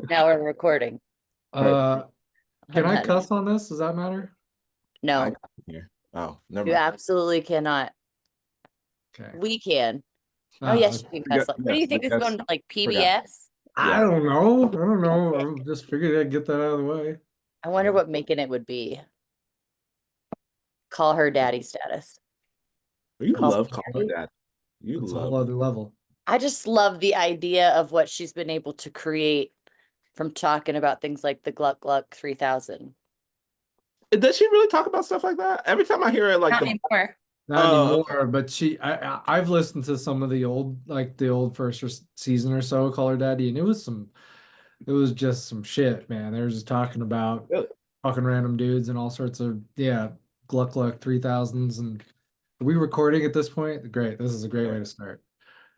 Now we're recording. Uh, can Hold I on. cuss on this? Does that matter? I No, got it here. Oh, never you mind. absolutely cannot. Okay. We can. Oh, yes, you can cuss. Forget, What do yeah, you I think this is guess going to like forgot. PBS? I Yeah. don't know. I don't know. I just figured I'd get that out of the way. I wonder what making it would be. Call her daddy status. You Call love me calling her daddy. dad. You It's a love whole other level. I just love the idea of what she's been able to create from talking about things like the Gluck Gluck 3000. Does she really talk about stuff like that? Every time I hear it, like Not the anymore. Not oh, okay. anymore, but I've listened to some of the old, like the old season or so, Call Her Daddy, and it was just some shit, man. They were just talking about Really? fucking random dudes and all sorts of, yeah, Gluck Gluck 3000s. And are we recording at this point? Great. This is a great way Yeah. to start.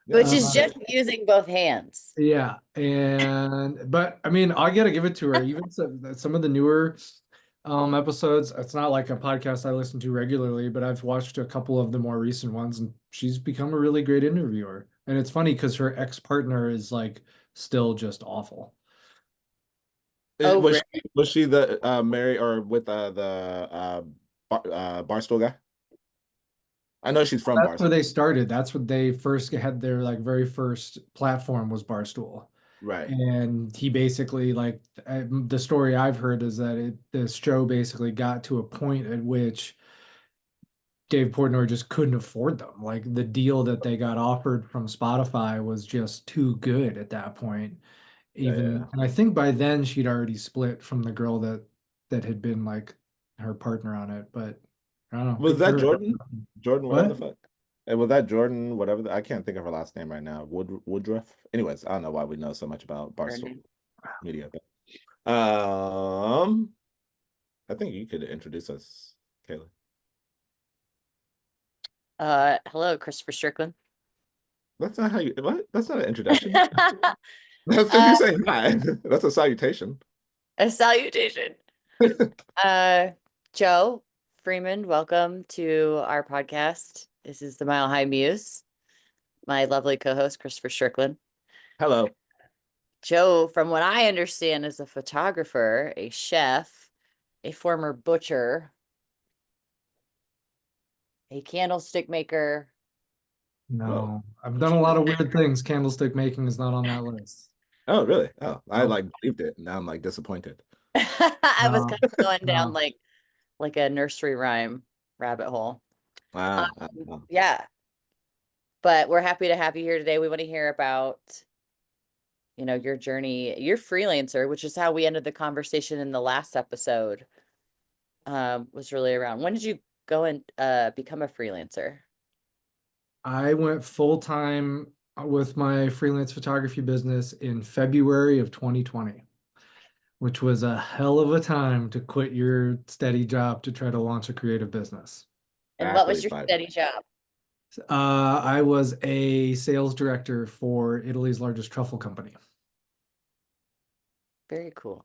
Yeah, Which this is is Uh, great. just using both hands. Yeah, but I mean, I gotta give it to her. Even some of the newer episodes, it's not like a podcast I listen to regularly, but I've watched a couple of the more recent ones, and she's become a really great interviewer. And it's funny because her ex-partner is like still just awful. Oh, really? Was she the married or with the Barstool guy? I know she's from That's where Barstool. they started. That's what they first had their like very first platform was Barstool. Right. And he basically like the story I've heard is that this show basically got to a point at which Dave Portnoy just couldn't afford them. Like the deal that they got offered from Spotify was just too good at that point. Yeah, yeah. And I think by then she'd already split from the girl that had been like her partner on it. But I don't know. Was Good for that her. Jordan? Jordan, whatever the What? fuck. And was that Jordan, whatever I can't think of her last name right now. Woodruff. Anyways, I don't know why we know so much about Barstool Media. But, I think you could introduce us, Kayla. Hello, Christopher Strickland. That's not how you what? That's not an introduction. That's because Uh, you're saying hi. That's a salutation. a salutation. Uh, Joe Freemond, welcome to our podcast. This is the Mile High Muse, my lovely co-host, Christopher Strickland. Hello. Joe, from what I understand, is a photographer, a chef, a former butcher, a candlestick maker. Whoa. No, I've done a lot of weird things. Candlestick making is not on that list. Oh, really? Oh, I Nope. like believed it. Now I'm like disappointed. I was No, kind of going down no. like a nursery rhyme rabbit hole. Wow. Yeah, but we're happy to have you here today. We want to hear about, your journey. You're freelancer, which is how we ended the conversation in the last episode. Was really around. When did you go and become a freelancer? I went full time with my freelance photography business in February of 2020, which was a hell of a time to quit your steady job to try to launch a creative business. And what Exactly was your 5 years. steady job? I was a sales director for Italy's largest truffle company. Very cool.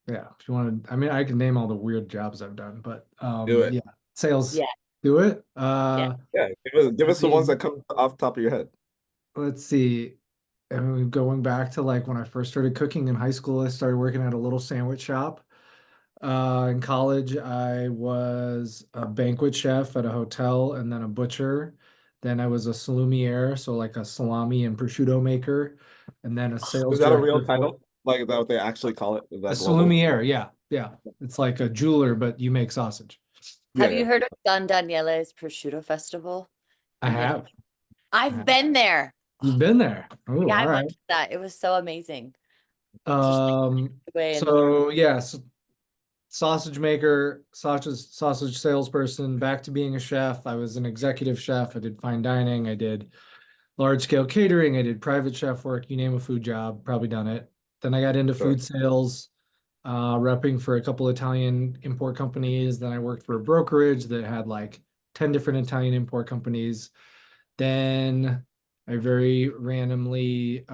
Yeah, if you want to, I mean, I can name all the weird jobs I've done, but Do it. yeah, sales, Yeah, do it. yeah. Yeah, give I us the ones that mean, come off the top of your head. let's see. I mean, going back to like when I first started cooking in high school, I started working at a little sandwich shop. In college, I was a banquet chef at a hotel and then a butcher. Then I was a salumiere, so like a salami and prosciutto maker, and then a sales Is that a real director for title? Like, is that what they actually call it? Is a that global? salumiere. Yeah, yeah. It's like a jeweler, but you make sausage. Yeah, Have you yeah. heard of San Daniele's Prosciutto Festival I in Italy? have. I I've have. been there. You've been there. Oh, Yeah, all I right. went to that. It was so amazing. Just like Um, away in the so yes, sausage maker, sausage salesperson, back to being a chef. I was an executive chef. I did fine dining. I did large scale catering. I did private chef work. You name a food job, probably done it. Then I got into Sure. food sales, repping for a couple Italian import companies. Then I worked for a brokerage that had like 10 different Italian import companies. Then I very randomly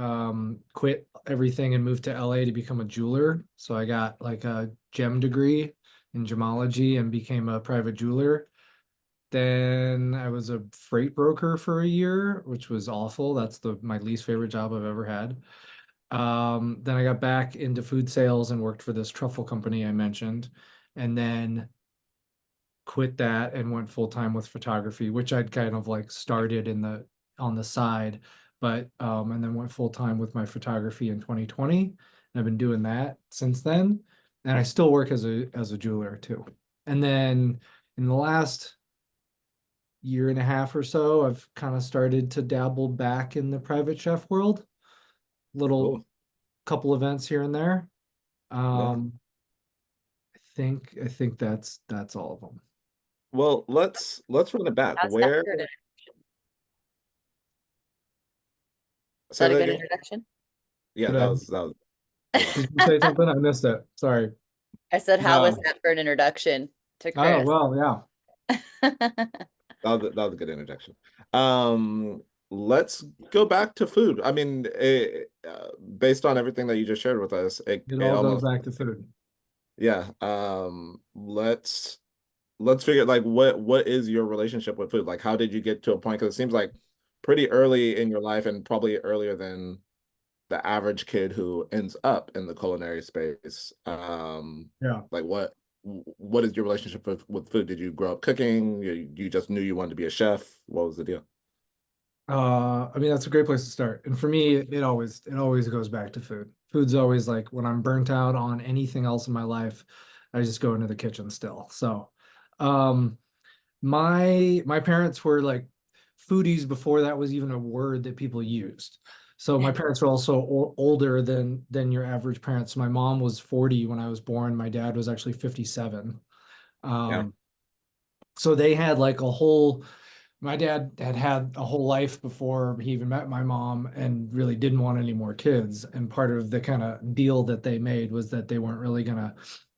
quit everything and moved to LA to become a jeweler. So I got like a gem degree in gemology and became a private jeweler. Then I was a freight broker for a year, which was awful. That's the my least favorite job I've ever had. Then I got back into food sales and worked for this truffle company I mentioned, and then quit that and went full time with photography, which I'd kind of like started in the on the side, but and then went full time with my photography in 2020. And I've been doing that since then. And I still work as a jeweler too. And then in the last year and a half or so, I've kind of started to dabble back in the private chef world, little Cool. couple events here and there. Yeah. Um, I think that's all of them. Well, let's run it back. How's that Where for an, is say that a that good again? introduction? Yeah, Did I that was did you say something? I missed it. Sorry. I said, how was No. that for an introduction to Oh, Chris? well, yeah. that was a good introduction. Let's go back to food. I mean, based on everything that you just shared with us, It it all goes almost back to food. yeah. Let's figure like what is your relationship with food? Like, how did you get to a point? Because it seems like pretty early in your life and probably earlier than the average kid who ends up in the culinary space. Yeah. Like what is your relationship with food? Did you grow up cooking? You just knew you wanted to be a chef? What was the deal? I mean, that's a great place to start. And for me, it always goes back to food. Food's always like when I'm burnt out on anything else in my life, I just go into the kitchen still. So, um, my parents were like foodies before that was even a word that people used. So my parents were also older than your average parents. My mom was 40 when I was born. My dad was actually 57. Yeah. Um, so they had like a whole my dad had had a whole life before he even met my mom and really didn't want any more kids. And part of the kind of deal that they made was that they weren't really gonna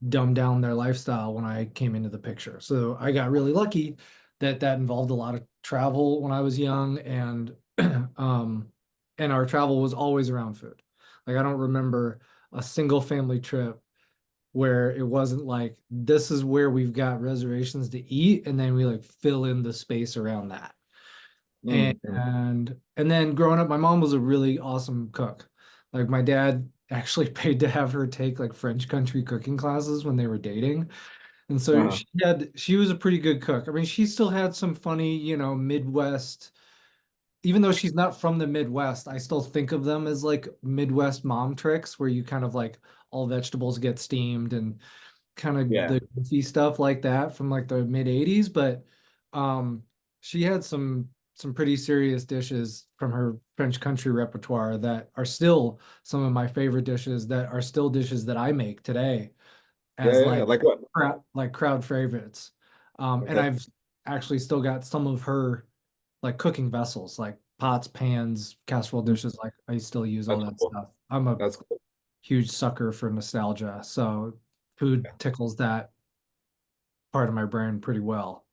dumb down their lifestyle when I came into the picture. So I got really lucky that that involved a lot of travel when I was young, and um and our travel was always around food. Like I don't remember a single family trip where it wasn't like this is where we've got reservations to eat and then we like fill in the space around that. Mm-hmm. And then growing up, my mom was a really awesome cook. Like my dad actually paid to have her take like French country cooking classes when they were dating. And so Uh-huh. she was a pretty good cook. I mean, she still had some funny, Midwest, even though she's not from the Midwest, I still think of them as like Midwest mom tricks where you kind of like all vegetables get steamed and kind of Yeah. the goofy stuff like that from like the mid 80s. But um she had some pretty serious dishes from her French country repertoire that are still some of my favorite dishes that are still dishes that I make today Yeah, as yeah, yeah. like Like what? crowd favorites. And Okay. I've actually still got some of her like cooking vessels, like pots, pans, casserole Mm, dishes. Like I still use all that's that cool. stuff. I'm a That's cool. huge sucker for nostalgia, so food Yeah. tickles that part of my brain pretty well.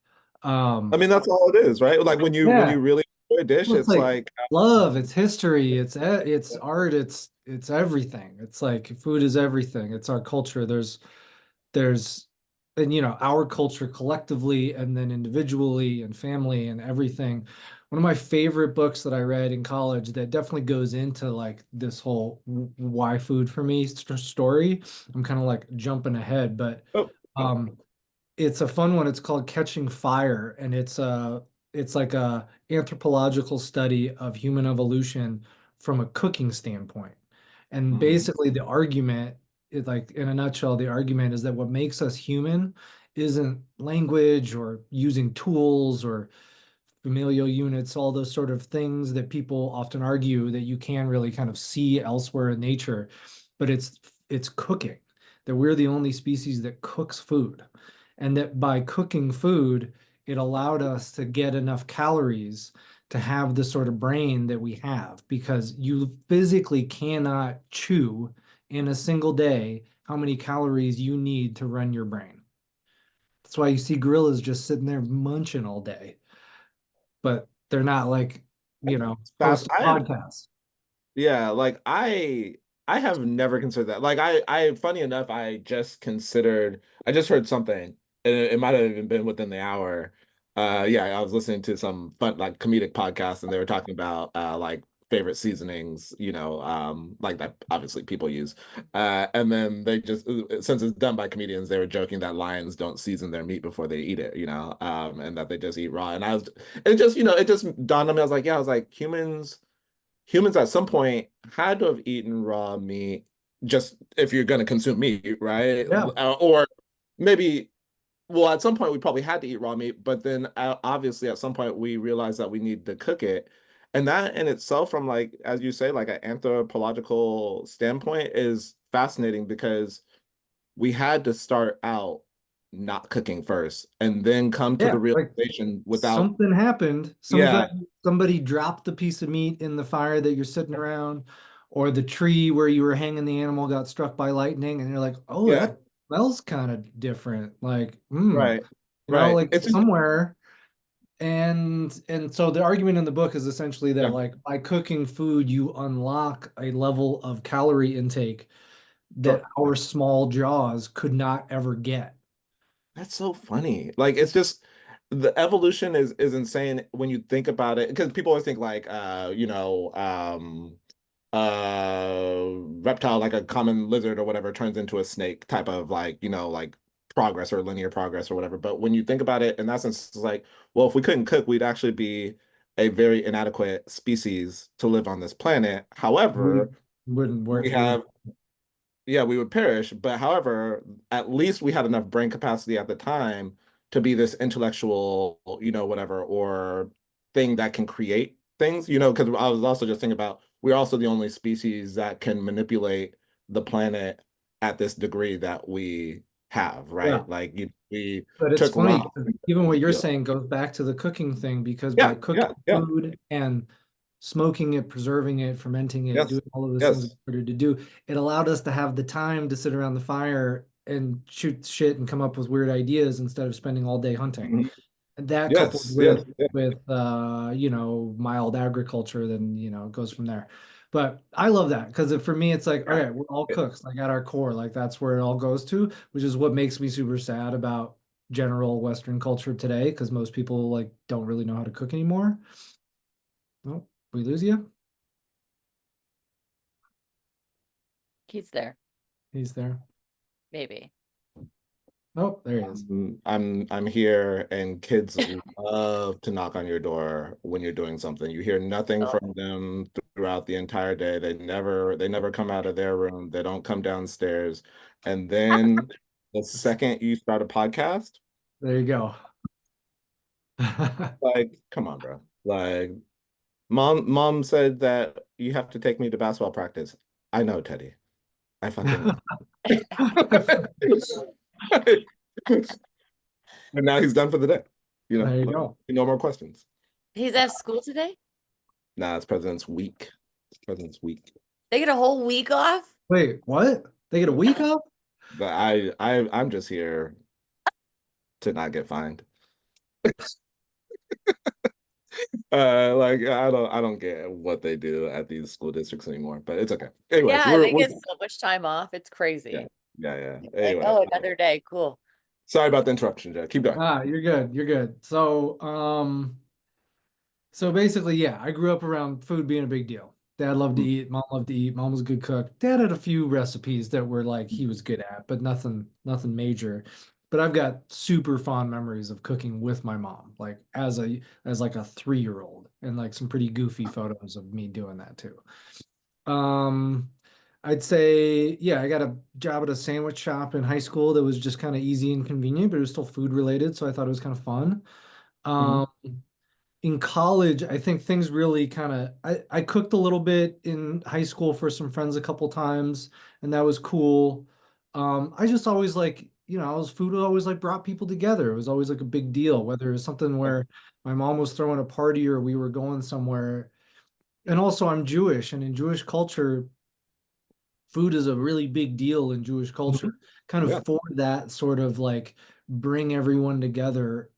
I Um, mean, that's all it is, right? Like when yeah, you really enjoy a dish, well, it's it's like like love, it's history, it's art, it's everything. It's like food is everything. It's our culture. There's and our culture collectively and then individually and family and everything. One of my favorite books that I read in college that definitely goes into like this whole why food for me story. I'm kind of like jumping ahead, but oh, oh, um it's a fun one. It's called Catching Fire, and it's like a anthropological study of human evolution from a cooking standpoint. And mm, basically the argument is like in a nutshell, the argument is that what makes us human isn't language or using tools or familial units, all those sort of things that people often argue that you can really kind of see elsewhere in nature, but it's cooking. That we're the only species that cooks food. And that by cooking food, it allowed us to get enough calories to have the sort of brain that we have because you physically cannot chew in a single day how many calories you need to run your brain. That's why you see gorillas just sitting there munching all day, but they're not like, fast. hosting podcasts. Yeah, like I have never considered that. Like funny enough, I just heard something, and it might have even been within the hour. Yeah, I was listening to some fun like comedic podcast and they were talking about like favorite seasonings, like that obviously people use. And then they just, since it's done by comedians, they were joking that lions don't season their meat before they eat it, and that they just eat raw. And it just, it just dawned on me. I was like, yeah, I was like, humans at some point had to have eaten raw meat just if you're going to consume meat, right? Yeah. Or maybe, well, at some point we probably had to eat raw meat, but then obviously at some point we realized that we need to cook it. And that in itself, from like, as you say, like an anthropological standpoint, is fascinating because we had to start out not cooking first and then come to the Yeah, like realization without, something happened. yeah, Somebody dropped the piece of meat in the fire that you're sitting around, or the tree where you were hanging the animal got struck by lightning, and you're like, oh, yeah, that smells kind of different. Like, right, right. like It's somewhere. And so the argument in the book is essentially that yeah, like by cooking food, you unlock a level of calorie intake that sure. our small jaws could not ever get. That's so funny. Like it's just the evolution is insane when you think about it because people always think like reptile like a common lizard or whatever turns into a snake type of like like progress or linear progress or whatever. But when you think about it in that sense, it's like, well, if we couldn't cook, we'd actually be a very inadequate species to live on this planet. We However, wouldn't work. we have yeah, we would perish. But however, at least we had enough brain capacity at the time to be this intellectual, whatever, or thing that can create things, because I was also just thinking about we're also the only species that can manipulate the planet at this degree that we have, Yeah. right? Like we But it's took funny, rock. 'cause even what you're Yeah, saying goes back to the cooking thing because by yeah, cooking yeah, yeah. food and smoking it, preserving it, fermenting it, Yes, doing all of those things we yes. ordered to do, it allowed us to have the time to sit around the fire and shoot shit and come up with weird ideas instead of spending all day hunting. Mhm. And that coupled Yes, yes, yeah. with mild agriculture, then it goes from there. But I love that because for me, it's like, all right, we're all cooks, like at our core, like that's where it all goes to, which is what makes me super sad about general Western culture today, because most people like don't really know how to cook anymore. Oh, we lose you? He's there, He's there. maybe. Oh, there he is. I'm here, and kids love to knock on your door when you're doing something. You hear nothing Oh, from them throughout the entire day. They never come out of their room. They don't come downstairs. And then the second you start a podcast, There you go. like, come on, bro. Like, mom said that you have to take me to basketball practice. I know, Teddy. I fucking know. And now he's done for the day. There you go. No more questions. he's at school today? Nah, it's President's Week. It's President's Week. They get a whole week off? Wait, what? They get a week off? But I'm just here to not get fined. Like I don't get what they do at these school districts anymore, but it's okay. Anyways, Yeah, we're they we're get so much time off. It's yeah, crazy. yeah, yeah. Like, Anyway, oh, another day. Cool. sorry about the interruption, Jack. Keep going. Ah, you're good. You're good. So basically, yeah, I grew up around food being a big deal. Dad loved to Mm, eat, mom loved to eat. Mom was a good cook. Dad had a few recipes that were like he was good at, but nothing major. But I've got super fond memories of cooking with my mom, like as like a 3-year-old, and like some pretty goofy photos of me doing that too. Um, I'd say, yeah, I got a job at a sandwich shop in high school that was just kind of easy and convenient, but it was still food related, so I thought it was kind of fun. mhm, Um, in college, I think things really kind of I cooked a little bit in high school for some friends a couple times, and that was cool. I just always like, I was food always like brought people together. It was always like a big deal, whether it was something yeah, where my mom was throwing a party or we were going somewhere. And also I'm Jewish, and in Jewish culture, food is a really big deal in Jewish mhm, culture, kind of yeah, for that sort of like bring everyone together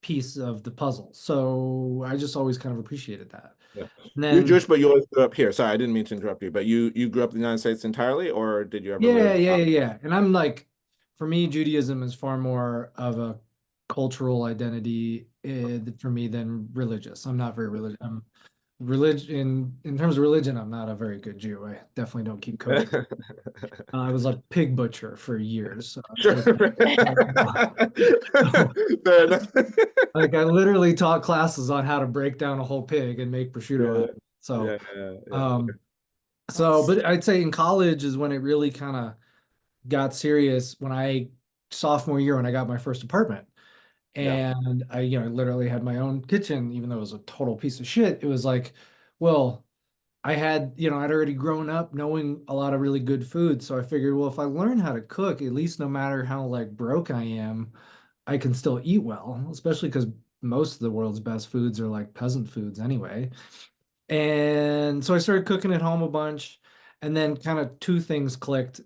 piece of the puzzle. So I just always kind of appreciated that. yeah. And You're then, Jewish, but you always grew up here. Sorry, I didn't mean to interrupt you, but you grew up in the United States entirely, or did you ever yeah, live yeah, out? yeah, yeah. And I'm like, for me, Judaism is far more of a cultural identity for me than religious. I'm not very religious. religion, in terms of religion, I'm not a very good Jew. I definitely don't keep kosher. I was a pig butcher for years. Sure. So, Fair enough. like I literally taught classes on how to break down a whole pig and make prosciutto out Yeah, of it. So, yeah, yeah, yeah. Okay. um, That's but I'd say in college is when it really kind of got serious when I sophomore year when I got my first apartment. Yeah. And I, literally had my own kitchen, even though it was a total piece of shit. It was like, well, I had, I'd already grown up knowing a lot of really good food. So I figured, well, if I learn how to cook, at least no matter how like broke I am, I can still eat well, especially because most of the world's best foods are like peasant foods anyway. And so I started cooking at home a bunch. And then kind of two things clicked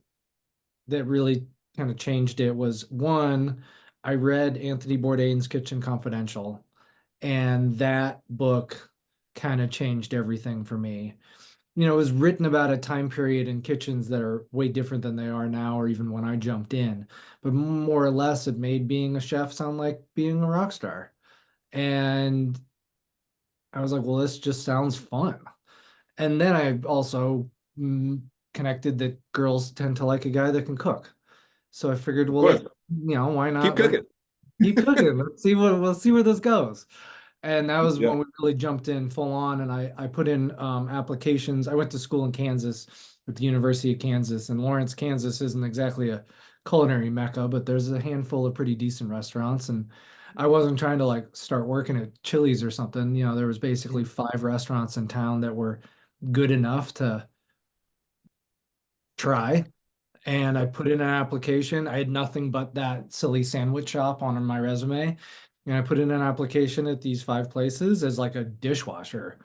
that really kind of changed it was one, I read Anthony Bourdain's Kitchen Confidential, and that book kind of changed everything for me. It was written about a time period in kitchens that are way different than they are now, or even when I jumped in. But more or less, it made being a chef sound like being a rock star. And I was like, well, this just sounds fun. And then I also connected that girls tend to like a guy that can cook. So I figured, Of well, course. why Keep not? Let's cooking. keep cooking. Let's see what we'll see where this goes. And that was Yeah. when we really jumped in full on. And I put in applications. I went to school in Kansas at the University of Kansas, and Lawrence, Kansas isn't exactly a culinary mecca, but there's a handful of pretty decent restaurants. And I wasn't trying to like start working at Chili's or something. There was basically 5 restaurants in town that were good enough to try. And I put in an application. I had nothing but that silly sandwich shop on my resume. And I put in an application at these 5 places as like a dishwasher.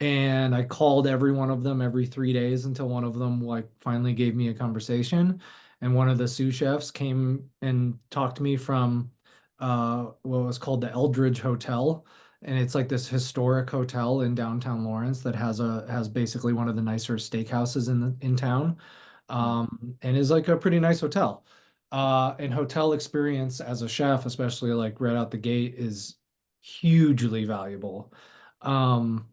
And I called every one of them every 3 days until one of them like finally gave me a conversation. And one of the sous chefs came and talked to me from what was called the Eldridge Hotel. And it's like this historic hotel in downtown Lawrence that has basically one of the nicer steakhouses in town. And is like a pretty nice hotel. And hotel experience as a chef, especially like right out the gate, is hugely valuable. Um,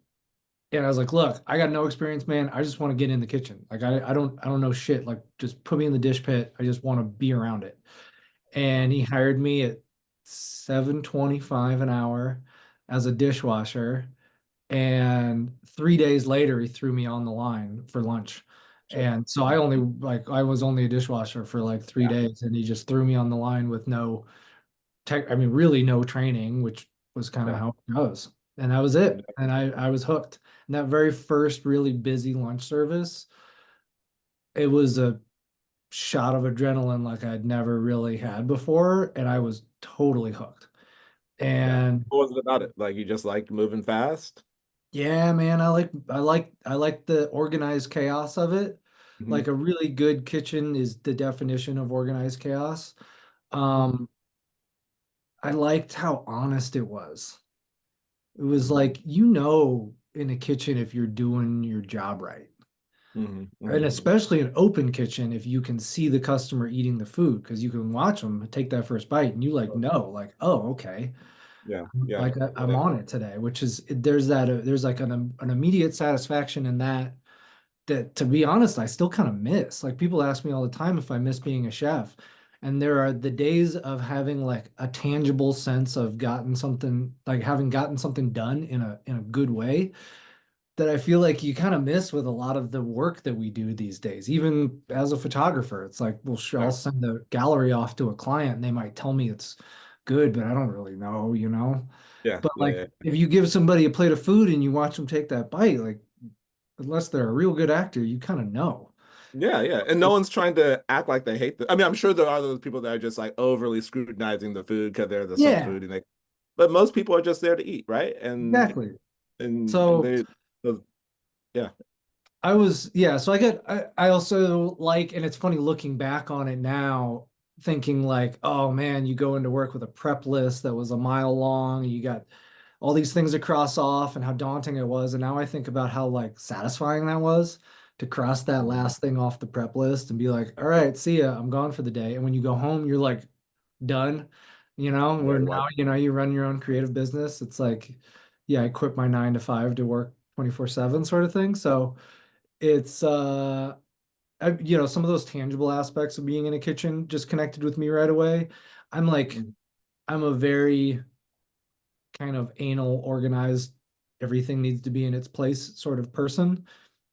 and I was like, look, I got no experience, man. I just want to get in the kitchen. Like I don't know shit. Like just put me in the dish pit. I just want to be around it. And he hired me at 7.25 an hour as a dishwasher. And 3 days later, he threw me on the line for lunch. Sure. And so I was only a dishwasher for like three Yeah. days, and he just threw me on the line with no tech, I mean, really no training, which was kind of Yeah. how it goes. And that was it. And I was hooked. And that very first really busy lunch service, it was a shot of adrenaline like I'd never really had before. And I was totally hooked. Yeah. And What was it about it? Like you just like moving fast? yeah, man, I like the organized chaos of it. Hmm. Like a really good kitchen is the definition of organized chaos. Hmm. Um, I liked how honest it was. It was like, in a kitchen if you're doing your job right. Hmm. And Hmm. especially an open kitchen if you can see the customer eating the food because you can watch them take that first bite and you like know like, oh, okay. Yeah. Yeah. Like I'm Yeah. on it today, which is there's like an immediate satisfaction in that to be honest, I still kind of miss. Like people ask me all the time if I miss being a chef. And there are the days of having like a tangible sense of gotten something, like having gotten something done in a good way that I feel like you kind of miss with a lot of the work that we do these days. Even as a photographer, it's like, well, sure, I'll Yeah. send the gallery off to a client and they might tell me it's good, but I don't really know. Yeah. But Yeah. like Yeah. if you give somebody a plate of food and you watch them take that bite, like unless they're a real good actor, you kind of know. Yeah, yeah. And no one's trying to act like they hate the I mean, I'm sure there are those people that are just like overly scrutinizing the food because they're the serve Yeah, food and they but most people are just there to eat, right? exactly. And So they those- yeah. so I also like, and it's funny looking back on it now, thinking like, oh man, you go into work with a prep list that was a mile long, you got all these things to cross off and how daunting it was. And now I think about how like satisfying that was to cross that Mhm. last thing off the prep list and be like, all right, see ya, I'm gone for the day. And when you go home, you're like done, Yeah, where you're now, you run your own creative business. It's like, yeah, I quit my 9 to 5 to work 24/7 sort of thing. So it's some of those tangible aspects of being in a kitchen just connected with me right away. I'm like Mhm. I'm a very kind of anal, organized, everything needs to be in its place sort of person.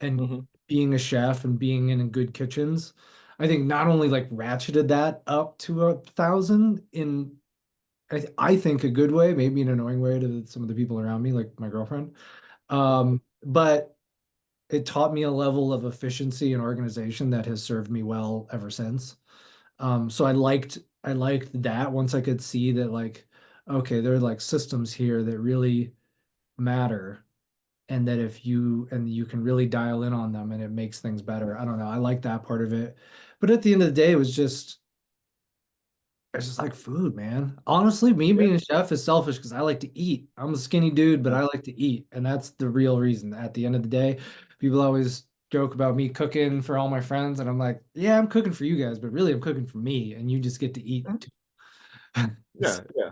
And Mhm. being a chef and being in good kitchens, I think not only like ratcheted that up to 1,000 in I think a good way, maybe an annoying way to some of the people around me, like my girlfriend. But it taught me a level of efficiency and organization that has served me well ever since. So I liked that once I could see that like, okay, there are like systems here that really matter, and that if you can really dial in on them and it makes things better. I don't know. I like that part of it. But at the end of the day, it's just like food, man. Honestly, me Yeah. being a chef is selfish because I like to eat. I'm a skinny dude, but I like to eat. And that's the real reason. At the end of the day, people always joke about me cooking for all my friends. And I'm like, yeah, I'm cooking for you guys, but really I'm cooking for me. And you just get to eat Yeah. too. Yeah, yeah.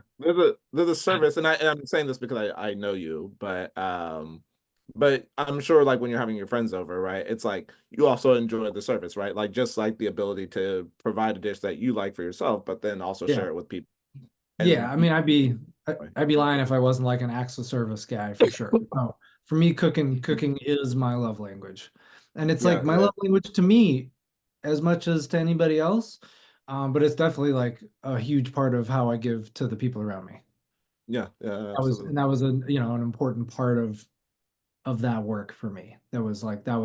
There's a service, and I'm saying this because I know you, but I'm sure like when you're having your friends over, right? It's like you also enjoy the service, right? Like just like the ability to provide a dish that you like for yourself, but then also Yeah. share it with people. Yeah. And I mean, right. I'd be lying if I wasn't like an acts of service guy for sure. So for me, cooking is my love language. And it's like Yeah, my yeah, love language to me as much as to anybody else. But it's definitely like a huge part of how I give to the people around me. yeah, yeah, That was absolutely. and that was an important part of that work for me. That was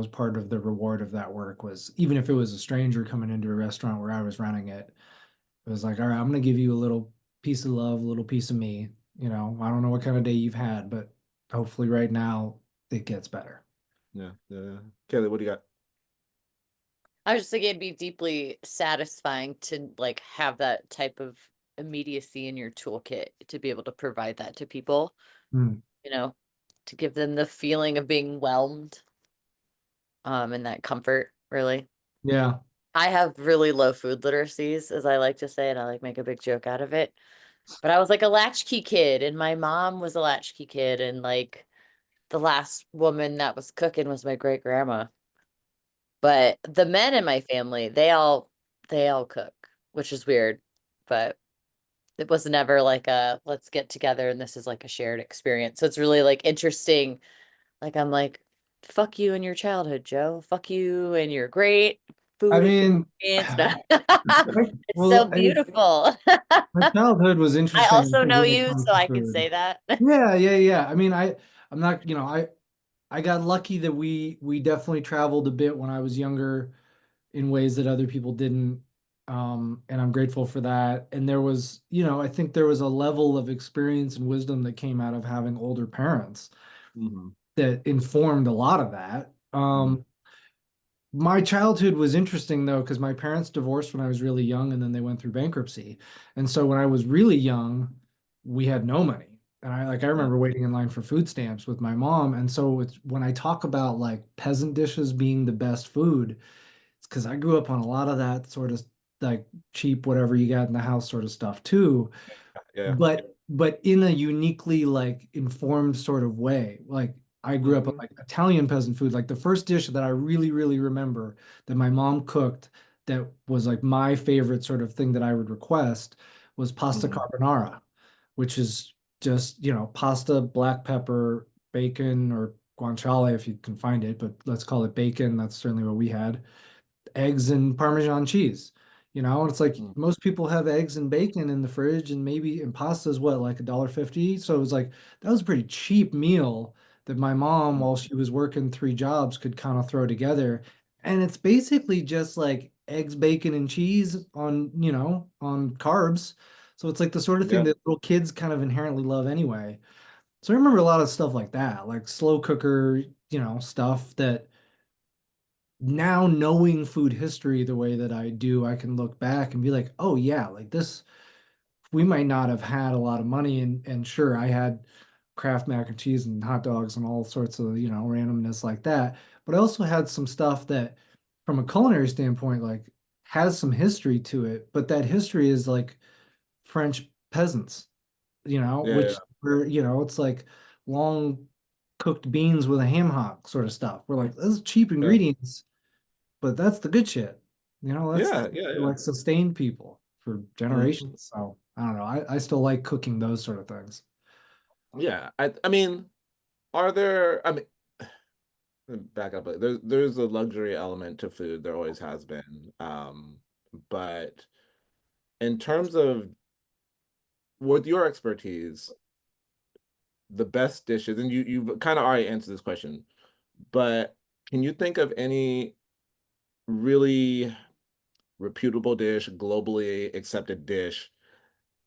part of the reward of that work, was even if it was a stranger coming into a restaurant where I was running it, it was like, all right, I'm gonna give you a little piece of love, a little piece of me. I don't know what kind of day you've had, but hopefully right now it gets better. Yeah, yeah, yeah. Kelly, what do you got? I was just thinking it'd be deeply satisfying to like have that type of immediacy in your toolkit to be able to provide that to people, Hmm. you know, to give them the feeling of being whelmed, and that comfort, really. Yeah. I have really low food literacies, as I like to say, and I like make a big joke out of it. But I was like a latchkey kid, and my mom was a latchkey kid, and like the last woman that was cooking was my great grandma. But the men in my family, they all cook, which is weird, but it was never like a let's get together and this is like a shared experience. So it's really like interesting. Like I'm like, fuck you and your childhood, Joe. Fuck you and your great I food mean, experience. No. It's so well, beautiful. my childhood was I interesting also know when it you, comes so to I can food. say that. Yeah, yeah, yeah. I mean, I'm not, I got lucky that we definitely traveled a bit when I was younger in ways that other people didn't. And I'm grateful for that. And I think there was a level of experience and wisdom that came out of having older parents Hmm. that informed a lot of that. Hmm. My childhood was interesting though, because my parents divorced when I was really young and then they went through bankruptcy. And so when I was really young, we had no money. And I Yeah. remember waiting in line for food stamps with my mom. And so when I talk about like peasant dishes being the best food, it's because I grew up on a lot of that sort of like cheap, whatever you got in the house sort of stuff too, Yeah. but in a uniquely like informed sort of way. Like I grew up on Hmm. like Italian peasant food. Like the first dish that I really, really remember that my mom cooked that was like my favorite sort of thing that I would request was pasta Hmm. carbonara, which is just, pasta, black pepper, bacon, or guanciale if you can find it, but let's call it bacon. That's certainly what we had, eggs and Parmesan cheese. And it's like most people have eggs and bacon in the fridge, and maybe and pasta is what, like $1.50. So it was like that was a pretty cheap meal that my mom, while she was working 3 jobs, could kind of throw together. And it's basically just like eggs, bacon, and cheese on carbs. So it's like the sort of thing Yeah. that little kids kind of inherently love anyway. So I remember a lot of stuff like that, like slow cooker, stuff that now, knowing food history the way that I do, I can look back and be like, oh yeah, like this, we might not have had a lot of money, and sure, I had Kraft mac and cheese and hot dogs and all sorts of, randomness like that. But I also had some stuff that from a culinary standpoint, like has some history to it, but that history is like French peasants, Yeah. which were, it's like long cooked beans with a ham hock sort of stuff. We're like, this is cheap Yeah. ingredients, but that's the good shit. You know, that's Yeah, yeah, yeah. like sustained people for Mhm. generations. So I don't know. I still like cooking those sort of things. Yeah. I mean, are there, I mean, back up. There's a luxury element to food. There always has been. But in terms of with your expertise, the best dishes, and you've kind of already answered this question, but can you think of any really reputable dish, globally accepted dish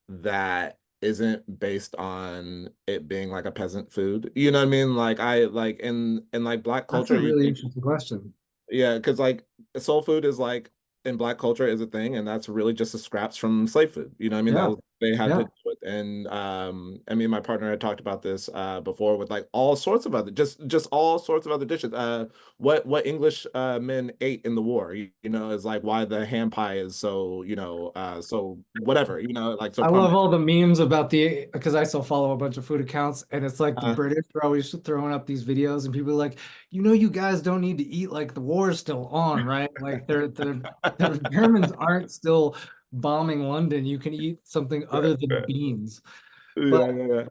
that isn't based on it being like a peasant food? You know what I mean? Like I like in like Black That's culture, a you really think interesting question. yeah, because like soul food is like in Black culture is a thing, and that's really just the scraps from slave food. You know what I mean? That Yeah, was they had to yeah. do it. And I mean my partner had talked about this before with like all sorts of other just all sorts of other dishes. What English men ate in the war, you know, is like why the ham pie is so, you know, so whatever, you know, like so I love prominent. all the memes about the because I still follow a bunch of food accounts, and it's like the Uh, British are always throwing up these videos, and people are like, you know, you guys don't need to eat like the war's still on, right? Like the Germans aren't still bombing London. You can eat something other than beans. But yeah, yeah, yeah.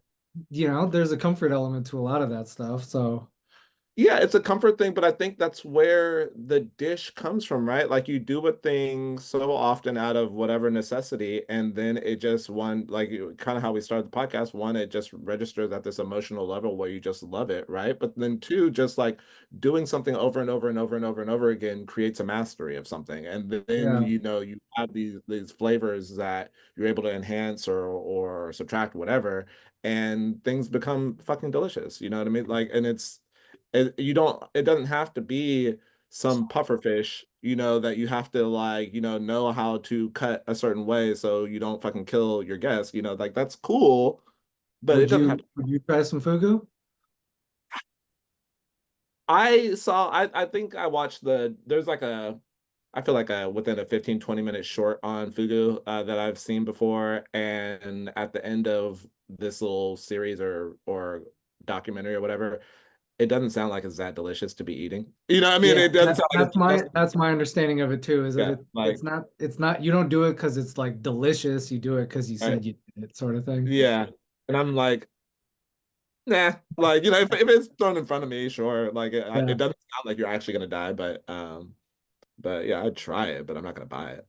you know, there's a comfort element to a lot of that stuff. So Yeah, it's a comfort thing, but I think that's where the dish comes from, right? Like you do a thing so often out of whatever necessity, and then it just one like kind of how we started the podcast. One, it just registers at this emotional level where you just love it, right? But then two, just like doing something over and over and over and over and over again creates a mastery of something, and then yeah, you know you have these flavors that you're able to enhance or subtract whatever, and things become fucking delicious. You know what I mean? Like, and you don't it doesn't have to be some puffer fish, you know, that you have to like, you know how to cut a certain way so you don't fucking kill your guests, you know, like that's cool, but it doesn't have to. would you try some fugu? I think I watched there's like I feel like within a 15-20 minute short on Fugu that I've seen before, and at the end of this little series or documentary or whatever, it doesn't sound like it's that delicious to be eating. You know what I mean? Yeah, It doesn't sound like it's just that's my understanding of it too, is that yeah, like it's not you don't do it because it's like delicious, you do it because you right. said you did it sort of thing. Yeah. And I'm like, nah, like, you know, if it's thrown in front of me, sure. Like Yeah, it doesn't sound like you're actually gonna die, but yeah, I'd try it, but I'm not gonna buy it.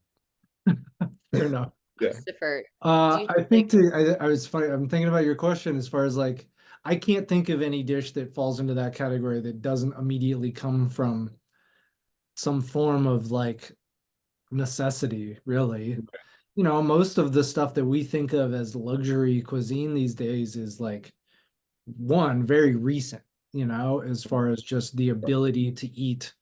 fair enough. Yeah. Christopher, do you I think like I was funny. I'm thinking about your question as far as like I can't think of any dish that falls into that category that doesn't immediately come from some form of like necessity, really. You know, most of the stuff that we think of as luxury cuisine these days is like one, very recent, you know, as far as just the ability to eat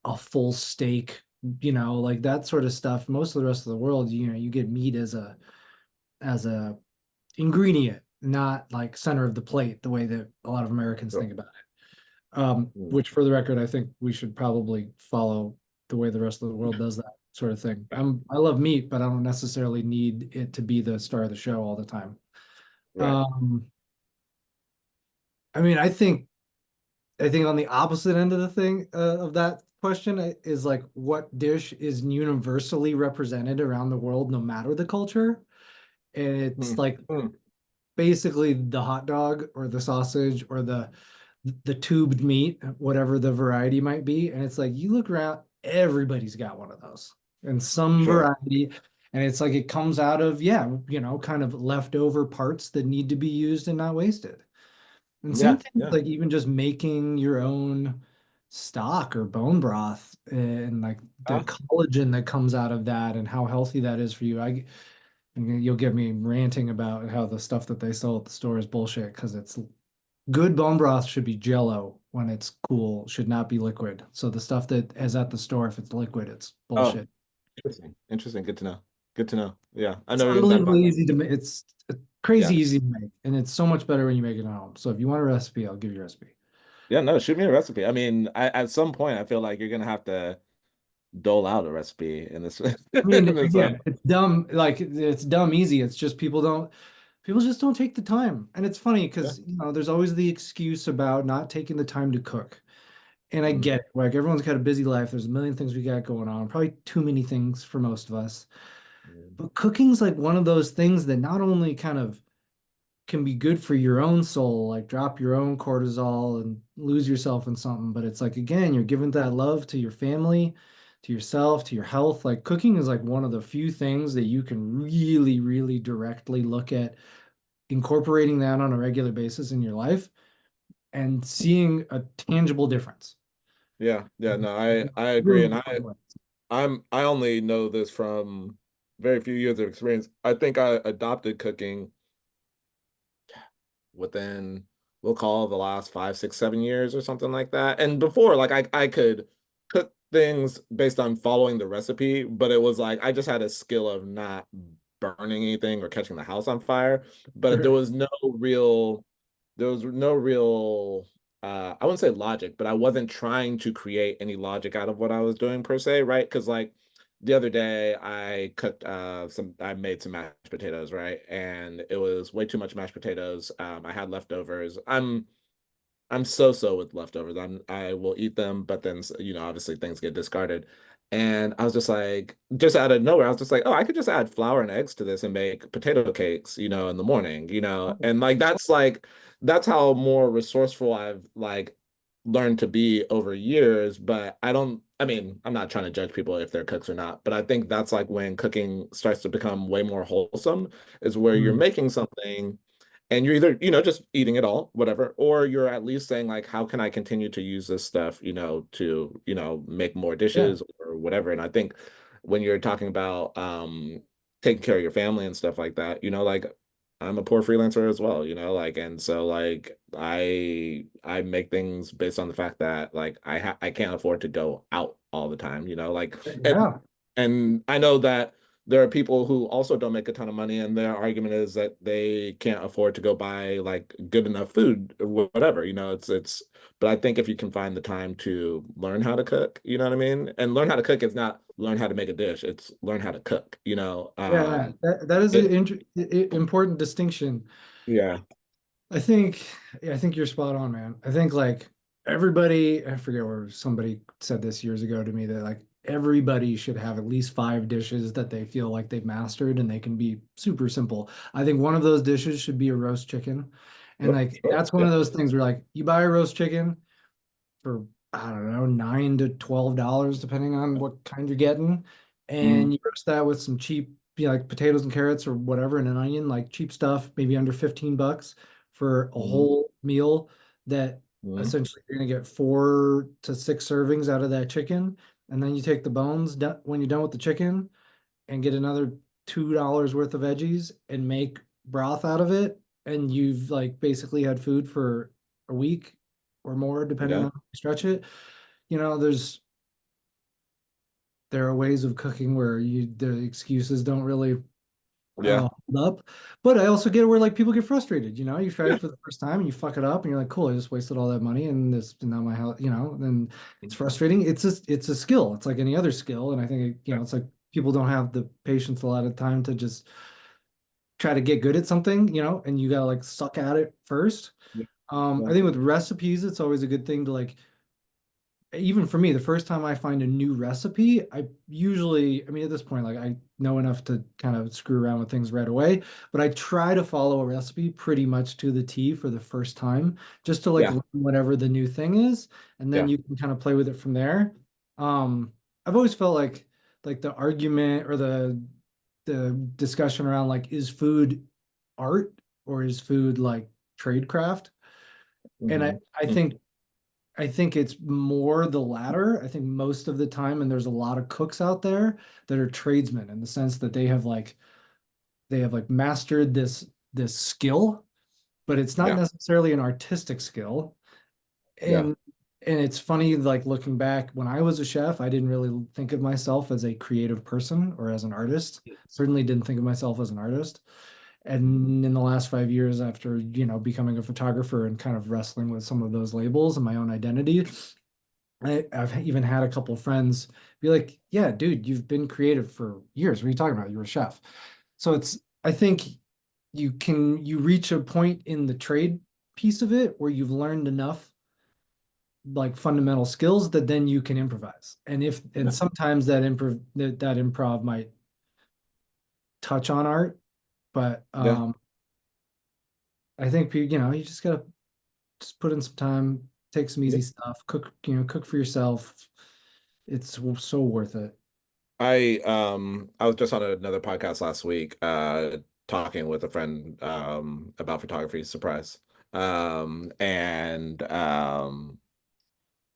a full steak, you know, like that sort of stuff. Most of the rest of the world, you know, you get meat as a ingredient, not like center of the plate, the way that a lot of Americans Sure. think about it. Mm, Which for the record, I think we should probably follow the way the rest of the world does that sort of thing. right. I love meat, but I don't necessarily need it to be the star of the show all the time. Right. Um, I mean, I think on the opposite end of the thing of that question is like what dish is universally represented around the world, no matter the culture. And it's Mm, like mm, basically the hot dog or the sausage or the tubed meat, whatever the variety might be. And it's like you look around, everybody's got one of those in some sure. variety. And it's like it comes out of, yeah, you know, kind of leftover parts that need to be used and not wasted. And same Yeah, thing with yeah. like even just making your own stock or bone broth and like the Uh, collagen that comes out of that and how healthy that is for you. You'll get me ranting about how the stuff that they sell at the store is bullshit because it's good bone broth should be jello when it's cool, should not be liquid. So the stuff that is at the store, if it's liquid, it's oh, bullshit. interesting. Interesting. Good to know. Good to know. Yeah. I've It's never even thought about unbelievably easy to make. It's yeah. crazy easy to make, and it's so much better when you make it at home. So if you want a recipe, I'll give you a recipe. Yeah, no, shoot me a recipe. I mean, at some point I feel like you're gonna have to dole out a recipe in this I mean, in this again, it's dumb. Like it's dumb easy. It's just people don't. People just don't take the time. And it's funny Yeah. because, there's always the excuse about not taking the time to cook. And I Mm, get it. Like everyone's got a busy life. There's a million things we got going on, probably too many things for most of us. mm. But cooking's like one of those things that not only kind of can be good for your own soul, like drop your own cortisol and lose yourself in something, but it's like, again, you're giving that love to your family, to yourself, to your health. Like cooking is like one of the few things that you can really, really directly look at incorporating that on a regular basis in your life and seeing a tangible difference. Yeah, yeah, no, I agree. Really And fun way. I only know this from very few years of experience. I think I adopted cooking within, we'll call the last 5, 6, 7 years or something like that. And before, like I could cook things based on following the recipe, but it was like I just had a skill of not burning anything or catching the house on fire. But Sure. there was no real I wouldn't say logic, but I wasn't trying to create any logic out of what I was doing per se, right? Because like the other day I made some mashed potatoes, right? And it was way too much mashed potatoes. I had leftovers. I'm so with leftovers. I will eat them, but then obviously things get discarded. And I was just like, just out of nowhere, I was just like, oh, I could just add flour and eggs to this and make potato cakes, in the morning, and that's how more resourceful I've like learned to be over years. But I mean, I'm not trying to judge people if they're cooks or not, but I think that's like when cooking starts to become way more wholesome, is where you're Mm. making something and you're either just eating it all, whatever, or you're at least saying like, how can I continue to use this stuff, to make more Yeah. dishes or whatever. And I think when you're talking about taking care of your family and stuff like that, like I'm a poor freelancer as well, like, and so like I make things based on the fact that like I can't afford to go out all the time, like. Yeah. And I know that there are people who also don't make a ton of money, and their argument is that they can't afford to go buy like good enough food or whatever. But I think if you can find the time to learn how to cook, you know what I mean? And learn how to cook is not learn how to make a dish, it's learn how to cook, Yeah. That is an it, important distinction. yeah, I think you're spot on, man. I think like everybody, I forget where somebody said this years ago to me that like everybody should have at least 5 dishes that they feel like they've mastered and they can be super simple. I think one of those dishes should be a roast chicken. And sure, like sure, that's one yeah, of those things where like you buy a roast chicken for I don't know, $9 to $12, depending on what kind you're getting. mm, And you roast that with some cheap, like potatoes and carrots or whatever, and an onion, like cheap stuff, maybe under $15 for a mm, whole meal that mm, essentially you're gonna get 4 to 6 servings out of that chicken. And then you take the bones when you're done with the chicken and get another $2 worth of veggies and make broth out of it. And you've like basically had food for a week or more, depending yeah, on how you stretch it. You know, there are ways of cooking where the excuses don't really yeah, hold up. But I also get where like people get frustrated. You try yeah, it for the first time and you fuck it up and you're like, cool, I just wasted all that money and this now my house, then it's frustrating. It's a skill. It's like any other skill. And I think it's like people don't have the patience a lot of time to just try to get good at something, and you gotta like suck at it first. yeah, I yeah, think with recipes, it's always a good thing to like, even for me, the first time I find a new recipe, I mean, at this point, like I know enough to kind of screw around with things right away, but I try to follow a recipe pretty much to the T for the first time, just to like yeah, learn whatever the new thing is, and then yeah, you can kind of play with it from there. I've always felt like the argument or the discussion around like, is food art or is food like tradecraft? And I, mhm, I mm, think I think it's more the latter. I think most of the time, and there's a lot of cooks out there that are tradesmen in the sense that they have like mastered this skill, but it's not yeah, necessarily an artistic skill. yeah, And it's funny, like looking back, when I was a chef, I didn't really think of myself as a creative person or as an artist. Certainly didn't think of myself as an artist. And in the last 5 years, after becoming a photographer and kind of wrestling with some of those labels and my own identity, I've even had a couple of friends be like, "Yeah, dude, you've been creative for years. What are you talking about? You're a chef." So I think you reach a point in the trade piece of it where you've learned enough like fundamental skills that then you can improvise. And Yeah. sometimes that improv might touch on art, but Yeah. I think you just gotta just put in some time, take some Yeah. easy stuff, cook for yourself. It's so worth it. I was just on another podcast last week, talking with a friend about photography, surprise. And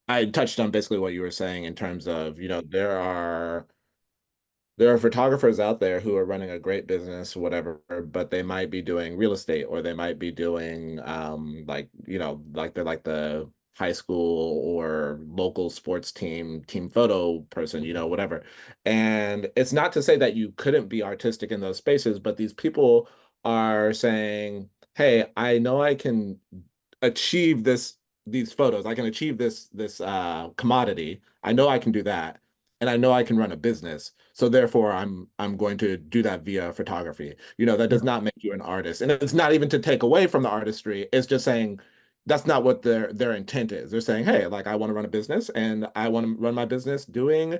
I touched on basically what you were saying in terms of, there are photographers out there who are running a great business, whatever, but they might be doing real estate, or they might be doing like they're like the high school or local sports team photo person, whatever. And it's not to say that you couldn't be artistic in those spaces, but these people are saying, "Hey, I know I can achieve these photos. I can achieve this commodity. I know I can do that, and I know I can run a business. So therefore, I'm going to do that via photography. That Yeah. does not make you an artist, and it's not even to take away from the artistry. It's just saying that's not what their intent is. They're saying, hey, like I want to run a business, and I want to run my business doing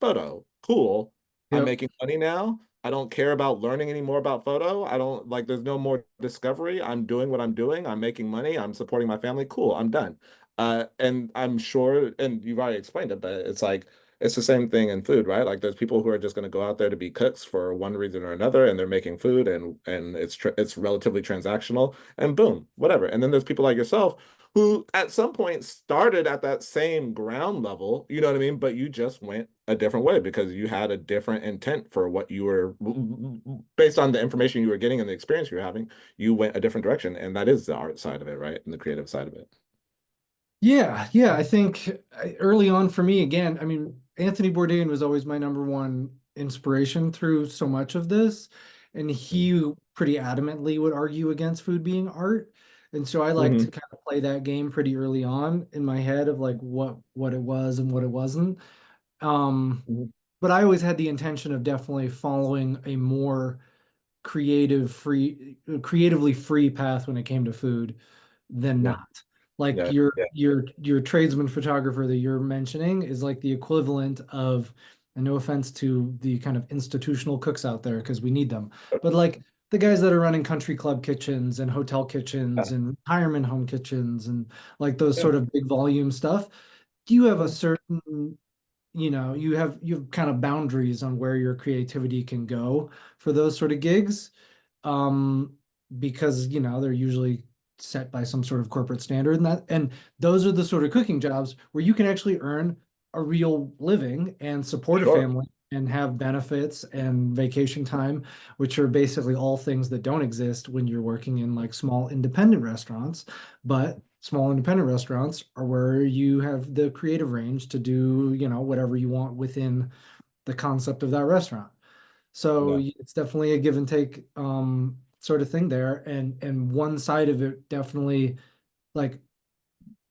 photo. Cool. I'm Yep. making money now. I don't care about learning any more about photo. I don't like, there's no more discovery. I'm doing what I'm doing. I'm making money. I'm supporting my family. Cool. I'm done. And I'm sure, and you've already explained it, but it's like, it's the same thing in food, right? Like there's people who are just going to go out there to be cooks for one reason or another, and they're making food, and it's relatively transactional, and boom, whatever. And then there's people like yourself who at some point started at that same ground level, you know what I mean? But you just went a different way because you had a different intent for what you were, based on the information you were getting and the experience you were having, you went a different direction. And that is the art side of it, right? And the creative side of it. Yeah. I think early on for me, again, I mean, Anthony Bourdain was always my number one inspiration through so much of this. And he pretty adamantly would argue against food being art. And so I like to Mm-hmm. kind of play that game pretty early on in my head of like what it was and what it wasn't. Um, Hmm. but I always had the intention of definitely following a more creatively free path when it came to food than Yeah. not. Like Yeah. your Yeah. your tradesman photographer that you're mentioning is like the equivalent of, and no offense to the kind of institutional cooks out there because we need them, but like the guys that are running country club kitchens and hotel kitchens Yeah. and retirement home kitchens and like those Yeah. sort of big volume stuff, you have a Yeah. certain you have kind of boundaries on where your creativity can go for those sort of gigs, um because they're usually set by some sort of corporate standard, and those are the sort of cooking jobs where you can actually earn a real living and support a Sure. family and have benefits and vacation time, which are basically all things that don't exist when you're working in like small independent restaurants. But small independent restaurants are where you have the creative range to do whatever you want within the concept of that restaurant. So Yeah. it's definitely a give and take sort of thing there. And one side of it definitely, like,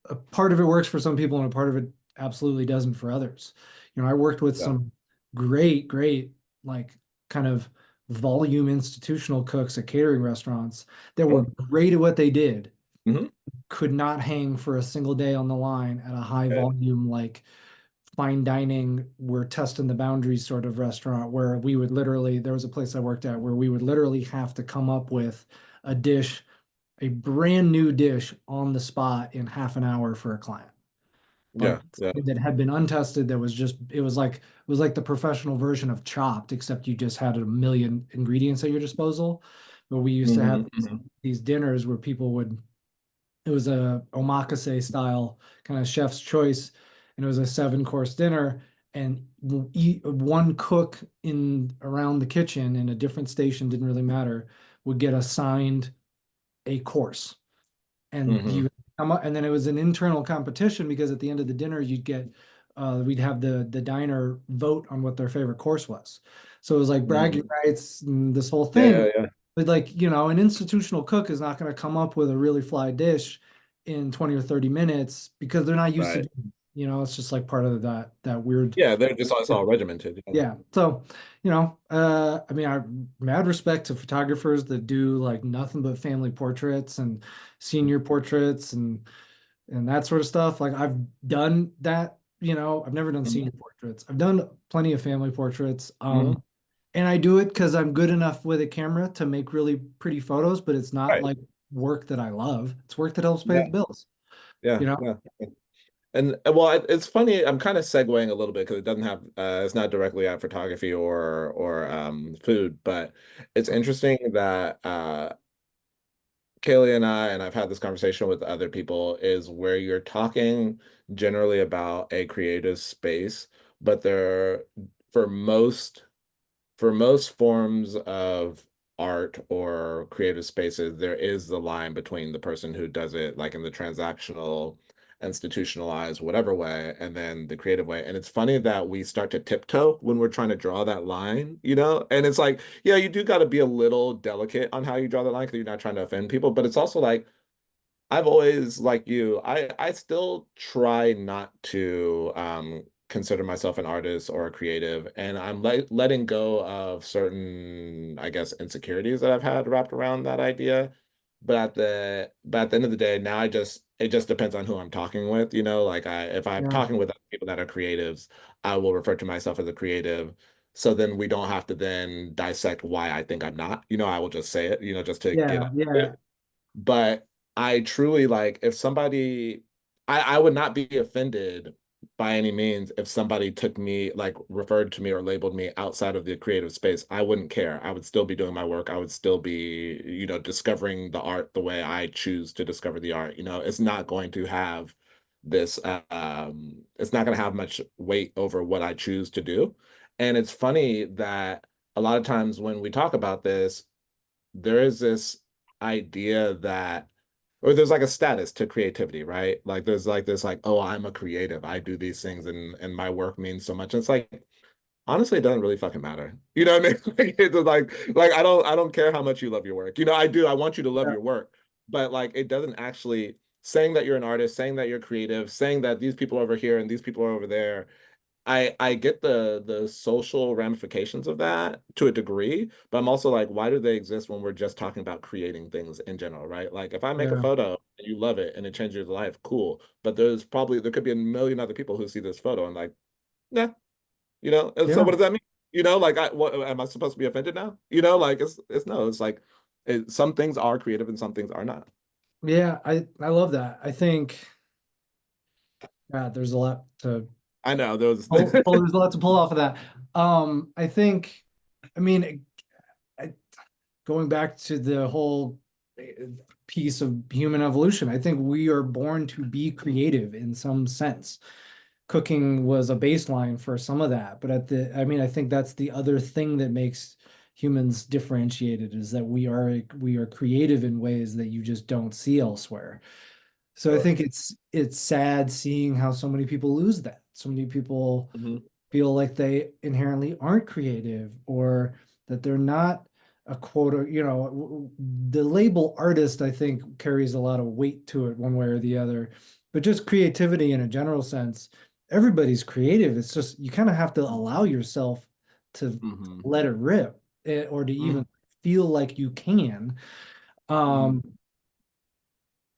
a part of it works for some people and a part of it absolutely doesn't for others. I worked with Yeah. some great, like, kind of volume institutional cooks at catering restaurants that were Sure. great at what they did, Hmm. could not hang for a single day on the line at a high Yeah. volume, like fine dining, we're testing the boundaries sort of restaurant, where we would literally, there was a place I worked at where we would literally have to come up with a dish, a brand new dish on the spot in half an hour for a client. Like Yeah. Yeah. something that had been untested, that was just, it was like the professional version of Chopped, except you just had a million ingredients at your disposal. But we used to have Hmm. Hmm. these dinners where people would, it was a omakase style kind of chef's choice, and it was a 7 course dinner. And one cook in around the kitchen in a different station, didn't really matter, would get assigned a course, and Hmm. you come up, and then it was an internal competition because at the end of the dinner you'd get we'd have the diner vote on what their favorite course was. So it was like bragging Hmm. rights and this whole Yeah. thing. Yeah. Yeah. But like, an institutional cook is not going to come up with a really fly dish in 20 or 30 minutes because they're not used to Right. doing it. It's just like part of that weird. Yeah, they're just it's all regimented. Yeah. Yeah. So, I mean, I mad respect to photographers that do like nothing but family portraits and senior portraits and that sort of stuff. Like I've done that, I've never done Mhm. senior portraits. I've done plenty of family portraits. Mhm. And I do it because I'm good enough with a camera to make really pretty photos, but it's not Right. like work that I love. It's work that helps pay Yeah. the bills, Yeah. you know? Yeah. And well, it's funny. I'm kind of segueing a little bit because it doesn't have it's not directly at photography or food, but it's interesting that Kaylee and I've had this conversation with other people, is where you're talking generally about a creative space, but there for most for most forms of art or creative spaces, there is the line between the person who does it like in the transactional, institutionalized, whatever way, and then the creative way. And it's funny that we start to tiptoe when we're trying to draw that line, you know? And it's like, yeah, you do got to be a little delicate on how you draw the line because you're not trying to offend people, but it's also like, I've always, like you, I still try not to consider myself an artist or a creative, and I'm letting go of certain, I guess, insecurities that I've had wrapped around that idea. But at the end of the day, now it just depends on who I'm talking with, you know, like if I'm Yeah. talking with other people that are creatives, I will refer to myself as a creative. So then we don't have to then dissect why I think I'm not, you know, I will just say it, you know, just to get Yeah. up. Yeah. But I truly like if somebody, I would not be offended by any means if somebody took me, like referred to me or labeled me outside of the creative space. I wouldn't care. I would still be doing my work. I would still be, you know, discovering the art the way I choose to discover the art. You know, it's not going to have this, it's not going to have much weight over what I choose to do. And it's funny that a lot of times when we talk about this, there is this idea that or there's like a status to creativity, right? Like there's like this like, oh, I'm a creative. I do these things and my work means so much. And it's like honestly, it doesn't really fucking matter. You know what I mean? Like it's like I don't care how much you love your work. You know, I do. I want you to love Yeah. your work. But like it doesn't actually saying that you're an artist, saying that you're creative, saying that these people are over here and these people are over there, I get the social ramifications of that to a degree, but I'm also like, why do they exist when we're just talking about creating things in general, right? Like if I make a Yeah. photo and you love it and it changes your life, cool. But there could be a million other people who see this photo and like, nah, you know. And so Yeah. what does that mean? You know, like what am I supposed to be offended now? You know, like it's no, it's like some things are creative and some things are not. Yeah. I love that. I think there's a lot to I know those. there's a lot to pull off of that. I think, I mean, I, going back to the whole piece of human evolution, I think we are born to be creative in some sense. Cooking was a baseline for some of that, but I mean, I think that's the other thing that makes humans differentiated is that we are creative in ways that you just don't see elsewhere. So I Sure. think it's sad seeing how so many people lose that. So many people Mhm. feel like they inherently aren't creative or that they're not a quote, the label artist, I think, carries a lot of weight to it one way or the other. But just creativity in a general sense, everybody's creative. It's just you kind of have to allow yourself to Mhm. let it rip or to Mhm. even feel like you can. Mhm. Um,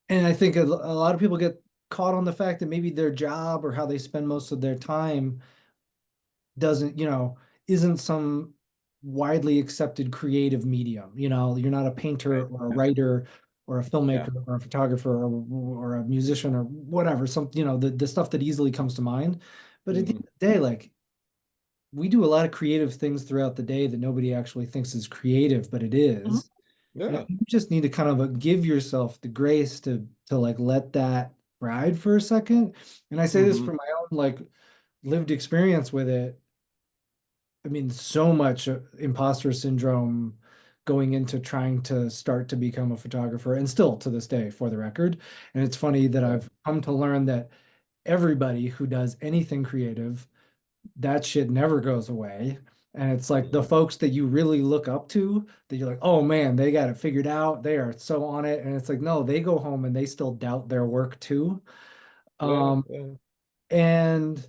and I think a lot of people get caught on the fact that maybe their job or how they spend most of their time doesn't, isn't some widely accepted creative medium. You're not a painter Right. or a Yeah. writer or a Yeah. filmmaker or a photographer or a musician or whatever, the stuff that easily comes to mind. But at the Mhm. end of the day, like we do a lot of creative things throughout the day that nobody actually thinks is creative, but it Mhm. is. And Yeah. you just need to kind of give yourself the grace to like let that ride for a second. And I say this Mhm. from my own like lived experience with it. I mean, so much imposter syndrome going into trying to start to become a photographer, and still to this day, for the record. And it's funny that Yeah. I've come to learn that everybody who does anything creative, that shit never goes away. And it's like the Mhm. folks that you really look up to, that you're like, oh man, they got it figured out. They are so on it. And it's like, no, they go home and they still doubt their work too. Yeah. Um, Yeah. And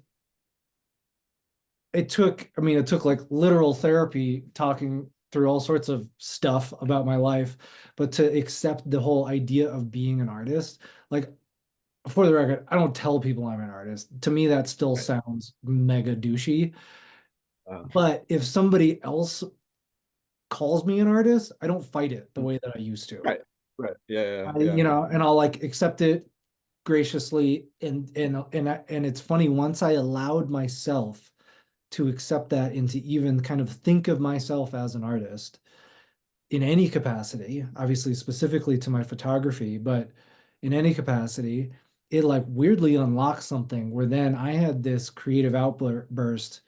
it took like literal therapy talking through all sorts of stuff about my life, but to accept the whole idea of being an artist, like for the record, I don't tell people I'm an artist. To me, that still Right. sounds mega douchey. Uh, But if somebody else calls me an artist, I don't fight it the mm, way that I used to. right. Right. Yeah. I, Yeah. you know, and I'll like accept it graciously. And it's funny, once I allowed myself to accept that and to even kind of think of myself as an artist in any capacity, obviously specifically to my photography, but in any capacity, it like weirdly unlocks something where then I had this creative outburst.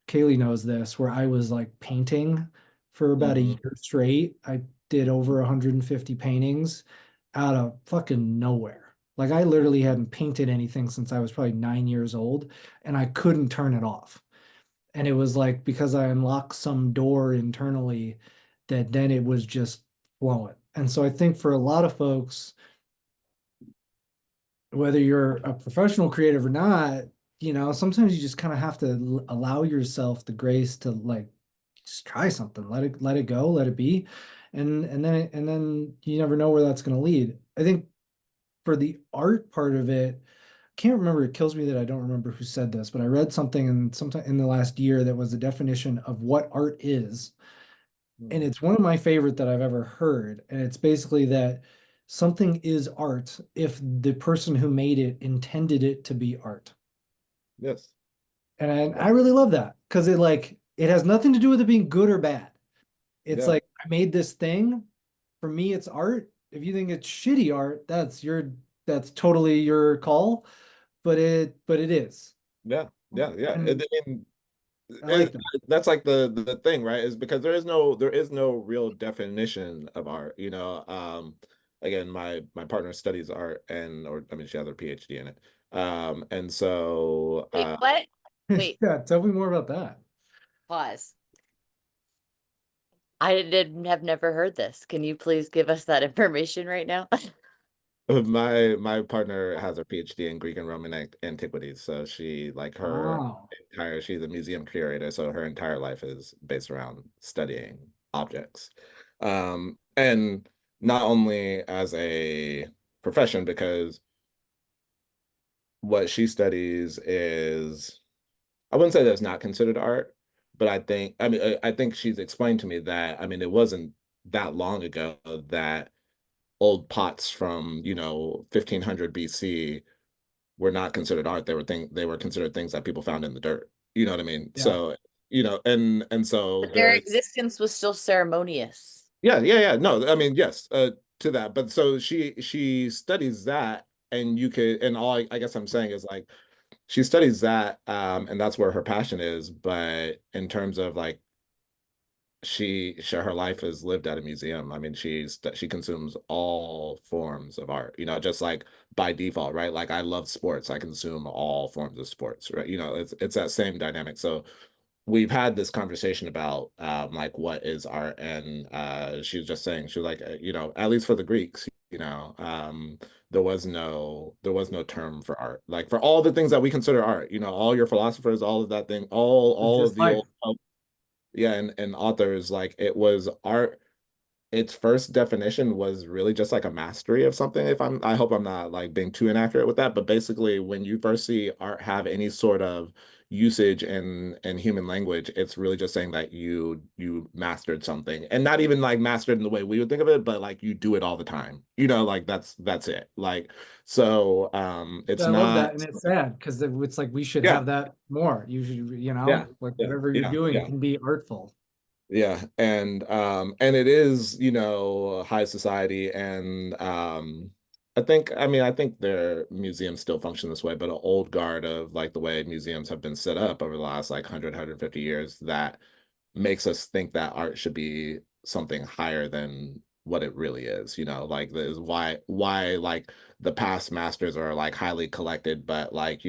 Kaylee knows this, where I was like painting for about a Hmm. year straight. I did over 150 paintings out of fucking nowhere. Like I literally hadn't painted anything since I was probably 9 years old, and I couldn't turn it off. And it was like because I unlocked some door internally that then it was just flowing. And so I think for a lot of folks, whether you're a professional creative or not, you know, sometimes you just kind of have to allow yourself the grace to like just try something, let it go, let it be. And then you never know where that's going to lead. I think for the art part of it, can't remember. It kills me that I don't remember who said this, but I read something in sometime in the last year that was a definition of what art is. And it's one of my favorite that I've ever heard. And it's basically that something is art if the person who made it intended it to be art. Yes. And I Yeah. really love that because it has nothing to do with it being good or bad. It's Yeah. like I made this thing. For me, it's art. If you think it's shitty art, that's totally your call. But it is. Yeah. Yeah. Yeah. And And I like that. that's like the thing, right? Is because there is no real definition of art. Again, my partner studies art, and or I mean she has her PhD in it. And so Wait, what? Wait, Yeah, tell me more about that. pause. I did have never heard this. Can you please give us that information right now? my partner has her PhD in Greek and Roman antiquities. So she like her Wow. entire she's a museum curator, so her entire life is based around studying objects. And not only as a profession, because what she studies is, I wouldn't say that's not considered art, but I think she's explained to me that, I mean, it wasn't that long ago that old pots from 1500 BC were not considered art. They were considered things that people found in the dirt. You know what I mean? Yeah. So, and so But their there's, existence was still ceremonious. yeah, yeah, yeah. No, I mean, yes, to that. But so she studies that, and you could, and all I guess I'm saying is like she studies that, and that's where her passion is. But in terms of like her life is lived at a museum. I mean, she consumes all forms of art, just like by default, right? Like I love sports. I consume all forms of sports, right? It's that same dynamic. So we've had this conversation about like what is art, and she was just saying, she was like, at least for the Greeks, there was no term for art. Like for all the things that we consider art, all your philosophers, all of that thing, all of Just the life. old, yeah, and authors, like it was art. Its first definition was really just like a mastery of something. I hope I'm not like being too inaccurate with that, but basically when you first see art have any sort of usage in human language, it's really just saying that you mastered something, and not even like mastered in the way we would think of it, but like you do it all the time. Like that's it. Like so it's I love that, not. and it's sad because it's like we should Yeah, have that more. You should, yeah, like yeah, whatever you're yeah, doing yeah. can be artful. Yeah, and it is, high society, and I think their museums still function this way, but an old guard of like the way museums have been set up over the last like 150 years that makes us think that art should be something higher than what it really is, like this why like the past masters are like highly collected, but like,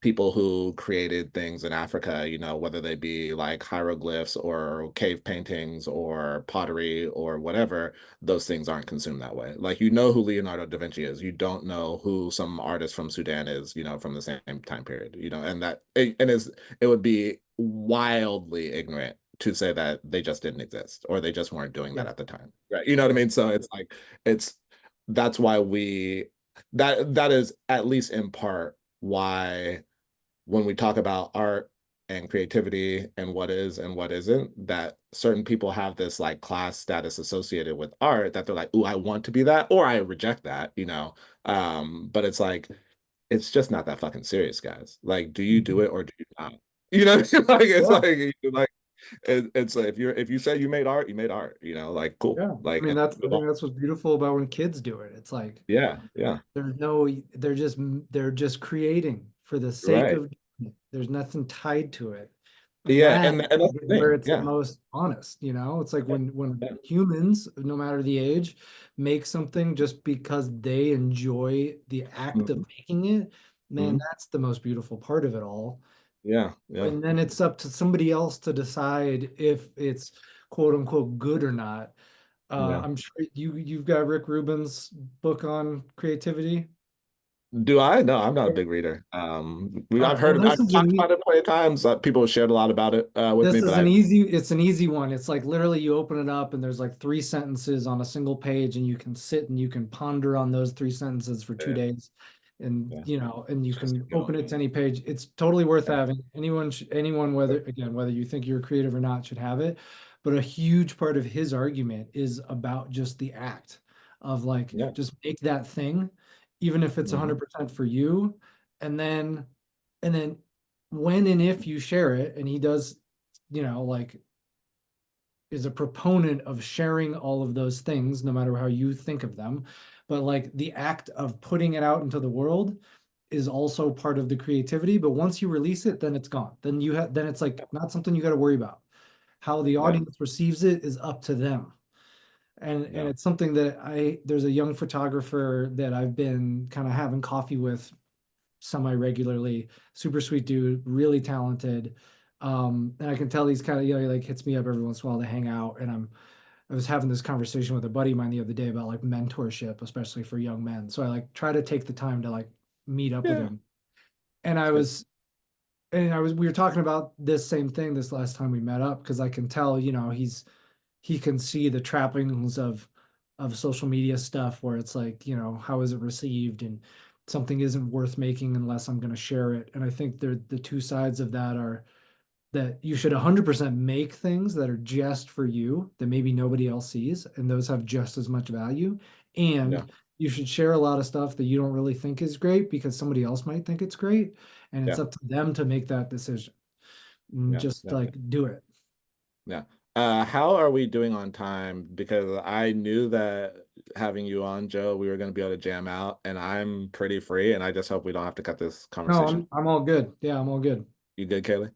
people who created things in Africa, you know, whether they be like hieroglyphs or cave paintings or pottery or whatever, those things aren't consumed that way. Like, you know who Leonardo da Vinci is. You don't know who some artist from Sudan is, you know, from the same time period, you know, and it would be wildly ignorant to say that they just didn't exist or they just weren't doing that Yeah. at the time. Right. You know what I Yeah. mean? So it's like it's that's why that is at least in part why when we talk about art and creativity and what is and what isn't, that certain people have this like class status associated with art that they're like, "Ooh, I want to be that," or "I reject that," you know. But it's like it's just not that fucking serious, guys. Like, do you do Mhm. it or do you not? You know, like Yeah. it's like if you say you made art, you made art. You know, like cool, Yeah. I like mean, and that's, I move think on. that's what's beautiful about when kids do it. It's like, Yeah, yeah, there's no, they're just creating for the sake right. of doing it. There's nothing tied to it. And Yeah, that and I that's think is the where thing. it's the Yeah, most honest, you know? It's like yeah, when yeah. humans, no matter the age, make something just because they enjoy the act of Mhm, making it, man, mhm. that's the most beautiful part of it all. Yeah, yeah, And then it's up to somebody else to decide if it's quote unquote good or not. yeah. I'm sure you've got Rick Rubin's book on creativity. Do I? No, I'm not a Yeah. big reader. All I've right. Well, heard, I've talked about it plenty of times. People shared a lot about it with me, this but is I, it's an easy one. It's like literally you open it up and there's like three sentences on a single page and you can sit and you can ponder on those three sentences for two yeah, days. And yeah, and you just can keep going. open it to any page. It's totally worth Yeah, having. Anyone, whether again, whether you think you're creative or not, should have it. But a huge part of his argument is about just the act of like yeah, just make that thing, even if it's mhm, 100% for you. And then and then when and if you share it, and he does, like is a proponent of sharing all of those things, no matter how you think of them. But like the act of putting it out into the world is also part of the creativity. But once you release it, then it's gone. Then it's like not something you got to worry about. How the yeah, audience receives it is up to them. And yeah, it's something that there's a young photographer that I've been kind of having coffee with semi regularly. Super sweet dude, really talented. And I can tell he's kind of, he like hits me up every once in a while to hang out. And I was having this conversation with a buddy of mine the other day about like mentorship, especially for young men. So I like try to take the time to like meet up with yeah. him. And It's good. we were talking about this same thing this last time we met up because I can tell, he can see the trappings of social media stuff where it's like, how is it received, and something isn't worth making unless I'm going to share it. And I think the two sides of that are that you should 100% make things that are just for you that maybe nobody else sees, and those have just as much value. Yeah, And you should share a lot of stuff that you don't really think is great because somebody else might think it's great, and it's yeah, up to them to make that decision. yeah, Just yeah, like do it. yeah. How are we doing on time? Because I knew that having you on, Joe, we were going to be able to jam out, and I'm pretty free, and I just hope we don't have to cut this No, conversation. I'm all good. Yeah, I'm all good. You good, Kaylee?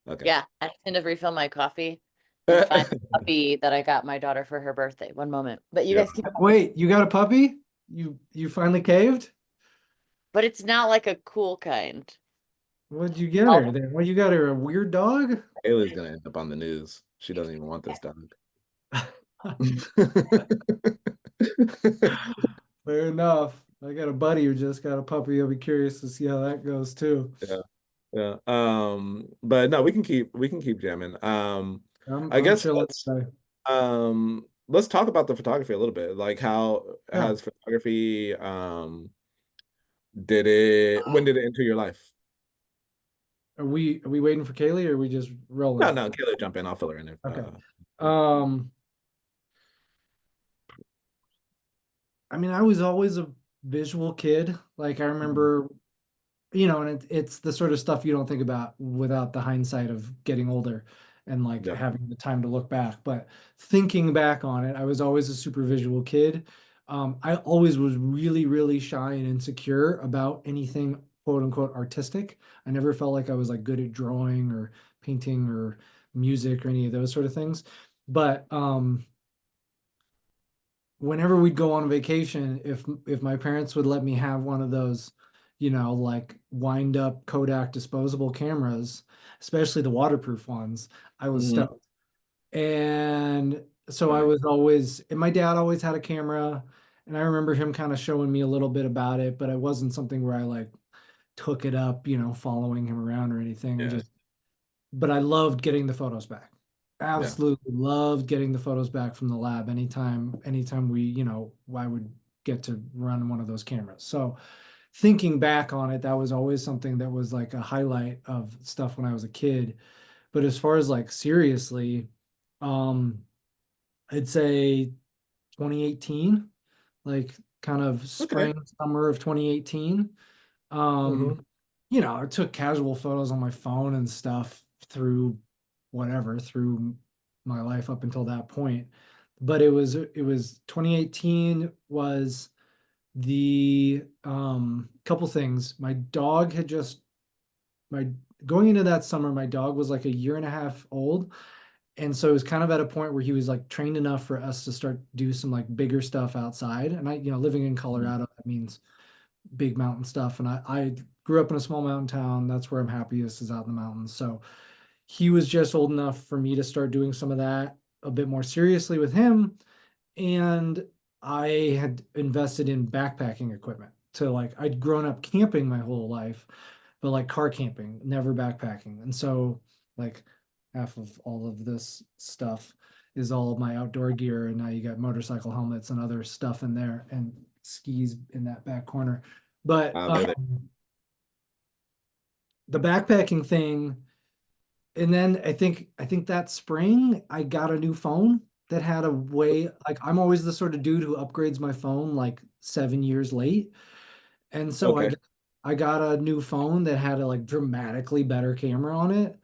Okay. Yeah, I just need to refill my coffee and find the puppy that I got my daughter for her birthday. One moment. But you Yeah. guys keep going. Wait, you got a puppy? You finally caved? But it's not like a cool kind. What'd you get Oh, her then? What, you got her a weird dog? Kaylee's gonna end up on the news. She doesn't even want this done. Fair enough. I got a buddy who just got a puppy. I'll be curious to see how that goes too. Yeah, yeah. But no, we can keep jamming. I I'm guess chilling today. let's talk about the photography a little bit. Like how Yeah. has photography did it when did it enter your life? Are we waiting for Kaylee or are we just No, rolling? no, Kaylee, jump in. I'll fill her in if Okay. yeah. Um, I mean, I was always a visual kid. Like I Mhm. remember, and it's the sort of stuff you don't think about without the hindsight of getting older and like Yeah, having the time to look back. But thinking back on it, I was always a super visual kid. I always was really, really shy and insecure about anything quote unquote artistic. I never felt like I was like good at drawing or painting or music or any of those sort of things. But whenever we'd go on vacation, if my parents would let me have one of those like wind up Kodak disposable cameras, especially the waterproof ones, I was Hmm. stoked. And so I Right. was always, and my dad always had a camera, and I remember him kind of showing me a little bit about it, but it wasn't something where I like took it up, following him around or anything. Yeah. But I loved getting the photos back. Yeah. Absolutely loved getting the photos back from the lab anytime we, I would get to run one of those cameras. So thinking back on it, that was always something that was like a highlight of stuff when I was a kid. But as far as like seriously, um, I'd say 2018, like kind of Okay. spring, summer of 2018. Hmm. Um, I took casual photos on my phone and stuff through my life up until that point. But it was 2018 was the couple things. My dog had just my going into that summer, my dog was like a year and a half old. And so it was kind of at a point where he was like trained enough for us to start do some like bigger stuff outside. And living in Colorado, that means big mountain stuff. And I grew up in a small mountain town. That's where I'm happiest is out in the mountains. So he was just old enough for me to start doing some of that a bit more seriously with him. And I had invested in backpacking equipment. So like I'd grown up camping my whole life, but like car camping, never backpacking. And so like half of all of this stuff is all my outdoor gear. And now you got motorcycle helmets and other stuff in there and skis in that back corner. But They're there. the backpacking thing, and then I think that spring I got a new phone that had a way, like I'm always the sort of dude who upgrades my phone like 7 years late. And so I Okay. got, I got a new phone that had a like dramatically better camera on it.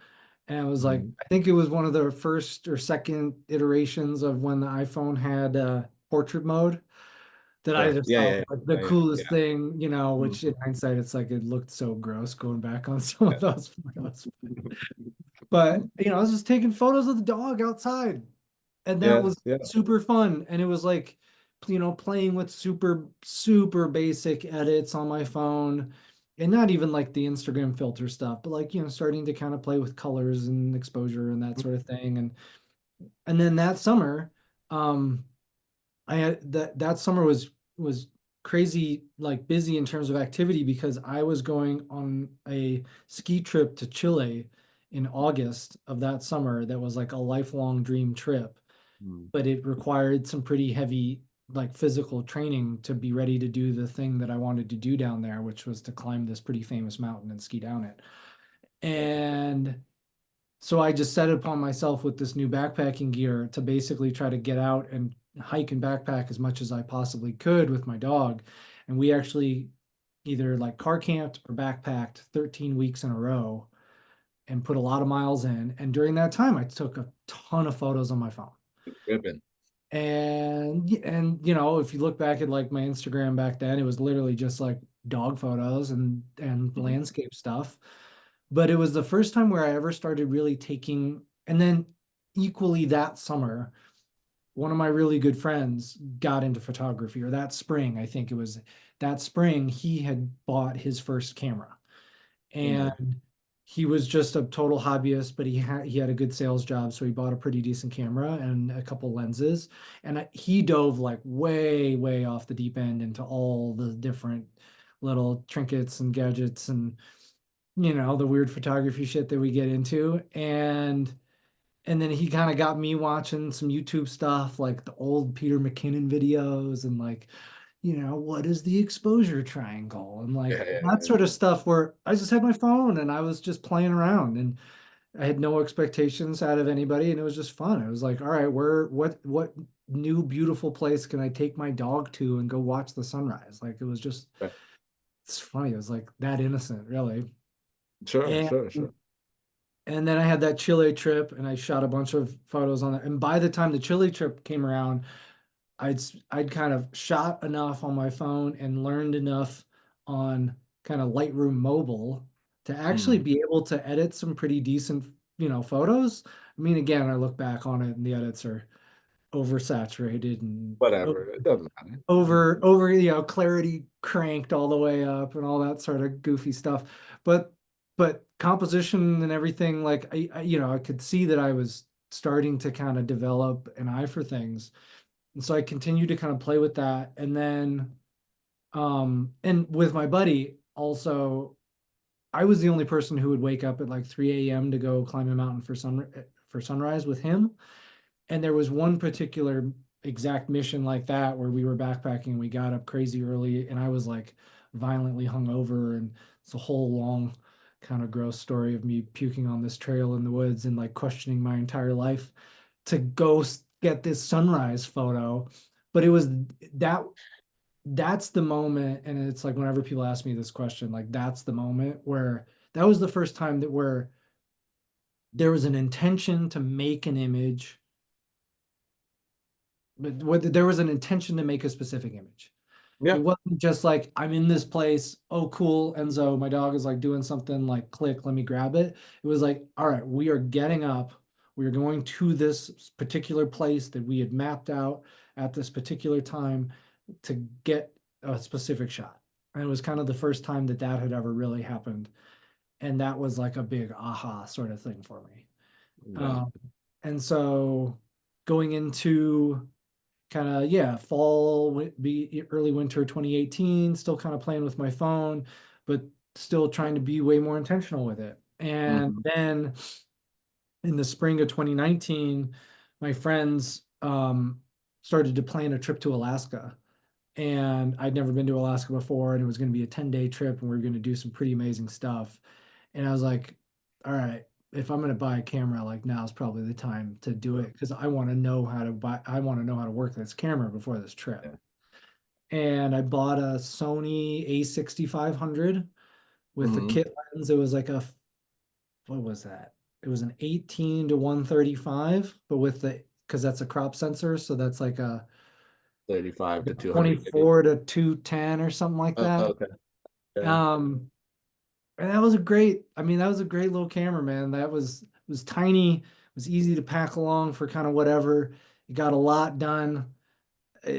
And I was like, Mhm. I think it was one of the first or second iterations of when the iPhone had portrait mode that I Yeah. just Yeah. thought Yeah. was like the Yeah. coolest Yeah. thing, Mhm. which in hindsight, it's like it looked so gross going back on some Yeah. of those photos. But I was just taking photos of the dog outside, and that Yeah. was Yeah. super fun. And it was like, playing with super, super basic edits on my phone, and not even like the Instagram filter stuff, but like, starting to kind of play with colors and exposure and that sort of thing. And then that summer, um, I had that summer was crazy like busy in terms of activity because I was going on a ski trip to Chile in August of that summer that was like a lifelong dream trip, Mm. but it required some pretty heavy like physical training to be ready to do the thing that I wanted to do down there, which was to climb this pretty famous mountain and ski down it. And so I just set it upon myself with this new backpacking gear to basically try to get out and hike and backpack as much as I possibly could with my dog. And we actually either like car camped or backpacked 13 weeks in a row and put a lot of miles in. And during that time, I took a ton of photos on my phone. Ripping. And if you look back at like my Instagram back then, it was literally just like dog photos and Mhm. landscape stuff. But it was the first time where I ever started really taking, and then equally that summer, one of my really good friends got into photography, or that spring, I think it was that spring, he had bought his first camera. Okay. And he was just a total hobbyist, but he had a good sales job, so he bought a pretty decent camera and a couple lenses. And he dove like way, way off the deep end into all the different little trinkets and gadgets and the weird photography shit that we get into. And then he kind of got me watching some YouTube stuff like the old Peter McKinnon videos and like, what is the exposure triangle? And like Yeah. Yeah. that Yeah. sort of stuff where I just had my phone and I was just playing around and I had no expectations out of anybody and it was just fun. It was like, all right, what new beautiful place can I take my dog to and go watch the sunrise? Like it was just Right. it's funny. It was like that innocent, really. Sure. And Sure. Sure. and then I had that Chile trip and I shot a bunch of photos on it. And by the time the Chile trip came around, I'd kind of shot enough on my phone and learned enough on kind of Lightroom mobile to actually Mm. be able to edit some pretty decent, photos. I mean, again, I look back on it and the edits are oversaturated and Whatever. It doesn't matter. over clarity cranked all the way up and all that sort of goofy stuff. But composition and everything, like I could see that I was starting to kind of develop an eye for things. And so I continued to kind of play with that. And then and with my buddy also, I was the only person who would wake up at like 3 a.m. to go climb a mountain for sunrise with him. And there was one particular exact mission like that where we were backpacking and we got up crazy early and I was like violently hungover, and it's a whole long kind of gross story of me puking on this trail in the woods and like questioning my entire life to go get this sunrise photo. But it was that that's the moment, and it's like whenever people ask me this question, like that's the moment where that was the first time that where there was an intention to make an image, but there was an intention to make a specific image. It Yeah. wasn't just like I'm in this place. Oh, cool, Enzo, my dog is like doing something. Like, click, let me grab it. It was like, all right, we are getting up. We are going to this particular place that we had mapped out at this particular time to get a specific shot. And it was kind of the first time that that had ever really happened, and that was like a big aha sort of thing for me. Yeah. Um, and so going into kind of, yeah, fall, be early winter 2018, still kind of playing with my phone, but still trying to be way more intentional with it. And Mhm. then in the spring of 2019, my friends started to plan a trip to Alaska. And I'd never been to Alaska before, and it was going to be a 10-day trip, and we were going to do some pretty amazing stuff. And I was like, all right, if I'm going to buy a camera, like now is probably the time to do it because I want to know how to work this camera before this trip. Yeah. And I bought a Sony A6500 with a Mhm. kit lens. It was like what was that? It was an 18 to 135, but with because that's a crop sensor. So that's like a 35 to 200 maybe. 24 to 210 or something like Oh, that. okay. Yeah. Um, and that was a great, I mean, that was a great little camera, man. It was tiny, it was easy to pack along for kind of whatever. It got a lot done.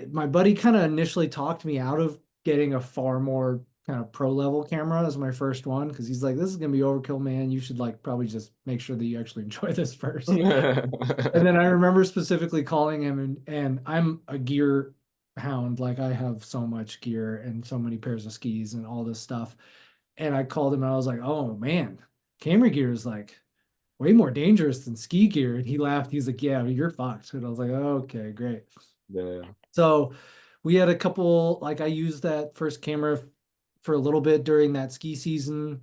My buddy kind of initially talked me out of getting a far more kind of pro level camera as my first one because he's like, this is gonna be overkill, man. You should like probably just make sure that you actually enjoy this first. And then I remember specifically calling him, and I'm a gear hound. Like I have so much gear and so many pairs of skis and all this stuff. And I called him and I was like, oh man, camera gear is like way more dangerous than ski gear. And he laughed. He's like, yeah, you're fucked. And I was like, okay, great. Yeah. So we had a couple, like I used that first camera for a little bit during that ski season,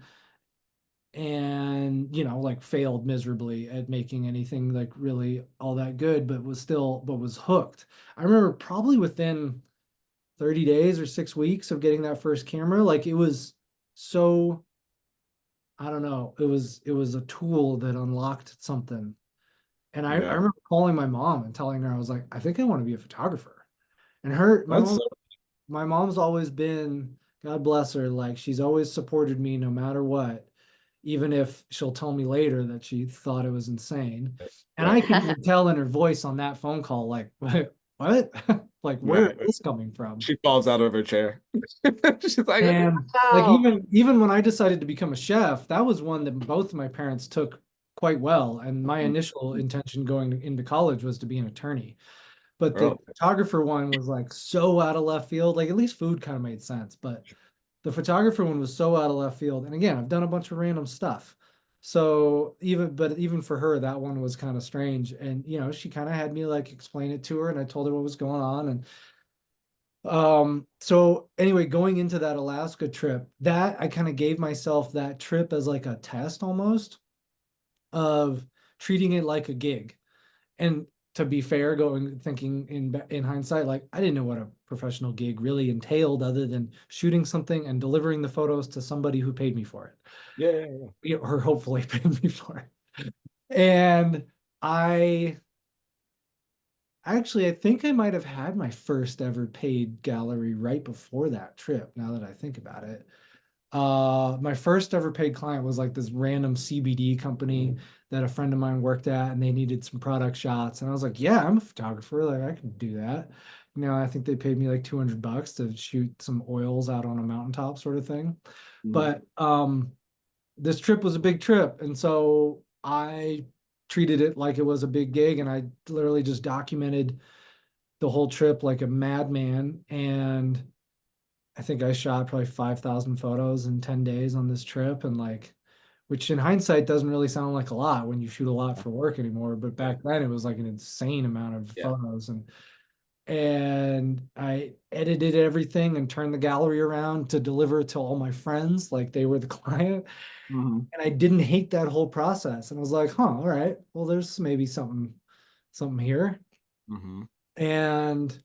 and like failed miserably at making anything like really all that good, but was hooked. I remember probably within 30 days or 6 weeks of getting that first camera, like it was so, I don't know, it was a tool that unlocked something. And I Yeah. remember calling my mom and telling her, I was like, I think I want to be a photographer. And her That's so my mom's always been, God bless her, like she's always supported me no matter what, even if she'll tell me later that she thought it was insane. And I right. could even tell in her voice on that phone call, like, what? Like, where Right. is this coming from? She falls out of her chair. She's like, And like wow. even when I decided to become a chef, that was one that both of my parents took quite well. And my initial intention going into college was to be an attorney. But the Oh, photographer one was like so out of left field. Like at least food kind of made sense, but the photographer one was so out of left field. And again, I've done a bunch of random stuff. So even for her, that one was kind of strange. And she kind of had me like explain it to her, and I told her what was going on. And so anyway, going into that Alaska trip, that I kind of gave myself that trip as like a test almost of treating it like a gig. And to be fair, thinking in hindsight, like I didn't know what a professional gig really entailed other than shooting something and delivering the photos to somebody who paid me for it. yeah, yeah, yeah. Or hopefully paid me for it. And I I think I might have had my first ever paid gallery right before that trip, now that I think about it. My first ever paid client was like this random CBD company that a friend of mine worked at, and they needed some product shots. And I was like, yeah, I'm a photographer. Like I can do that. I think they paid me like $200 to shoot some oils out on a mountaintop sort of thing. Mhm. But this trip was a big trip. And so I treated it like it was a big gig, and I literally just documented the whole trip like a madman. And I think I shot probably 5,000 photos in 10 days on this trip. And like, which in hindsight doesn't really sound like a lot when you shoot a lot for work anymore. But Yeah. back then it was like an insane amount of Yeah. photos. And I edited everything and turned the gallery around to deliver it to all my friends, like they were the client. Mhm. And I didn't hate that whole process. And I was like, huh, all right, well, there's maybe something here. Mhm. And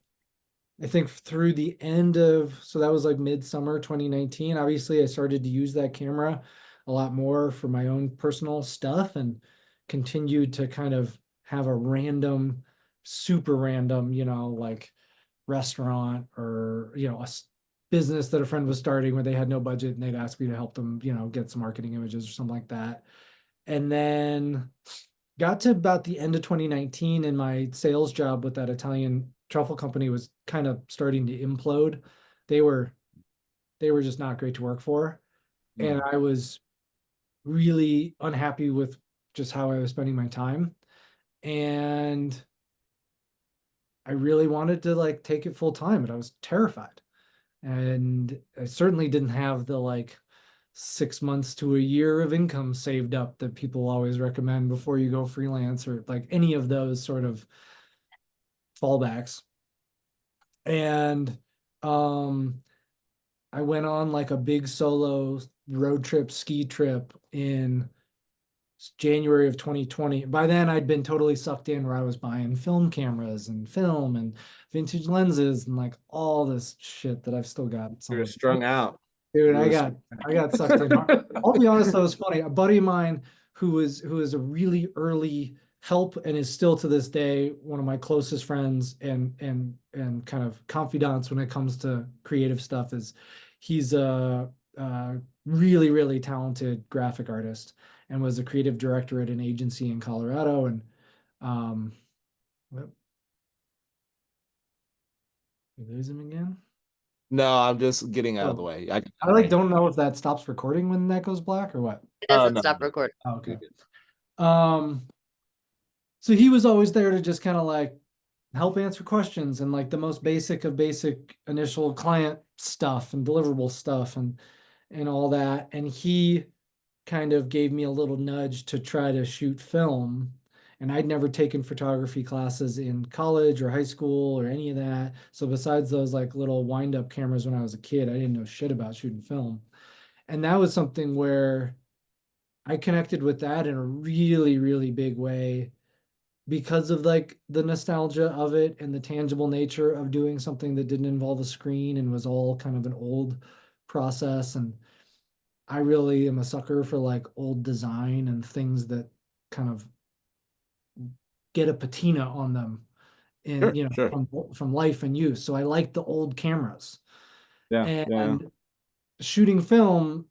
I think through the end of, so that was like midsummer 2019. Obviously, I started to use that camera a lot more for my own personal stuff, and continued to kind of have a random, super random, like restaurant, or, business that a friend was starting where they had no budget and they'd ask me to help them, get some marketing images or something like that. And then got to about the end of 2019, and my sales job with that Italian truffle company was kind of starting to implode. They were they were just not great to work for. And Mhm. I was really unhappy with just how I was spending my time. And I really wanted to like take it full time, but I was terrified. And I certainly didn't have the like 6 months to a year of income saved up that people always recommend before you go freelance, or like any of those sort of fallbacks. And um I went on like a big solo road trip, ski trip in January of 2020. By then I'd been totally sucked in, where I was buying film cameras and film and vintage lenses and like all this shit that I've still got some You were of. strung out. Dude, You I were got I got sucked in. I'll be honest, that was funny. A buddy of mine who is a really early help, and is still to this day one of my closest friends, and kind of confidants when it comes to creative stuff, is he's a really, really talented graphic artist, and was a creative director at an agency in Colorado. And um well, we lose him again. No, I'm just getting out of the Oh, way. I like don't know if that stops recording when that goes black or what. It Oh doesn't no, stop no. recording. Oh, You're okay. good. Um, so he was always there to just kind of like help answer questions, and like the most basic of basic initial client stuff and deliverable stuff, and all that. And he kind of gave me a little nudge to try to shoot film. And I'd never taken photography classes in college or high school or any of that. So besides those like little wind up cameras when I was a kid, I didn't know shit about shooting film. And that was something where I connected with that in a really, really big way, because of like the nostalgia of it and the tangible nature of doing something that didn't involve a screen and was all kind of an old process. And I really am a sucker for like old design and things that kind of get a patina on them in, Sure, sure. from life and use. So I like the old cameras. Yeah, yeah, And shooting film,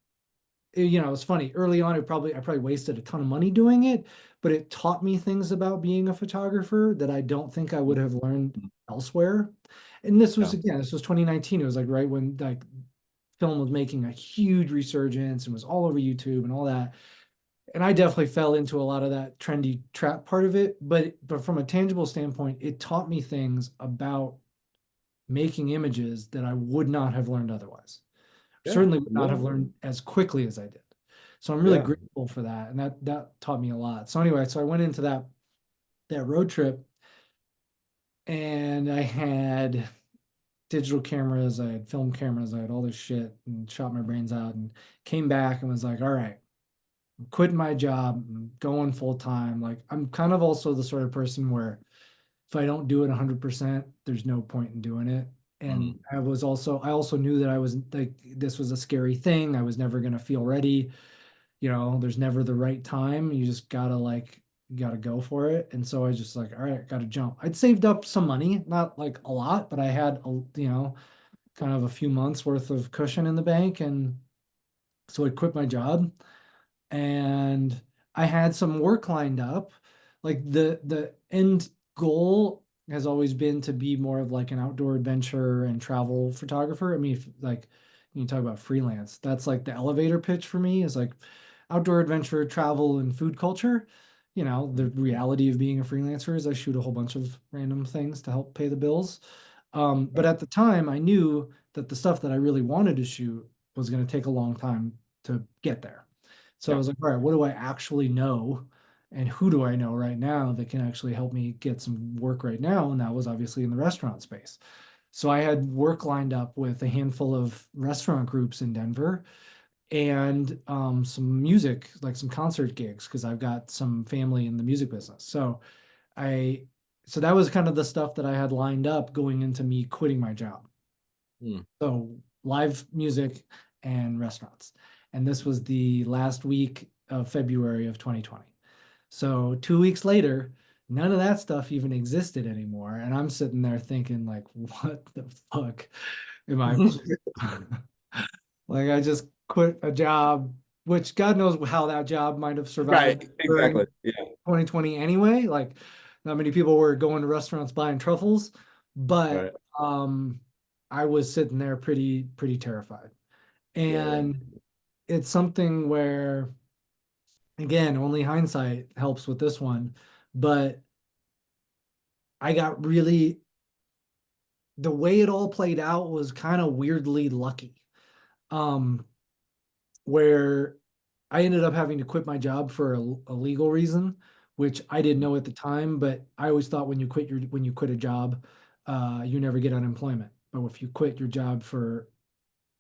it's funny. Early on, I probably wasted a ton of money doing it, but it taught me things about being a photographer that I don't think I would have learned yeah. elsewhere. And Yeah. this was 2019. It was like right when like film was making a huge resurgence and was all over YouTube and all that. And I definitely fell into a lot of that trendy trap part of it. But from a tangible standpoint, it taught me things about making images that I would not have learned otherwise. Yeah, Certainly would not yeah, have learned as quickly as I did. So I'm really yeah. grateful for that. And that taught me a lot. So anyway, so I went into that road trip, and I had digital cameras, I had film cameras, I had all this shit, and shot my brains out, and came back and was like, all right, I'm quitting my job, I'm going full time. Like I'm kind of also the sort of person where if I don't do it 100%, there's no point in doing it. And Mhm. I also knew that I was like, this was a scary thing. I was never going to feel ready. There's never the right time. You just gotta like, you gotta go for it. And so I just like, all right, gotta jump. I'd saved up some money, not like a lot, but I had, kind of a few months worth of cushion in the bank. And so I quit my job, and I had some work lined up. Like the end goal has always been to be more of like an outdoor adventure and travel photographer. I mean, if, like you talk about freelance, that's like the elevator pitch for me is like outdoor adventure, travel, and food culture. You know, the reality of being a freelancer is I shoot a whole bunch of random things to help pay the bills. But Right. at the time, I knew that the stuff that I really wanted to shoot was going to take a long time to get there. So I Yeah. was like, all right, what do I actually know? And who do I know right now that can actually help me get some work right now? And that was obviously in the restaurant space. So I had work lined up with a handful of restaurant groups in Denver and some music, like some concert gigs, because I've got some family in the music business. I, so that was kind of the stuff that I had lined up going into me quitting my job. Mm. So live music and restaurants. And this was the last week of February of 2020. So 2 weeks later, none of that stuff even existed anymore. And I'm sitting there thinking, like, what the fuck am I? Like, I just quit a job, which God knows how that job might have survived Right. during Exactly. Yeah. 2020 anyway. Like, not many people were going to restaurants buying truffles, but Right. I was sitting there pretty terrified. Yeah. And it's something where, again, only hindsight helps with this one, but I got really, the way it all played out was kind of weirdly lucky. Um, where I ended up having to quit my job for a legal reason, which I didn't know at the time, but I always thought when you quit a job, you never get unemployment. But if you quit your job for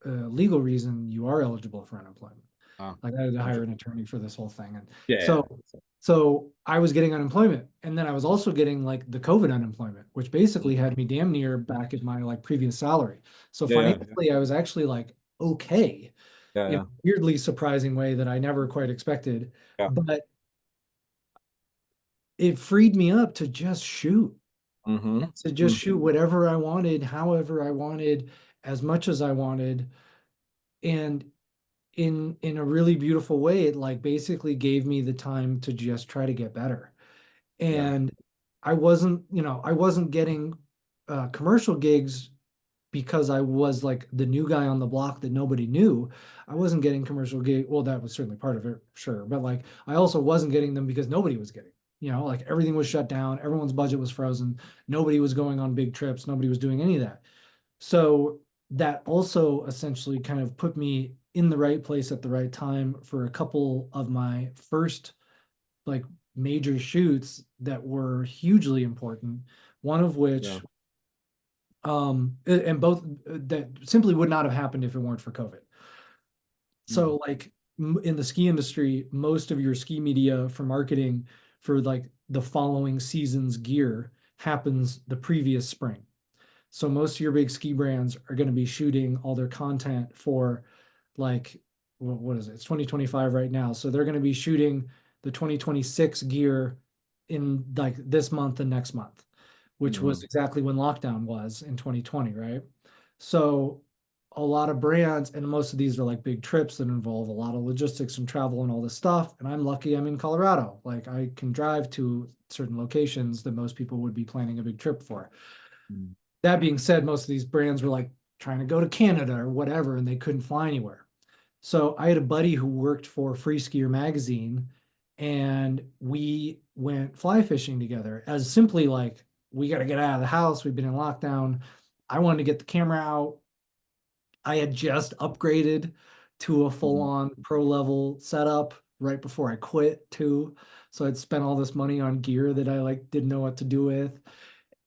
a legal reason, you are eligible for unemployment. Oh, Like I had to hire an interesting. attorney for this whole thing. And Yeah. so so I was getting unemployment. And then I was also getting like the COVID unemployment, which basically Yeah. had me damn near back at my like previous salary. So Yeah. Yeah. financially, I was actually like okay Yeah. in a Yeah. weirdly surprising way that I never quite expected. Yeah. But it freed me up to just shoot, Mm-hmm. to just shoot whatever I wanted, however I wanted, as much as I wanted. And in a really beautiful way, it like basically gave me the time to just try to get better. Yeah. And I wasn't getting commercial gigs because I was like the new guy on the block that nobody knew. I wasn't getting commercial gig. Well, that was certainly part of it, sure. But like I also wasn't getting them because nobody was getting. Like everything was shut down, everyone's budget was frozen, nobody was going on big trips, nobody was doing any of that. So that also essentially kind of put me in the right place at the right time for a couple of my first like major shoots that were hugely important. One of Yeah. which and both that simply would not have happened if it weren't for COVID. Mm. So like in the ski industry, most of your ski media for marketing for like the following season's gear happens the previous spring. So most of your big ski brands are going to be shooting all their content for like what is it? It's 2025 right now. So they're going to be shooting the 2026 gear in like this month and next month, which Mm-hmm. was exactly when lockdown was in 2020, right? So a lot of brands, and most of these are like big trips that involve a lot of logistics and travel and all this stuff. And I'm lucky I'm in Colorado. Like I can drive to certain locations that most people would be planning a big trip for. Mm. That being said, most of these brands were like trying to go to Canada or whatever, and they couldn't fly anywhere. So I had a buddy who worked for Free Skier magazine, and we went fly fishing together as simply like, we got to get out of the house. We've been in lockdown. I wanted to get the camera out. I had just upgraded to a Mhm. full-on pro level setup right before I quit too. So I'd spent all this money on gear that I like didn't know what to do with.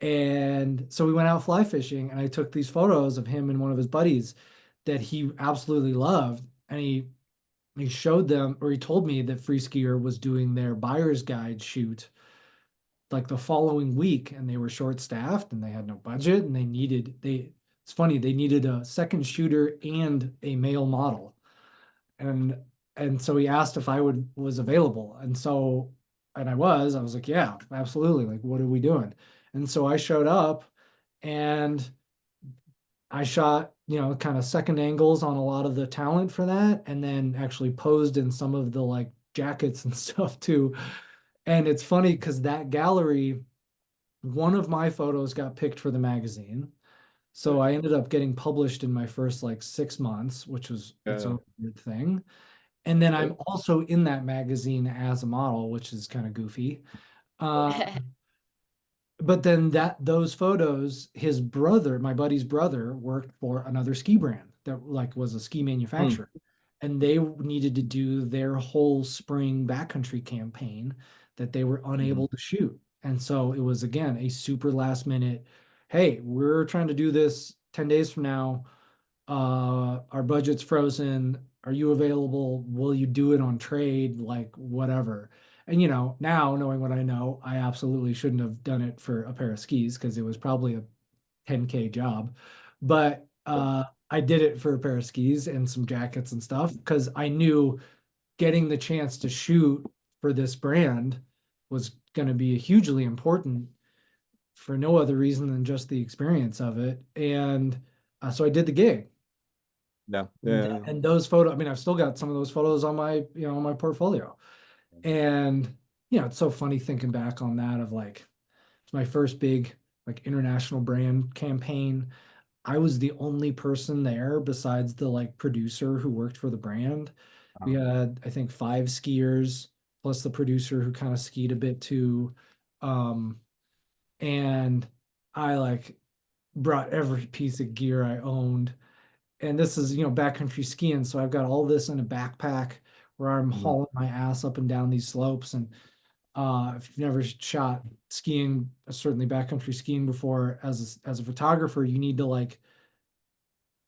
And so we went out fly fishing and I took these photos of him and one of his buddies that he absolutely loved. And he showed them, or he told me that Free Skier was doing their buyer's guide shoot like the following week, and they were short staffed and they had no budget and it's funny, they needed a second shooter and a male model. And so he asked if I would was available. And I was like, yeah, absolutely. Like, what are we doing? And so I showed up and I shot, kind of second angles on a lot of the talent for that, and then actually posed in some of the like jackets and stuff too. And it's funny because that gallery, one of my photos got picked for the magazine. So I ended up getting published in my first like 6 months, which was its Yeah. own weird thing. And then I'm Good. also in that magazine as a model, which is kind of goofy. Uh, but then those photos, his brother, my buddy's brother, worked for another ski brand that like was a ski Hmm. manufacturer, and they needed to do their whole spring backcountry campaign that they were Mhm. unable to shoot. And so it was again a super last minute, hey, we're trying to do this 10 days from now. Our budget's frozen. Are you available? Will you do it on trade? Like whatever. And now knowing what I know, I absolutely shouldn't have done it for a pair of skis because it was probably a 10K job. But I did it for a pair of skis and some jackets and stuff because I knew getting the chance to shoot for this brand was going to be hugely important for no other reason than just the experience of it. And so I did the gig. Yeah. And, Yeah. and those photos, I mean, I've still got some of those photos on my, on my portfolio. And, it's so funny thinking back on that of like, it's my first big like international brand campaign. I was the only person there besides the like producer who worked for the brand. We had, I think, 5 skiers plus the producer who kind of skied a bit too. Um, and I like brought every piece of gear I owned, and this is backcountry skiing, so I've got all this in a backpack where I'm Mhm. hauling my ass up and down these slopes. And if you've never shot skiing, certainly backcountry skiing before, as a photographer, you need to like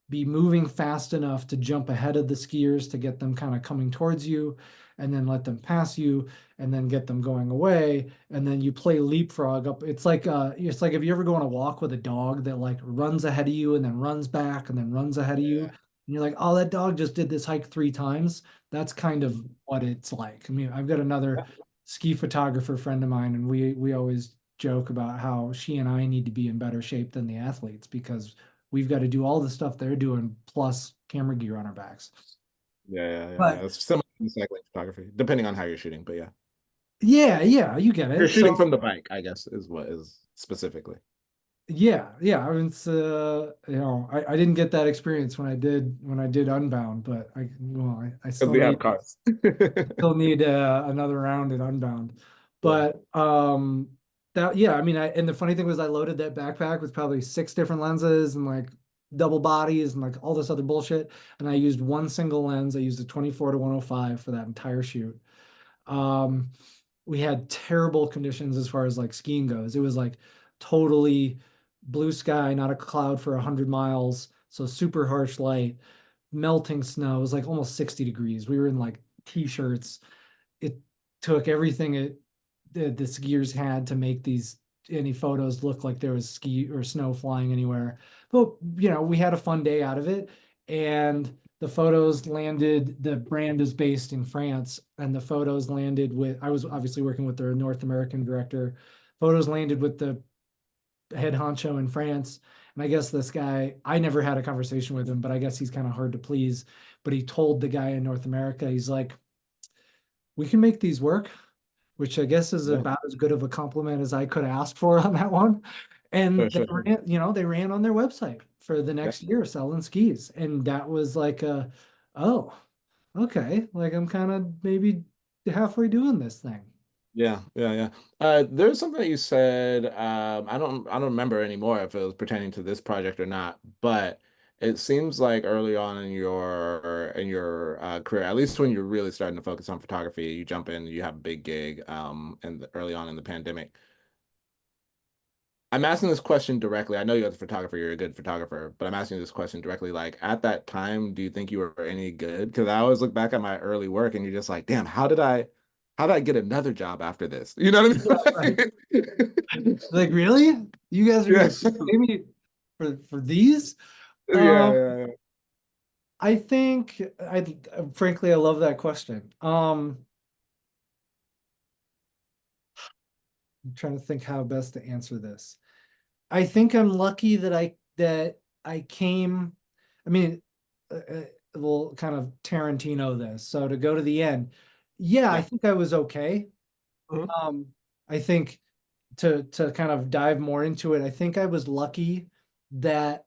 be moving fast enough to jump ahead of the skiers to get them kind of coming towards you, and then let them pass you, and then get them going away, and then you play leapfrog up. It's like if you ever go on a walk with a dog that like runs ahead of you and then runs back and then runs ahead of you, Yeah. and you're like, oh, that dog just did this hike 3 times. That's kind of Mhm. what it's like. I mean, I've got another ski photographer friend of mine, and we always joke about how she and I need to be in better shape than the athletes because we've got to do all the stuff they're doing plus camera gear on our backs. Yeah. But It's similar to cycling photography, depending on how you're shooting. But yeah, yeah, you get you're it. shooting So from the bike, I guess, is what is specifically yeah. I mean, I didn't get that experience when I did Unbound, but I because still we have need cars. still need another round at Unbound. Yeah. But that yeah, I mean, and the funny thing was I loaded that backpack with probably 6 different lenses and like double bodies and like all this other bullshit. And I used one single lens. I used a 24 to 105 for that entire shoot. Um, we had terrible conditions as far as like skiing goes. It was like totally blue sky, not a cloud for 100 miles. So super harsh light, melting snow. It was like almost 60 degrees. We were in like t-shirts. It took everything the skiers had to make these any photos look like there was ski or snow flying anywhere. But we had a fun day out of it, and the photos landed. The brand is based in France, and the photos landed with. I was obviously working with their North American director. Photos landed with the head honcho in France. And I guess this guy, I never had a conversation with him, but I guess he's kind of hard to please. But he told the guy in North America, he's like, we can make these work, which I guess is Yeah. about as good of a compliment as I could ask for on that one. Sure, And they sure. ran, they ran on their website for the Yeah. next year selling skis. And that was like oh, okay. Like I'm kind of maybe halfway doing this thing. Yeah. There's something that you said. I don't remember anymore if it was pertaining to this project or not, but it seems like early on in your career, at least when you're really starting to focus on photography, you jump in, you have a big gig, and early on in the pandemic. I'm asking this question directly. I know you're a photographer, you're a good photographer, but I'm asking this question directly. Like at that time, do you think you were any good? Because I always look back at my early work and you're just like, damn, how did I get another job after this? You know Yeah, what right. I mean? Like, really? You guys are Yeah. gonna pay me for these? Yeah, Um, yeah. I think frankly I love that question. I'm trying to think how best to answer this. I think I'm lucky that I came. I mean, we'll kind of Tarantino this. So to go to the end, Yeah, I Yeah. think I was okay. Mhm. Um, I think to kind of dive more into it, I think I was lucky that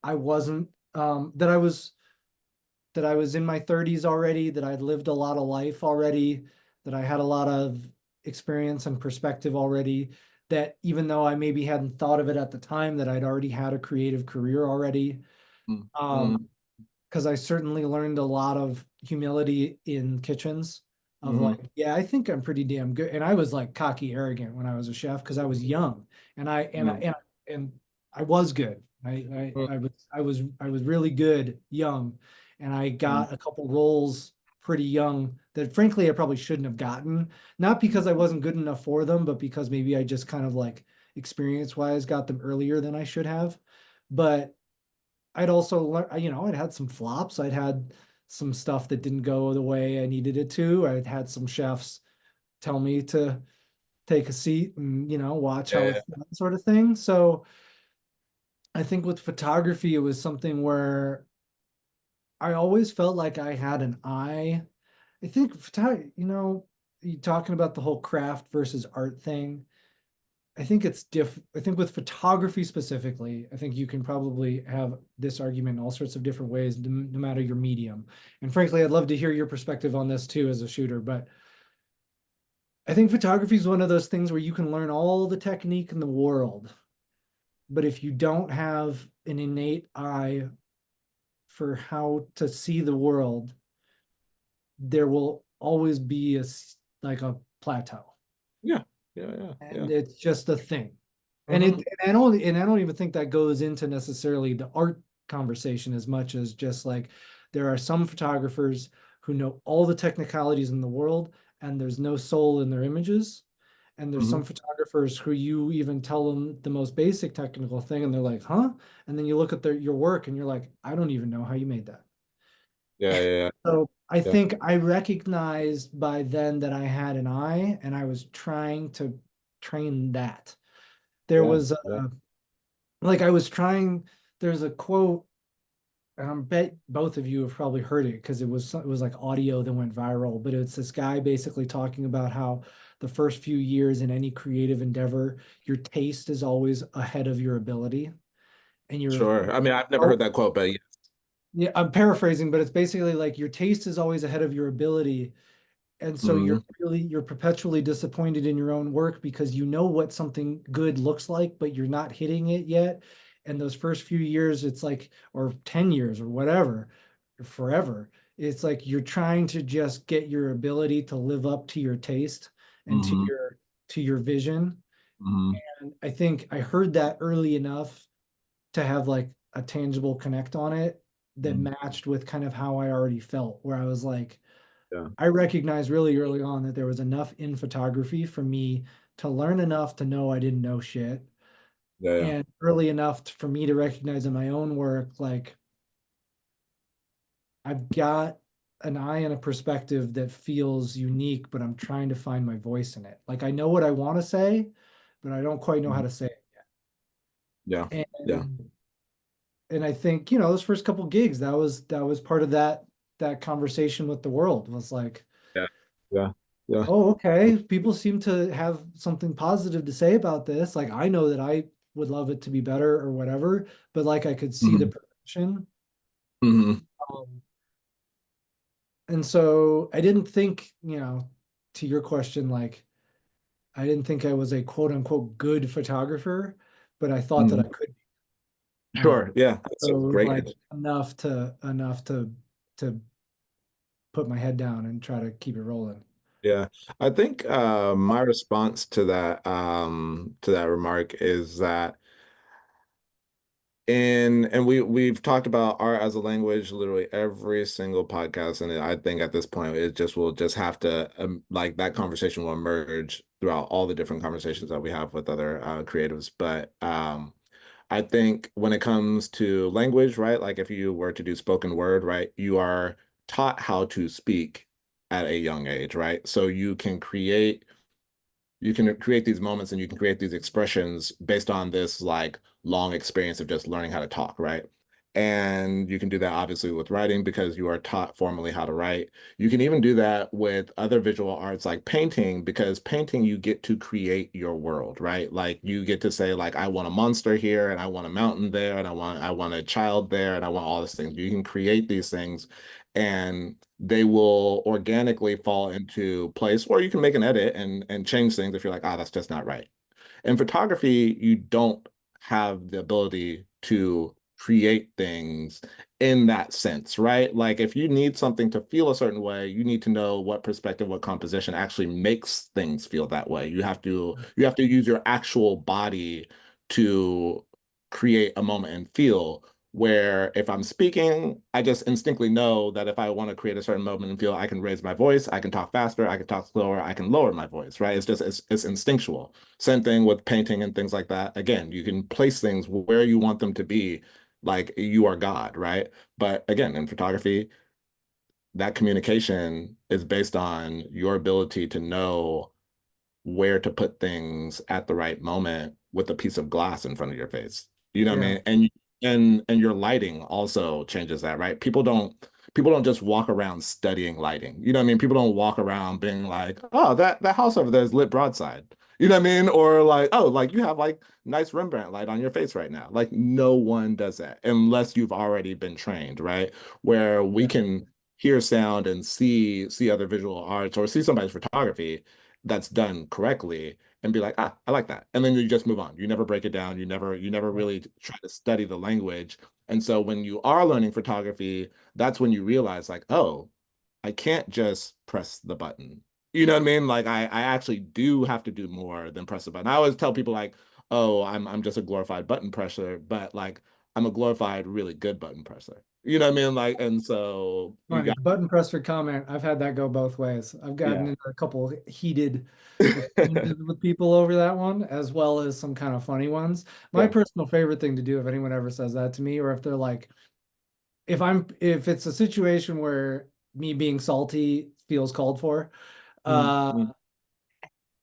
I wasn't that I was in my 30s already, that I'd lived a lot of life already, that I had a lot of experience and perspective already, that even though I maybe hadn't thought of it at the time, that I'd already had a creative career already. Mm. Um, Mm. because I certainly learned a lot of humility in kitchens of like, Mhm. yeah, I think I'm pretty damn good. And I was like cocky arrogant when I was a chef because I was young and I and I Mm. and I was good. Mm. I was really good young and I Mm. got a couple roles pretty young that frankly I probably shouldn't have gotten. Not because I wasn't good enough for them, but because maybe I just kind of like experience wise got them earlier than I should have. But I'd also learned, I'd had some flops. I'd had some stuff that didn't go the way I needed it to. I'd had some chefs tell me to take a seat and, watch how Yeah. it's done sort of thing. So I think with photography, it was something where I always felt like I had an eye. I think, you talking about the whole craft versus art thing. I think it's I think with photography specifically, I think you can probably have this argument in all sorts of different ways, no matter your medium. And frankly, I'd love to hear your perspective on this too as a shooter. But I think photography is one of those things where you can learn all the technique in the world. But if you don't have an innate eye for how to see the world, there will always be like a plateau. Yeah. Yeah. Yeah. Yeah. And it's just a thing. And Mhm. I don't even think that goes into necessarily the art conversation as much as just like there are some photographers who know all the technicalities in the world and there's no soul in their images. And there's some Mhm. photographers who you even tell them the most basic technical thing and they're like, huh? And then you look at your work and you're like, I don't even know how you made that. Yeah. Yeah. So I Yeah. think I recognized by then that I had an eye and I was trying to train that. There Yeah. was Yeah. like I was trying, there's a quote, and I bet both of you have probably heard it because it was like audio that went viral, but it's this guy basically talking about how the first few years in any creative endeavor, your taste is always ahead of your ability. And you're Sure. I mean, I've never heard oh that quote, but yeah. yeah, I'm paraphrasing, but it's basically like your taste is always ahead of your ability. And so Mhm. you're perpetually disappointed in your own work because you know what something good looks like, but you're not hitting it yet. And those first few years, it's like, or 10 years or whatever, or forever, it's like you're trying to just get your ability to live up to your taste and Mhm. to your vision. Mhm. And I think I heard that early enough to have like a tangible connect on it that Mhm. matched with kind of how I already felt, where I was like, Yeah. I recognized really early on that there was enough in photography for me to learn enough to know I didn't know shit, Yeah. Yeah. and early enough for me to recognize in my own work, like I've got an eye and a perspective that feels unique, but I'm trying to find my voice in it. Like I know what I want to say, but I don't quite know how Mhm. to say Yeah. it. Yeah. And I think, those first couple gigs, that was part of that conversation with the world was like, Yeah. Yeah. Yeah. oh, okay. People seem to have something positive to say about this. Like I know that I would love it to be better or whatever, but like I could see the Mhm. progression. Mhm. Um, and so I didn't think, to your question, like I didn't think I was a quote unquote good photographer, but I thought that I Mhm. could. Sure. Yeah. That's So a it was great like answer. enough to put my head down and try to keep it rolling. Yeah. I think my response to that remark is that and we've talked about art as a language literally every single podcast, and I think at this point it just will just have to like that conversation will emerge throughout all the different conversations that we have with other creatives. But I think when it comes to language, right, like if you were to do spoken word, right, you are taught how to speak at a young age, right? So you can create these moments and you can create these expressions based on this like long experience of just learning how to talk, right? And you can do that obviously with writing because you are taught formally how to write. You can even do that with other visual arts like painting, because painting, you get to create your world, right? Like you get to say, like, I want a monster here and I want a mountain there and I want a child there and I want all these things. You can create these things and they will organically fall into place, or you can make an edit and change things if you're like, ah, that's just not right. In photography, you don't have the ability to create things in that sense, right? Like if you need something to feel a certain way, you need to know what perspective, what composition actually makes things feel that way. You have to use your actual body to create a moment and feel. Where if I'm speaking, I just instinctively know that if I want to create a certain moment and feel, I can raise my voice, I can talk faster, I can talk slower, I can lower my voice, right? It's instinctual. Same thing with painting and things like that. Again, you can place things where you want them to be, like you are God, right? But again, in photography, that communication is based on your ability to know where to put things at the right moment with a piece of glass in front of your face. You know what I Yeah. mean? And your lighting also changes that, right? People don't just walk around studying lighting. You know what I mean? People don't walk around being like, oh, that house over there is lit broadside. You know what I mean? Or like, oh, like you have like nice Rembrandt light on your face right now. Like no one does that unless you've already been trained, right? Where we Yeah. can hear sound and see other visual arts or see somebody's photography that's done correctly and be like, ah, I like that. And then you just move on. You never break it down. You never Yeah. really try to study the language. And so when you are learning photography, that's when you realize like, oh, I can't just press the button. You know what I mean? Like I actually do have to do more than press the button. I always tell people like, oh, I'm just a glorified button presser, but like I'm a glorified, really good button presser. You know what I mean? Like, and so you Funny got, button presser comment. I've had that go both ways. I've gotten yeah. into a couple heated exchanges with people over that one, as well as some kind of funny ones. My Yeah. personal favorite thing to do, if anyone ever says that to me, or if they're like, if it's a situation where me being salty feels called for, Mhm. uh, Mhm.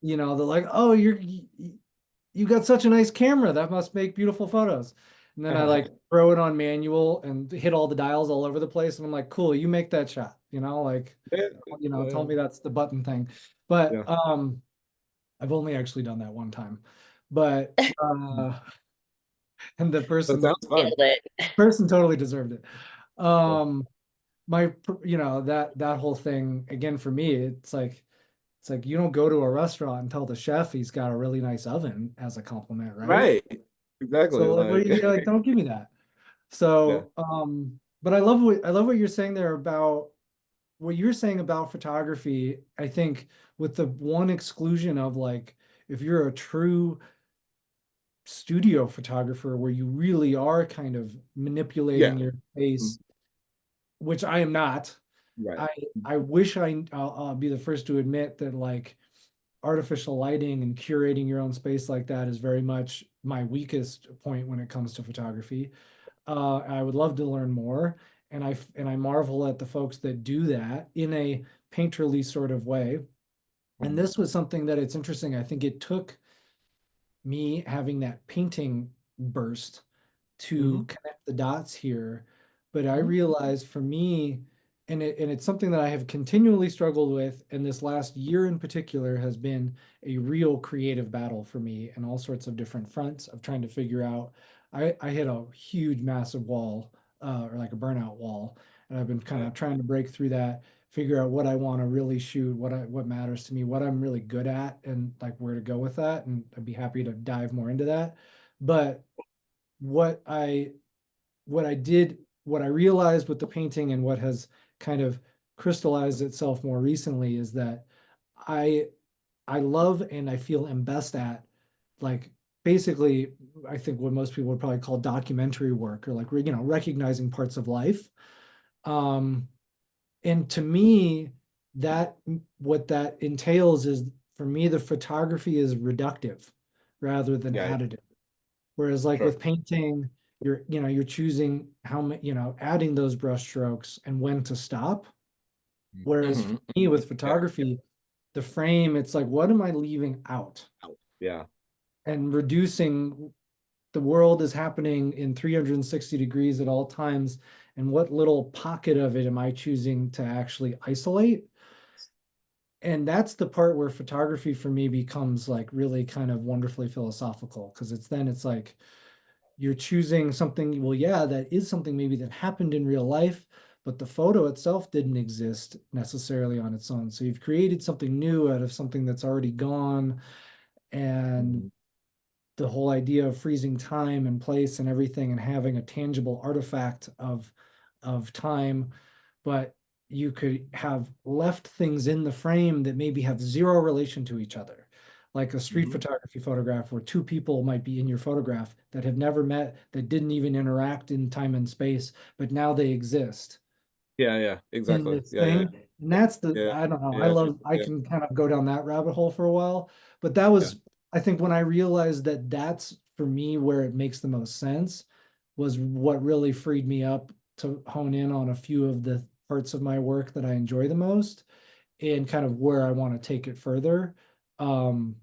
they're like, oh, you got such a nice camera. That must make beautiful photos. And then I like throw it on manual and hit all the dials all over the place. And I'm like, cool, you make that shot, like, Yeah, tell yeah, me that's the button thing. But yeah. I've only actually done that one time. But and the That person sounds fun. Nailed it. person totally deserved it. Yeah. Um that whole thing again for me, it's like you don't go to a restaurant and tell the chef he's got a really nice oven as a compliment, right? Right. Exactly. So like, what Like, do you like? Don't give me that. yeah. So, but I love what you're saying there about what you're saying about photography. I think with the one exclusion of like, if you're a true studio photographer where you really are kind of manipulating Yeah. your Mhm. face, which I am not. Right. I I wish I'll be the first to admit that like artificial lighting and curating your own space like that is very much my weakest point when it comes to photography. I would love to learn more, and I marvel at the folks that do that in a painterly sort of way. And Mhm. this was something that it's interesting. I think it took me having that painting burst to Mhm. connect the dots here. But I Mhm. realized for me, and it's something that I have continually struggled with, and this last year in particular has been a real creative battle for me in all sorts of different fronts of trying to figure out. I hit a huge, massive wall, or like a burnout wall, and I've been kind Yeah. of trying to break through that, figure out what I want to really shoot, what matters to me, what I'm really good at, and like where to go with that. And I'd be happy to dive more into that. But what I what I realized with the painting and what has kind of crystallized itself more recently is that I I love and I feel am best at like basically I think what most people would probably call documentary work or like recognizing parts of life. Um and to me that what that entails is for me the photography is reductive rather than Yeah. Yeah. additive. Whereas like Sure. with painting, you're choosing how many, adding those brush strokes and when to stop. Whereas for Mhm. me with Yeah. photography, the frame, it's like, what am I leaving out? Yeah. And reducing the world is happening in 360 degrees at all times, and what little pocket of it am I choosing to actually isolate? And that's the part where photography for me becomes like really kind of wonderfully philosophical, because it's like you're choosing something, well, yeah, that is something maybe that happened in real life, but the photo itself didn't exist necessarily on its own. So you've created something new out of something that's already gone. And Mhm. the whole idea of freezing time and place and everything and having a tangible artifact of time, but you could have left things in the frame that maybe have zero relation to each other, like a street Mhm. photography photograph where two people might be in your photograph that have never met, that didn't even interact in time and space, but now they exist Yeah, yeah, in exactly. this Yeah, yeah, thing. And that's the, yeah, I don't know, yeah, I yeah, can kind of go down that rabbit hole for a while. But that yeah. was, I think when I realized that that's for me where it makes the most sense, was what really freed me up to hone in on a few of the parts of my work that I enjoy the most and kind of where I want to take it further. Um,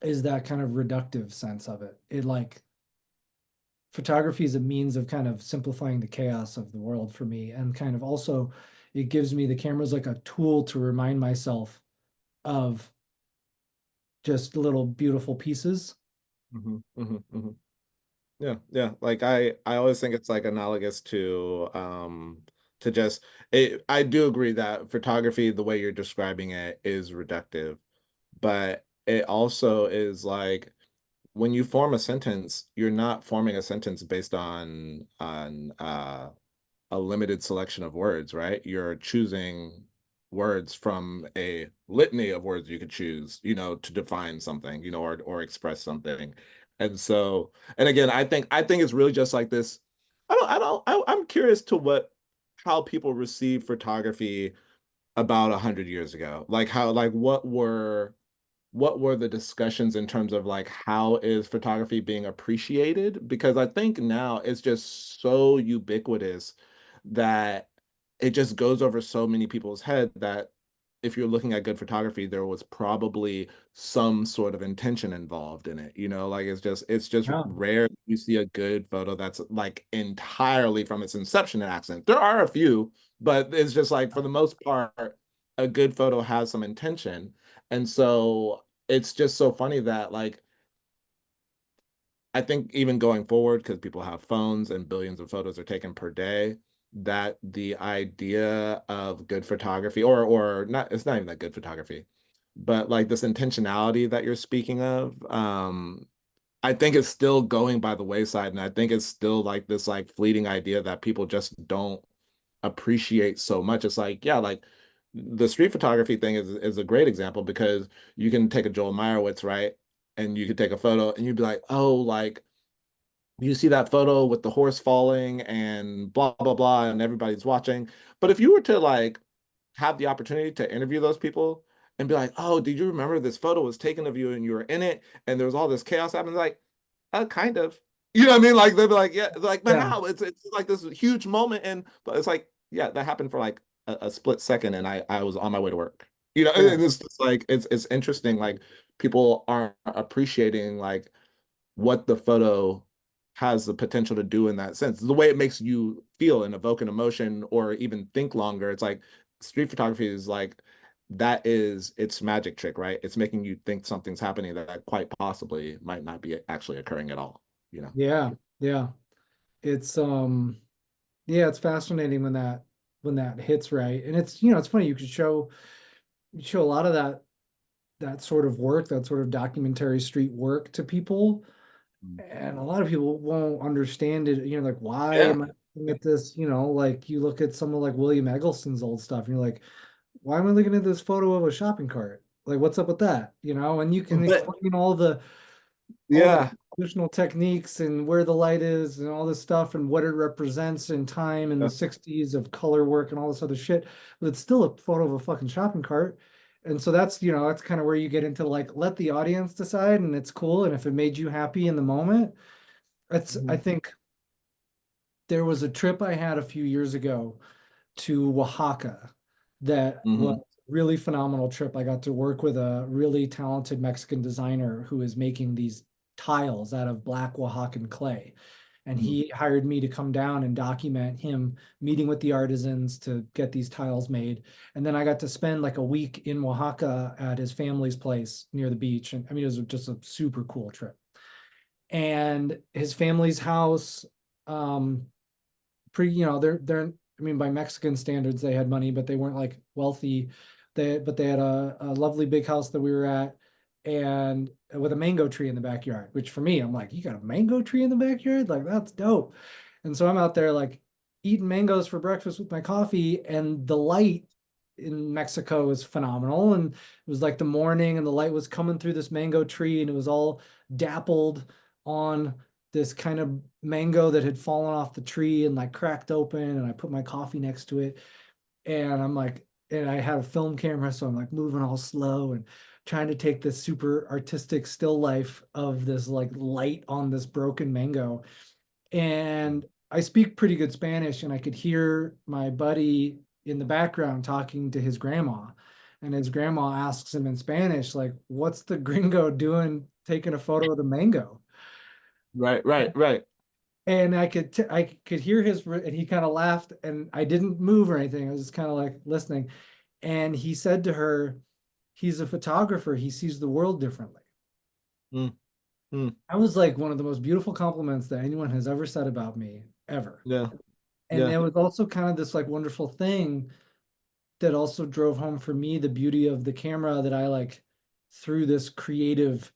is that kind of reductive sense of it. It like photography is a means of kind of simplifying the chaos of the world for me, and kind of also it gives me, the camera's like a tool to remind myself of just little beautiful pieces. Hmm, hmm, hmm. Yeah, yeah. Like I always think it's like analogous to just I do agree that photography, the way you're describing it, is reductive, but it also is like when you form a sentence, you're not forming a sentence based on a limited selection of words, right? You're choosing words from a litany of words you could choose, to define something, or express something. And so, and again, I think it's really just like this. I'm curious to how people receive photography about 100 years ago. Like how, like what were the discussions in terms of like how is photography being appreciated? Because I think now it's just so ubiquitous that it just goes over so many people's head that if you're looking at good photography, there was probably some sort of intention involved in it. Like it's just Yeah. rare you see a good photo that's like entirely from its inception an accident. There are a few, but it's just like for the most part, a good photo has some intention. And so it's just so funny that like I think even going forward, because people have phones and billions of photos are taken per day, that the idea of good photography, or not, it's not even that good photography, but like this intentionality that you're speaking of, I think it's still going by the wayside. And I think it's still like this like fleeting idea that people just don't appreciate so much. It's like, yeah, like the street photography thing is a great example because you can take a Joel Meyerowitz, right? And you could take a photo and you'd be like, oh, like you see that photo with the horse falling and blah blah blah and everybody's watching. But if you were to like have the opportunity to interview those people and be like, oh, did you remember this photo was taken of you and you were in it and there was all this chaos happening? Like, kind of. You know what I mean? Like they'll be like, yeah, like, but Yeah. how? It's like this huge moment, and but it's like, yeah, that happened for like a split second, and I was on my way to work. Yeah. And it's just like it's interesting. Like people aren't appreciating like what the photo has the potential to do in that sense. The way it makes you feel and evoke an emotion or even think longer. It's like street photography is like that is its magic trick, right? It's making you think something's happening that quite possibly might not be actually occurring at all, you know? Yeah. Yeah. It's yeah, it's fascinating when that hits right. And it's, it's funny, you show a lot of that sort of work, that sort of documentary street work to people. And a lot of people won't understand it, like, why Yeah. am I looking at this? Like you look at someone like William Eggleston's old stuff, and you're like, why am I looking at this photo of a shopping cart? Like, what's up with that? And you can But explain all the yeah. compositional techniques and where the light is and all this stuff and what it represents in time in the Yeah. 60s of color work and all this other shit. But it's still a photo of a fucking shopping cart. And so that's kind of where you get into like let the audience decide, and it's cool. And if it made you happy in the moment, I Mhm. think there was a trip I had a few years ago to Oaxaca that was Mhm. a really phenomenal trip. I got to work with a really talented Mexican designer who is making these tiles out of black Oaxacan clay. And Mhm. he hired me to come down and document him meeting with the artisans to get these tiles made. And then I got to spend like a week in Oaxaca at his family's place near the beach. And I mean, it was just a super cool trip. And his family's house, um, pretty, they're I mean, by Mexican standards, they had money, but they weren't like wealthy. But they had a lovely big house that we were at, and with a mango tree in the backyard, which for me, I'm like, you got a mango tree in the backyard? Like, that's dope. And so I'm out there like eating mangoes for breakfast with my coffee, and the light in Mexico is phenomenal. And it was like the morning, and the light was coming through this mango tree, and it was all dappled on this kind of mango that had fallen off the tree and like cracked open, and I put my coffee next to it, and I'm like, and I had a film camera, so I'm like moving all slow and trying to take this super artistic still life of this like light on this broken mango. And I speak pretty good Spanish, and I could hear my buddy in the background talking to his grandma. And his grandma asks him in Spanish, like, what's the gringo doing taking a photo of the mango? Right, right, right. And I could hear and he kind of laughed, and I didn't move or anything. I was just kind of like listening. And he said to her, he's a photographer. He sees the world differently. Mm, mm, That was like one of the most beautiful compliments that anyone has ever said about me, ever. yeah, And yeah. it was also kind of this like wonderful thing that also drove home for me the beauty of the camera, that I like through this creative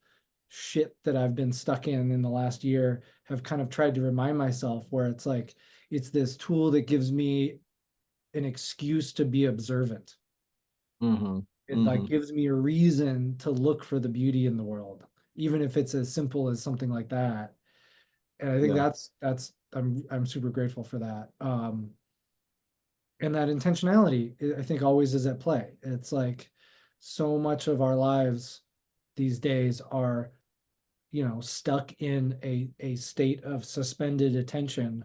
shit that I've been stuck in the last year, have kind of tried to remind myself, where it's like it's this tool that gives me an excuse to be observant. Mm-hmm. It like Mm-hmm. gives me a reason to look for the beauty in the world, even if it's as simple as something like that. And I think Yeah. that's I'm super grateful for that. And that intentionality, I think, always is at play. It's like so much of our lives these days are, stuck in a state of suspended attention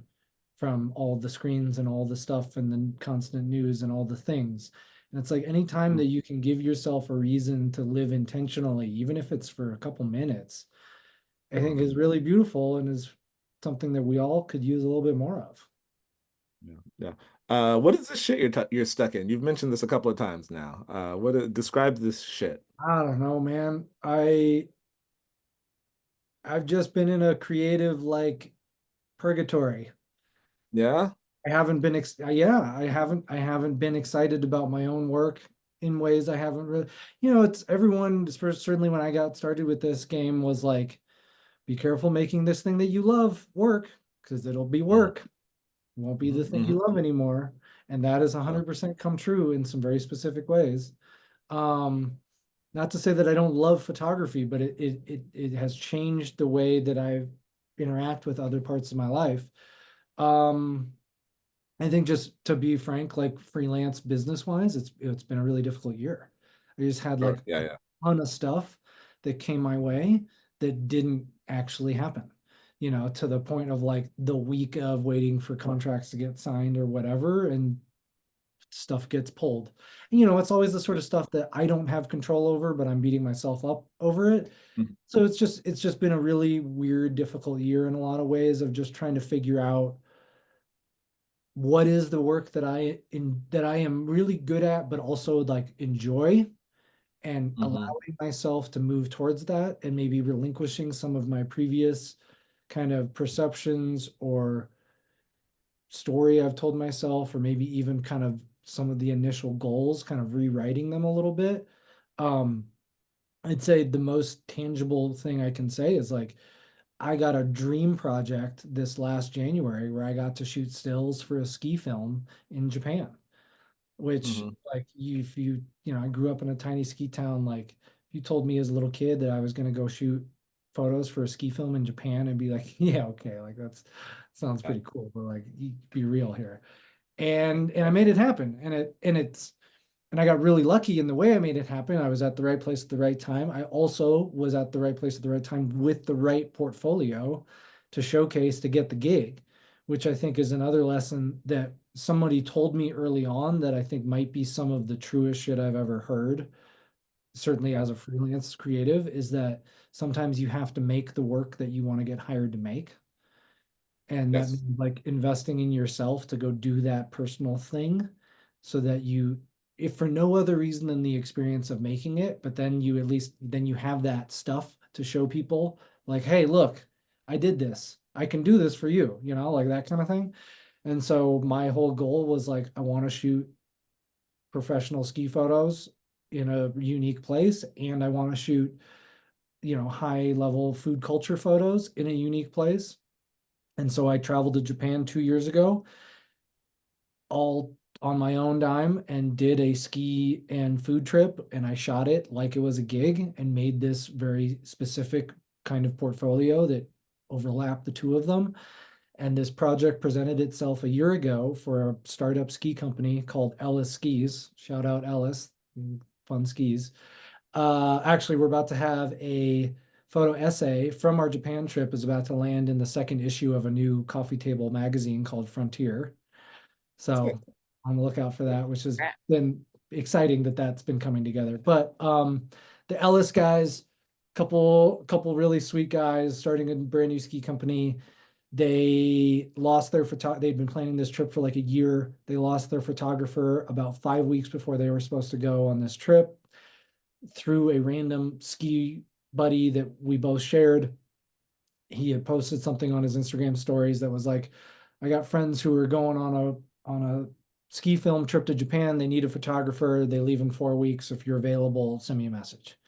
from all the screens and all the stuff and the constant news and all the things. And it's like anytime Mm, that you can give yourself a reason to live intentionally, even if it's for a couple minutes, I think mhm. is really beautiful, and is something that we all could use a little bit more of. Yeah, yeah. What is this shit you're stuck in? You've mentioned this a couple of times now. Describe this shit? I don't know, man. I've just been in a creative like purgatory. Yeah. I haven't been yeah, I haven't been excited about my own work in ways I haven't really, it's everyone, certainly when I got started with this game, was like, be careful making this thing that you love work, because it'll be Mhm, work. It won't be the mhm, thing you mhm. love anymore. And that is Yeah. 100% come true in some very specific ways. Um, Not to say that I don't love photography, but it has changed the way that I interact with other parts of my life. Um, I think, just to be frank, like freelance business wise, it's been a really difficult year. I just had Sure. like Yeah, a yeah. ton of stuff that came my way that didn't actually happen. To the point of like the week of waiting for contracts to get signed or whatever, and stuff gets pulled. And, it's always the sort of stuff that I don't have control over, but I'm beating myself up over it. Mhm. So it's just been a really weird, difficult year in a lot of ways, of just trying to figure out what is the work that I am really good at, but also like enjoy, and Mhm. allowing myself to move towards that, and maybe relinquishing some of my previous kind of perceptions or story I've told myself, or maybe even kind of some of the initial goals, kind of rewriting them a little bit. Um, I'd say the most tangible thing I can say is like, I got a dream project this last January where I got to shoot stills for a ski film in Japan, which, Mhm. like, if I grew up in a tiny ski town. Like, if you told me as a little kid that I was going to go shoot photos for a ski film in Japan, I'd be like, yeah, okay, like that's sounds Yeah. pretty cool, but like, you be real here. And I made it happen, and I got really lucky in the way I made it happen. I was at the right place at the right time. I also was at the right place at the right time with the right portfolio to showcase to get the gig, which I think is another lesson that somebody told me early on, that I think might be some of the truest shit I've ever heard. certainly as a freelance creative, is that sometimes you have to make the work that you want to get hired to make. And that Yes. means like investing in yourself to go do that personal thing so that you, if for no other reason than the experience of making it, but then you at least, then you have that stuff to show people like, hey, look, I did this. I can do this for you, like that kind of thing. And so my whole goal was like, I want to shoot professional ski photos in a unique place, and I want to shoot, high level food culture photos in a unique place. And so I traveled to Japan 2 years ago, all on my own dime, and did a ski and food trip. And I shot it like it was a gig and made this very specific kind of portfolio that overlapped the two of them. And this project presented itself a year ago for a startup ski company called Ellis Skis. Shout out Ellis, fun skis. Actually, we're about to have a photo essay from our Japan trip is about to land in the second issue of a new coffee table magazine called Frontier. So on the lookout for that, which has been exciting that that's been coming together. But the Ellis guys, couple really sweet guys starting a brand new ski company. They lost their they'd been planning this trip for like a year. They lost their photographer about 5 weeks before they were supposed to go on this trip through a random ski buddy that we both shared. He had posted something on his Instagram stories that was like, I got friends who are going on a ski film trip to Japan. They need a photographer. They leave in 4 weeks. If you're available, send me a message.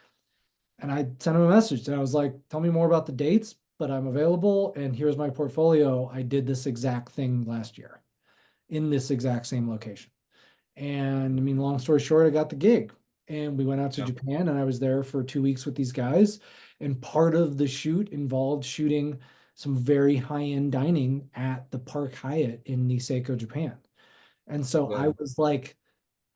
And I sent him a message and I was like, tell me more about the dates, but I'm available. And here's my portfolio. I did this exact thing last year in this exact same location. And I mean, long story short, I got the gig and we went out to Yeah. Japan and I was there for 2 weeks with these guys. And part of the shoot involved shooting some very high-end dining at the Park Hyatt in Niseko, Japan. And so I Yeah. was like,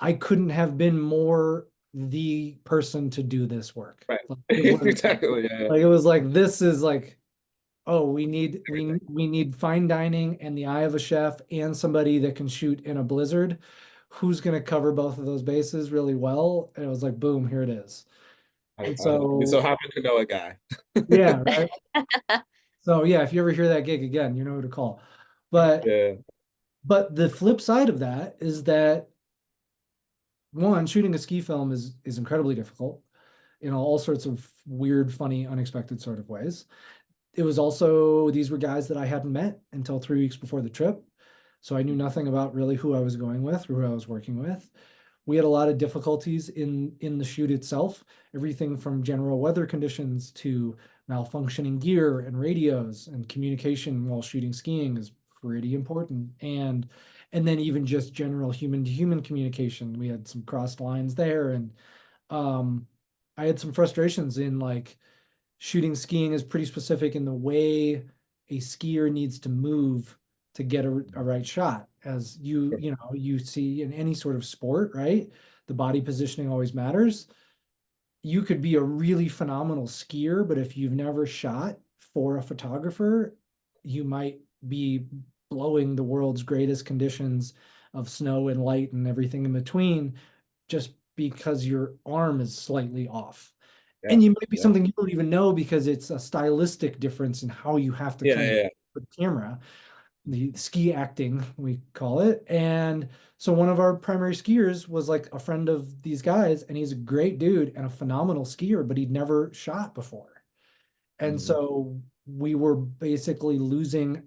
I couldn't have been more the person to do this work. Right. Like it was Exactly. Yeah. like it was like this is like, oh, we need fine dining and the eye of a chef and somebody that can shoot in a blizzard. Who's going to cover both of those bases really well? And it was like, boom, here it is. And We so so, happen to know a guy. yeah, right. So yeah, if you ever hear that gig again, you know who to call. But Yeah. but the flip side of that is that one, shooting a ski film is incredibly difficult in all sorts of weird, funny, unexpected sort of ways. It was also, these were guys that I hadn't met until 3 weeks before the trip. So I knew nothing about really who I was going with or who I was working with. We had a lot of difficulties in the shoot itself, everything from general weather conditions to malfunctioning gear and radios, and communication while shooting skiing is pretty important. And then even just general human to human communication. We had some crossed lines there, and um I had some frustrations in like shooting skiing is pretty specific in the way a skier needs to move to get a right shot. As you see in any sort of sport, right? The body positioning always matters. You could be a really phenomenal skier, but if you've never shot for a photographer, you might be blowing the world's greatest conditions of snow and light and everything in between just because your arm is slightly off. Yeah. And you might be Yeah. something you don't even know because it's a stylistic difference in how you have to Yeah. come Yeah. with the camera, the ski acting, we call it. And so one of our primary skiers was like a friend of these guys, and he's a great dude and a phenomenal skier, but he'd never shot before. And Mhm. so we were basically losing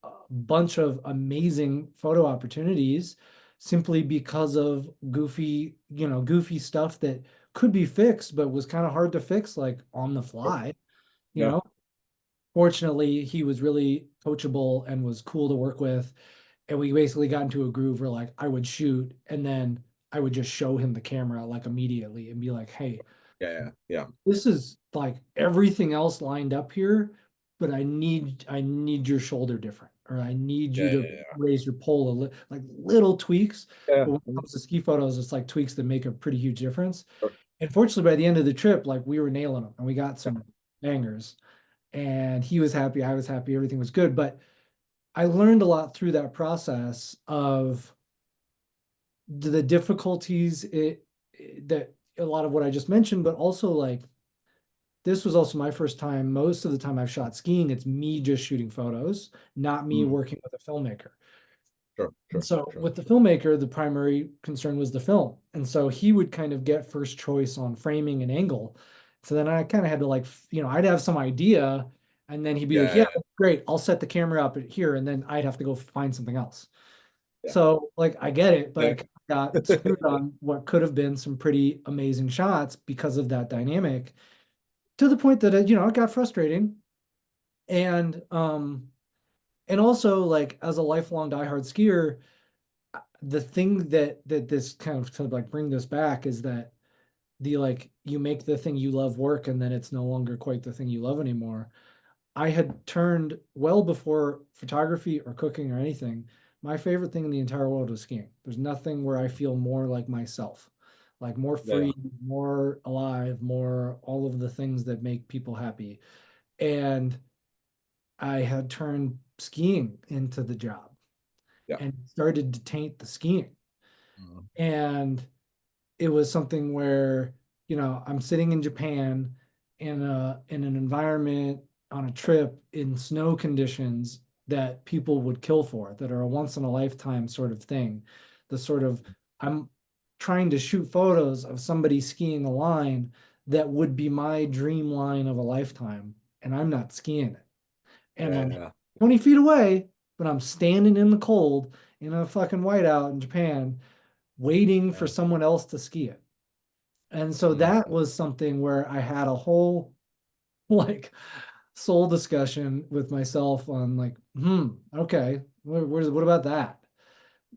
a bunch of amazing photo opportunities simply because of goofy stuff that could be fixed, but was kind of hard to fix like on the fly, you Yeah. know. Fortunately, he was really coachable and was cool to work with. And we basically got into a groove where like I would shoot and then I would just show him the camera like immediately and be like, hey, Yeah. Yeah. Yeah. this is like everything else lined up here, but I need your shoulder different, or I need you Yeah. to Yeah. raise your pole like little tweaks. Yeah. But when it Mhm. comes to ski photos, it's like tweaks that make a pretty huge difference. Sure. And fortunately, by the end of the trip, like we were nailing them and we got some bangers. And he was happy, I was happy, everything was good. But I learned a lot through that process of the difficulties that a lot of what I just mentioned, but also like this was also my first time. Most of the time I've shot skiing, it's me just shooting photos, not me Mm, working with a filmmaker. sure, And sure, so sure. with the filmmaker, the primary concern was the film. And so he would kind of get first choice on framing and angle. So then I kind of had to like, I'd have some idea and then he'd be like, Yeah, yeah, yeah, great. I'll set the camera up here. And then I'd have to go find something else. yeah. So like, I get it, but I Yeah. kinda got screwed on what could have been some pretty amazing shots because of that dynamic to the point that, it got frustrating. And, and also like as a lifelong diehard skier, the thing that this kind of to like bring this back is that the like you make the thing you love work and then it's no longer quite the thing you love anymore. I had turned well before photography or cooking or anything. My favorite thing in the entire world was skiing. There's nothing where I feel more like myself, like more Yeah. free, more alive, more all of the things that make people happy. And I had turned skiing into the job Yeah. and started to taint the skiing. Mm, And it was something where, I'm sitting in Japan in an environment on a trip in snow conditions that people would kill for, that are a once in a lifetime sort of thing. The sort of I'm trying to shoot photos of somebody skiing a line that would be my dream line of a lifetime, and I'm not skiing it. And I'm yeah. 20 feet away, but I'm standing in the cold in a fucking whiteout in Japan waiting for Yeah. someone else to ski it. And so Mm, that was something where I had a whole like soul discussion with myself on like, okay, what about that?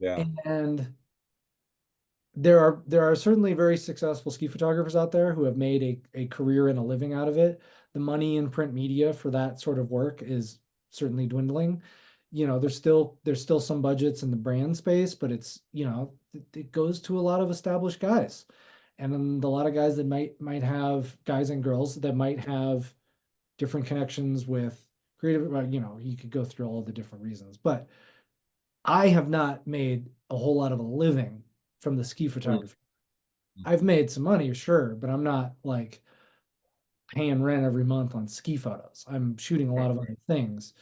yeah. And there are certainly very successful ski photographers out there who have made a career and a living out of it. The money in print media for that sort of work is certainly dwindling. There's still some budgets in the brand space, but it goes to a lot of established guys. And then a lot of guys that might have guys and girls that might have different connections with creative, well, you could go through all the different reasons, but I have not made a whole lot of a living from the ski Mm, photography. mm, I've made some money, sure, but I'm not like paying rent every month on ski photos. I'm shooting a lot right, of right. other things.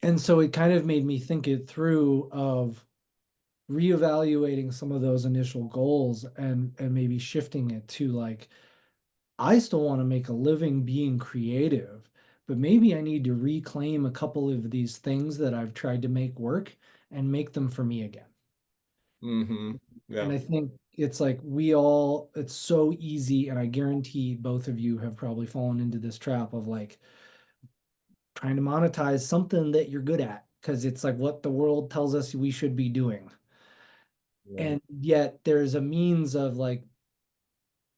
And so it kind of made me think it through of reevaluating some of those initial goals and maybe shifting it to like, I still want to make a living being creative, but maybe I need to reclaim a couple of these things that I've tried to make work and make them for me again. Mm-hmm. And Yeah. I think it's like it's so easy. And I guarantee both of you have probably fallen into this trap of like trying to monetize something that you're good at because it's like what the world tells us we should be doing. Yeah. And yet there's a means of like,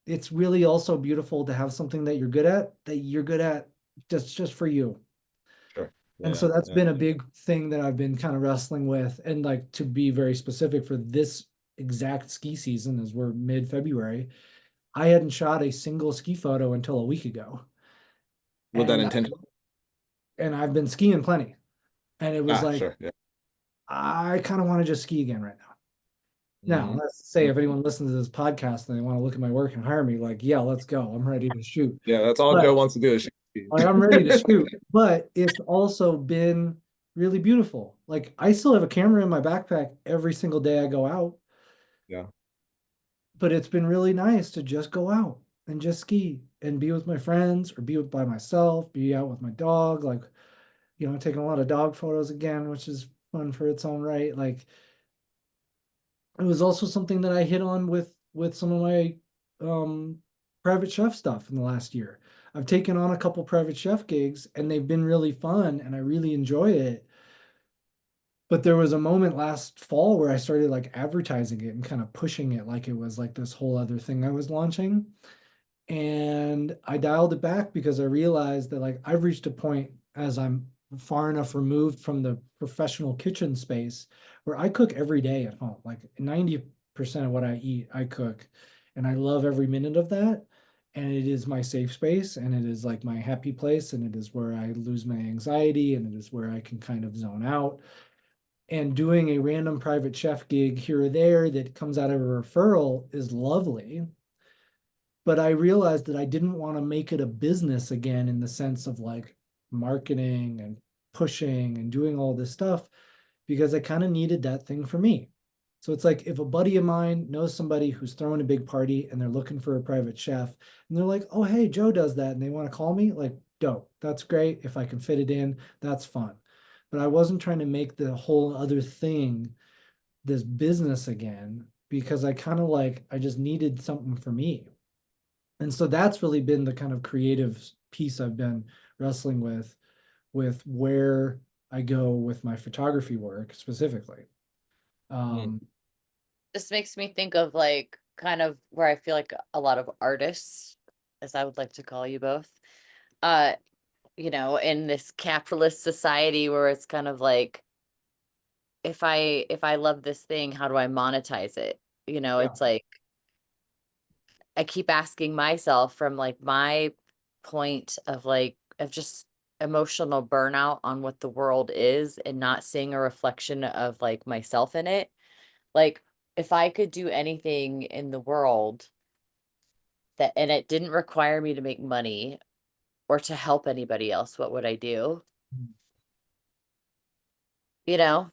it's really also beautiful to have something that you're good at just for you. Sure. And Yeah. so that's Yeah. been a big thing that I've been kind of wrestling with. And like to be very specific for this exact ski season, as we're mid-February, I hadn't shot a single ski photo until a week ago. Was that And intentional? I've been skiing plenty. And it was Ah, like, sure. Yeah. I kind of want to just ski again right now. Now, Mm-hmm. let's say if anyone listens to this podcast and they want to look at my work and hire me, like, yeah, let's go. I'm ready to shoot. Yeah, that's all But Joe wants to do is shoot like I'm ready to shoot. But it's also been really beautiful. Like I still have a camera in my backpack every single day I go out, Yeah. but it's been really nice to just go out and just ski and be with my friends or by myself, be out with my dog, like, taking a lot of dog photos again, which is fun for its own right. Like it was also something that I hit on with some of my um private chef stuff in the last year. I've taken on a couple private chef gigs and they've been really fun and I really enjoy it. But there was a moment last fall where I started like advertising it and kind of pushing it like it was like this whole other thing I was launching. And I dialed it back because I realized that like I've reached a point as I'm far enough removed from the professional kitchen space where I cook every day at home. Like 90% of what I eat, I cook. And I love every minute of that. And it is my safe space and it is like my happy place and it is where I lose my anxiety and it is where I can kind of zone out. And doing a random private chef gig here or there that comes out of a referral is lovely. but I realized that I didn't want to make it a business again in the sense of like marketing and pushing and doing all this stuff because I kind of needed that thing for me. So it's like if a buddy of mine knows somebody who's throwing a big party and they're looking for a private chef and they're like, oh, hey, Joe does that and they want to call me, like, dope. That's great. If I can fit it in, that's fun. But I wasn't trying to make the whole other thing this business again because I kind of like, I just needed something for me. And so that's really been the kind of creative piece I've been wrestling with where I go with my photography work specifically. Mm. Um, This makes me think of like kind of where I feel like a lot of artists, as I would like to call you both, uh, in this capitalist society where it's kind of like if I love this thing, how do I monetize it? yeah. It's like I keep asking myself from like my point of like of just emotional burnout on what the world is and not seeing a reflection of like myself in it. Like if I could do anything in the world that and it didn't require me to make money or to help anybody else, what would I do?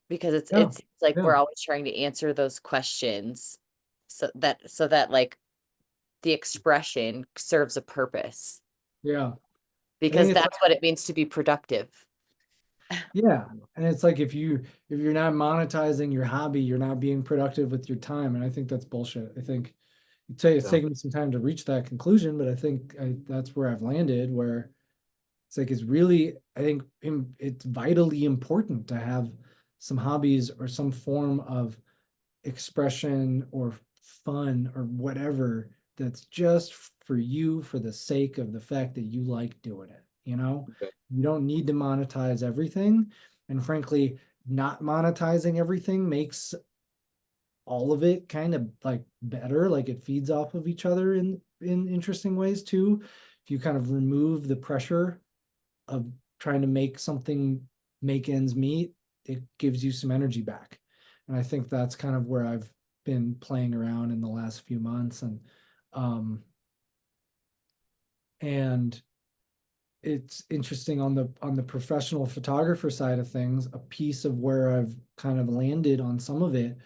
Because it's Yeah. it's like Yeah. we're always trying to answer those questions so that like the expression serves a purpose Yeah. I because think it's like, that's what it means to be productive. yeah. And it's like if you're not monetizing your hobby, you're not being productive with your time. And I think that's bullshit. I think you'd say it's Yeah. taken me some time to reach that conclusion, but that's where I've landed, where it's like it's really, I think it's vitally important to have some hobbies or some form of expression or fun or whatever that's just for you for the sake of the fact that you like doing it. Okay. You don't need to monetize everything. And frankly, not monetizing everything makes all of it kind of like better, like it feeds off of each other in interesting ways too. If you kind of remove the pressure of trying to make something make ends meet, it gives you some energy back. And I think that's kind of where I've been playing around in the last few months. Um and it's interesting on the professional photographer side of things, a piece of where I've kind of landed on some of it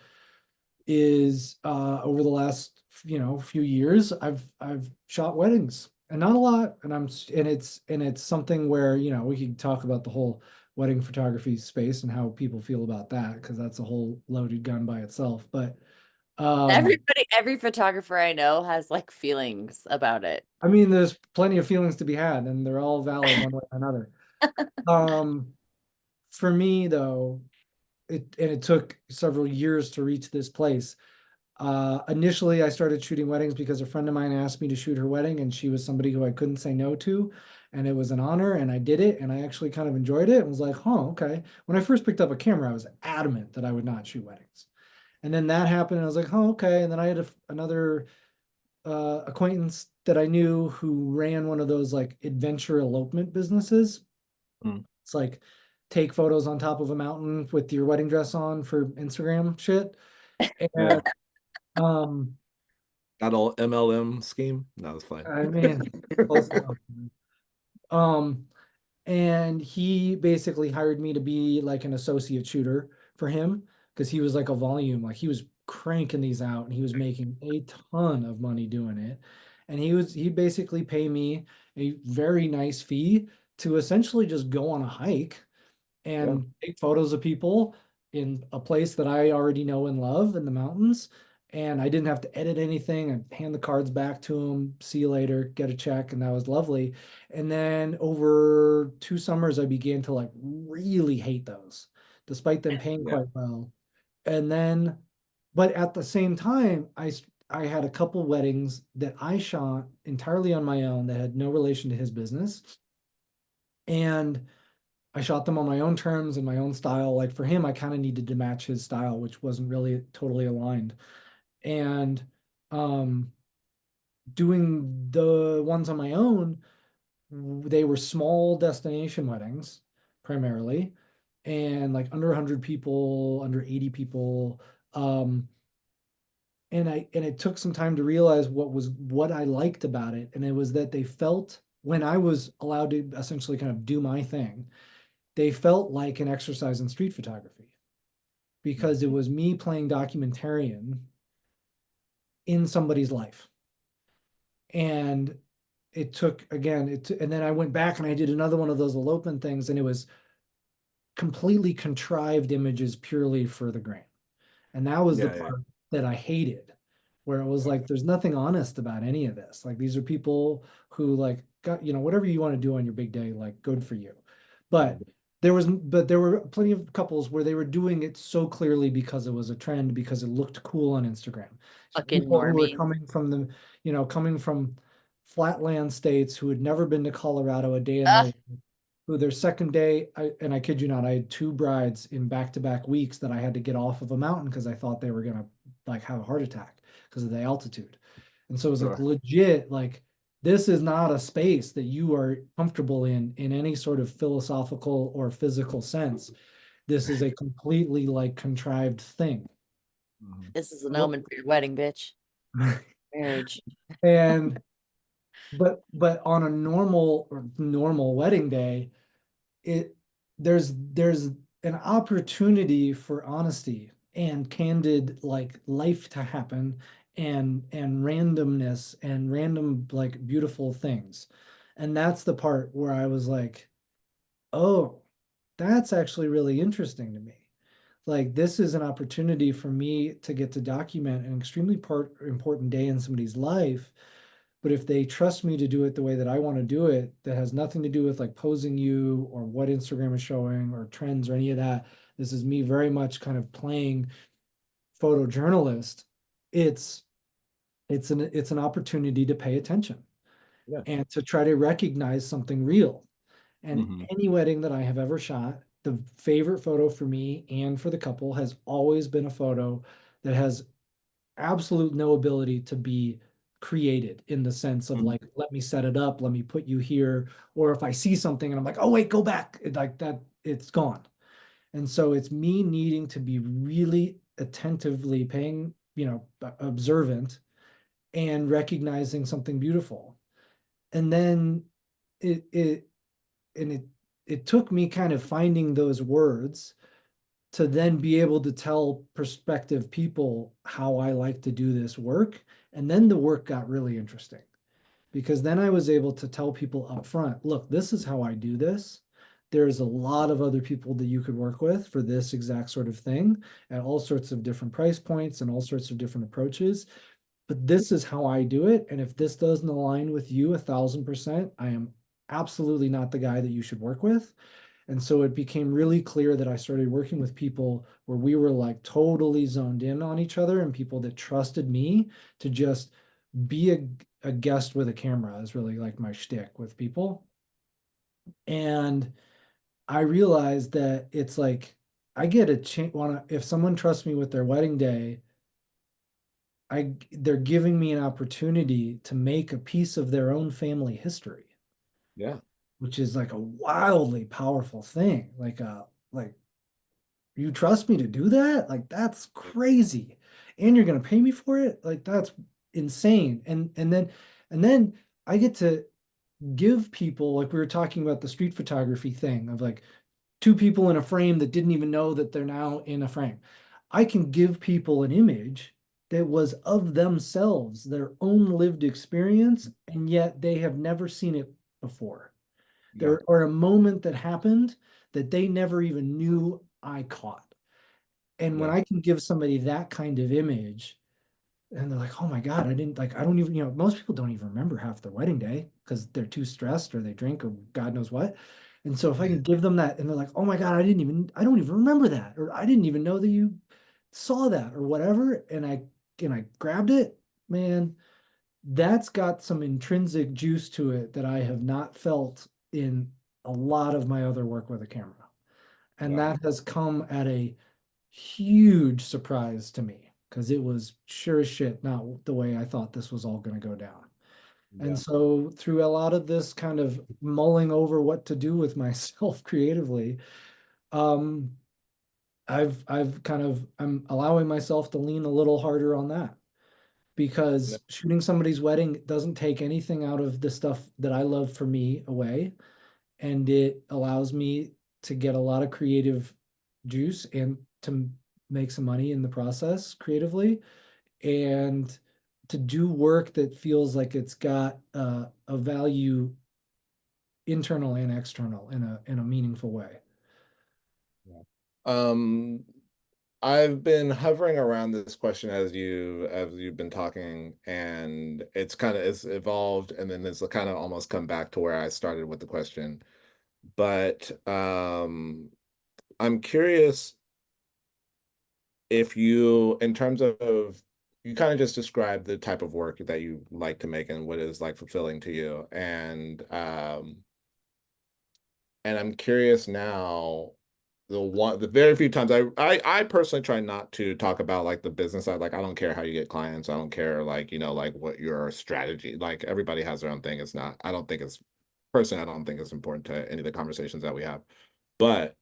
is over the last few years I've shot weddings and not a lot and it's something where we could talk about the whole wedding photography space and how people feel about that because that's a whole loaded gun by itself but um Every photographer I know has like feelings about it. I mean there's plenty of feelings to be had and they're all valid one way or another. um for me though it took several years to reach this place. Initially, I started shooting weddings because a friend of mine asked me to shoot her wedding, and she was somebody who I couldn't say no to. And it was an honor, and I did it, and I actually kind of enjoyed it and was like, huh, okay. When I first picked up a camera, I was adamant that I would not shoot weddings. And then that happened, and I was like, oh, okay. And then I had another acquaintance that I knew who ran one of those like adventure elopement businesses. Mm. It's like take photos on top of a mountain with your wedding dress on for Instagram shit. Yeah. And um, That old MLM scheme. No, it's fine. I mean, close enough. Um, and he basically hired me to be like an associate shooter for him because he was like a volume, like he was cranking these out and he was making a ton of money doing it. And he'd basically pay me a very nice fee to essentially just go on a hike Yeah. and take photos of people in a place that I already know and love in the mountains. And I didn't have to edit anything. I'd hand the cards back to him, see you later, get a check, and that was lovely. And then over 2 summers, I began to like really hate those, despite them paying Yeah. quite well. And then, but at the same time, I had a couple weddings that I shot entirely on my own that had no relation to his business. And I shot them on my own terms and my own style. Like for him, I kind of needed to match his style, which wasn't really totally aligned. And um, doing the ones on my own, they were small destination weddings primarily, and like under 100 people, under 80 people. Um, and it took some time to realize what I liked about it. And it was that they felt, when I was allowed to essentially kind of do my thing, they felt like an exercise in street photography because it was me playing documentarian in somebody's life. And it took, again, and then I went back and I did another one of those elopement things, and it was completely contrived images purely for the gram. And that was the Yeah, yeah, part that I hated, where it was yeah. like, there's nothing honest about any of this. Like, these are people who like got, whatever you want to do on your big day, like, good for you. But Mhm. there were plenty of couples where they were doing it so clearly because it was a trend, because it looked cool on Instagram. Fucking People who were normies. coming from coming from flatland states, who had never been to Colorado a day in their, Ah, who their second day, and I kid you not, I had two brides in back-to-back weeks that I had to get off of a mountain because I thought they were gonna like have a heart attack because of the altitude. And so it was like Sure. legit, like, this is not a space that you are comfortable in any sort of philosophical or physical sense. This is a completely like contrived thing. Mhm. this is an Well, omen for your wedding, bitch. Marriage. and but on a normal wedding day, it there's an opportunity for honesty and candid like life to happen, and randomness and random like beautiful things. And that's the part where I was like, oh, that's actually really interesting to me. Like, this is an opportunity for me to get to document an extremely important day in somebody's life. But if they trust me to do it the way that I want to do it, that has nothing to do with like posing you or what Instagram is showing or trends or any of that. This is me very much kind of playing photojournalist. It's it's an opportunity to pay attention Yeah. and to try to recognize something real. And Hmm. any wedding that I have ever shot, the favorite photo for me and for the couple has always been a photo that has absolute no ability to be created, in the sense of Hmm. like, let me set it up, let me put you here. Or if I see something and I'm like, oh wait, go back, like that, it's gone. And so it's me needing to be really attentively paying, observant, and recognizing something beautiful. And then it it and it took me kind of finding those words to then be able to tell prospective people how I like to do this work. And then the work got really interesting, because then I was able to tell people up front, look, this is how I do this. There's a lot of other people that you could work with for this exact sort of thing at all sorts of different price points and all sorts of different approaches. But this is how I do it. And if this doesn't align with you 1,000%, I am absolutely not the guy that you should work with. And so it became really clear that I started working with people where we were like totally zoned in on each other, and people that trusted me to just be a guest with a camera is really like my shtick with people. And I realized that it's like, I get a chance, wanna, if someone trusts me with their wedding day, they're giving me an opportunity to make a piece of their own family history, Yeah. which is like a wildly powerful thing. Like, you trust me to do that? Like, that's crazy. And you're gonna pay me for it? Like, that's insane. And then I get to give people, like we were talking about the street photography thing of like two people in a frame that didn't even know that they're now in a frame. I can give people an image that was of themselves, their own lived experience, and yet they have never seen it before. Yeah. There or a moment that happened that they never even knew I caught. And when Yeah. I can give somebody that kind of image, and they're like, oh my God, I didn't like, I don't even, most people don't even remember half their wedding day because they're too stressed or they drink or God knows what. And so if I can give them that and they're like, oh my God, I don't even remember that, or I didn't even know that you saw that or whatever. And I grabbed it, man, that's got some intrinsic juice to it that I have not felt in a lot of my other work with a camera. And Yeah. that has come at a huge surprise to me, because it was sure as shit not the way I thought this was all going to go down. And Yeah. so through a lot of this kind of mulling over what to do with myself creatively, um, I'm allowing myself to lean a little harder on that. because shooting somebody's wedding doesn't take anything out of the stuff that I love for me away. And it allows me to get a lot of creative juice and to make some money in the process creatively, and to do work that feels like it's got a value, internal and external, in a meaningful way. Um, I've been hovering around this question as you've been talking, and it's evolved, and then it's kind of almost come back to where I started with the question. But I'm curious if you, in terms of, you kind of just described the type of work that you like to make and what is like fulfilling to you, and I'm curious now, the very few times I personally try not to talk about like the business side. Like I don't care how you get clients. I don't care like, like what your strategy, like everybody has their own thing. It's not, I don't think it's personally, I don't think it's important to any of the conversations that we have. But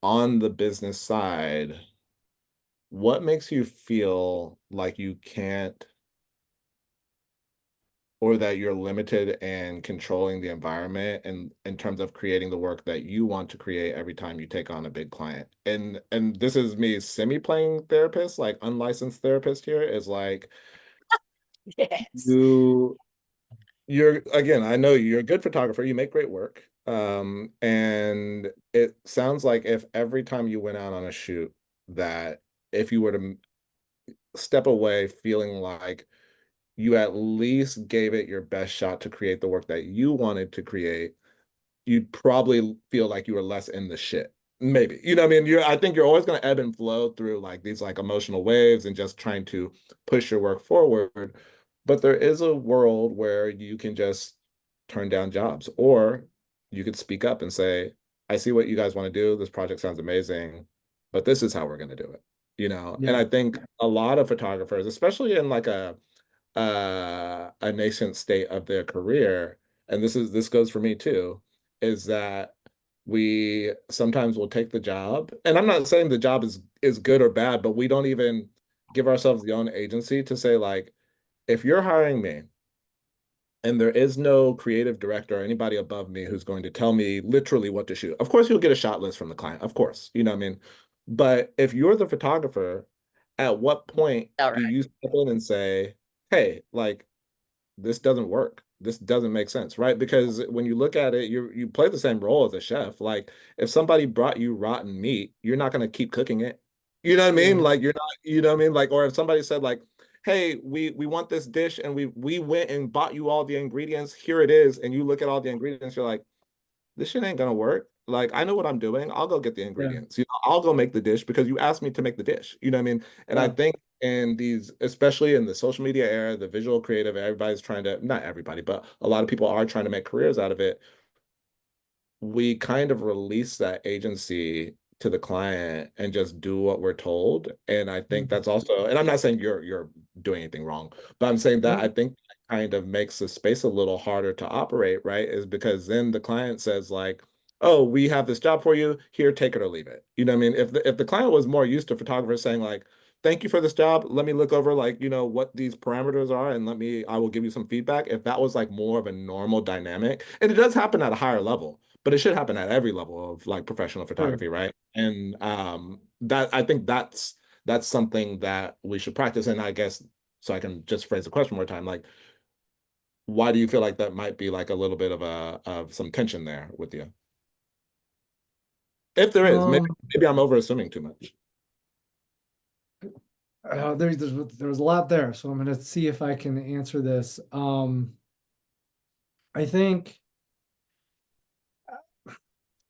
on the business side, what makes you feel like you can't, or that you're limited and controlling the environment and in terms of creating the work that you want to create every time you take on a big client? And this is me semi-playing therapist, like unlicensed therapist here, is like Yes. you you're, again, I know you're a good photographer, you make great work. And it sounds like if every time you went out on a shoot, that if you were to step away feeling like you at least gave it your best shot to create the work that you wanted to create, you'd probably feel like you were less in the shit. Maybe. You know what I mean? I think you're always going to ebb and flow through like these like emotional waves and just trying to push your work forward. But there is a world where you can just turn down jobs, or you could speak up and say, I see what you guys want to do. This project sounds amazing, but this is how we're going to do it. And Yeah. I think a lot of photographers, especially in like a nascent state of their career, and this goes for me too, is that we sometimes will take the job, and I'm not saying the job is good or bad, but we don't even give ourselves the own agency to say like, if you're hiring me and there is no creative director or anybody above me who's going to tell me literally what to shoot. Of course, you'll get a shot list from the client, of course, you know what I mean? But if you're the photographer, at what point All do right. you step in and say, hey, like, this doesn't work. This doesn't make sense, right? Because when you look at it, you play the same role as a chef. Like if somebody brought you rotten meat, you're not going to keep cooking it. You know what I mean? Yeah. Like you're not, you know what I mean? Like, or if somebody said like, "Hey, we want this dish and we went and bought you all the ingredients. Here it is." And you look at all the ingredients, you're like, this shit ain't gonna work. Like, I know what I'm doing. I'll go get the Yeah. ingredients. I'll go make the dish because you asked me to make the dish. You know what I mean? And I Yeah. think in these, especially in the social media era, the visual creative, everybody's trying to, not everybody, but a lot of people are trying to make careers out of it. We kind of release that agency to the client and just do what we're told. And I think Mhm. that's also, and I'm not saying you're doing anything wrong, but I'm saying that I No. think that kind of makes the space a little harder to operate, right? Is because then the client says like, oh, we have this job for you, here, take it or leave it. You know what I mean? If the client was more used to photographers saying like, thank you for this job, let me look over like, what these parameters are and I will give you some feedback. If that was like more of a normal dynamic, and it does happen at a higher level, but it should happen at every level of like professional Sure. photography, right? And that, I think that's something that we should practice. And I guess, so I can just phrase the question more time, like, why do you feel like that might be like a little bit of some tension there with you? If there is, maybe Um, maybe I'm over assuming too much. there's a lot there, so I'm gonna see if I can answer this. I think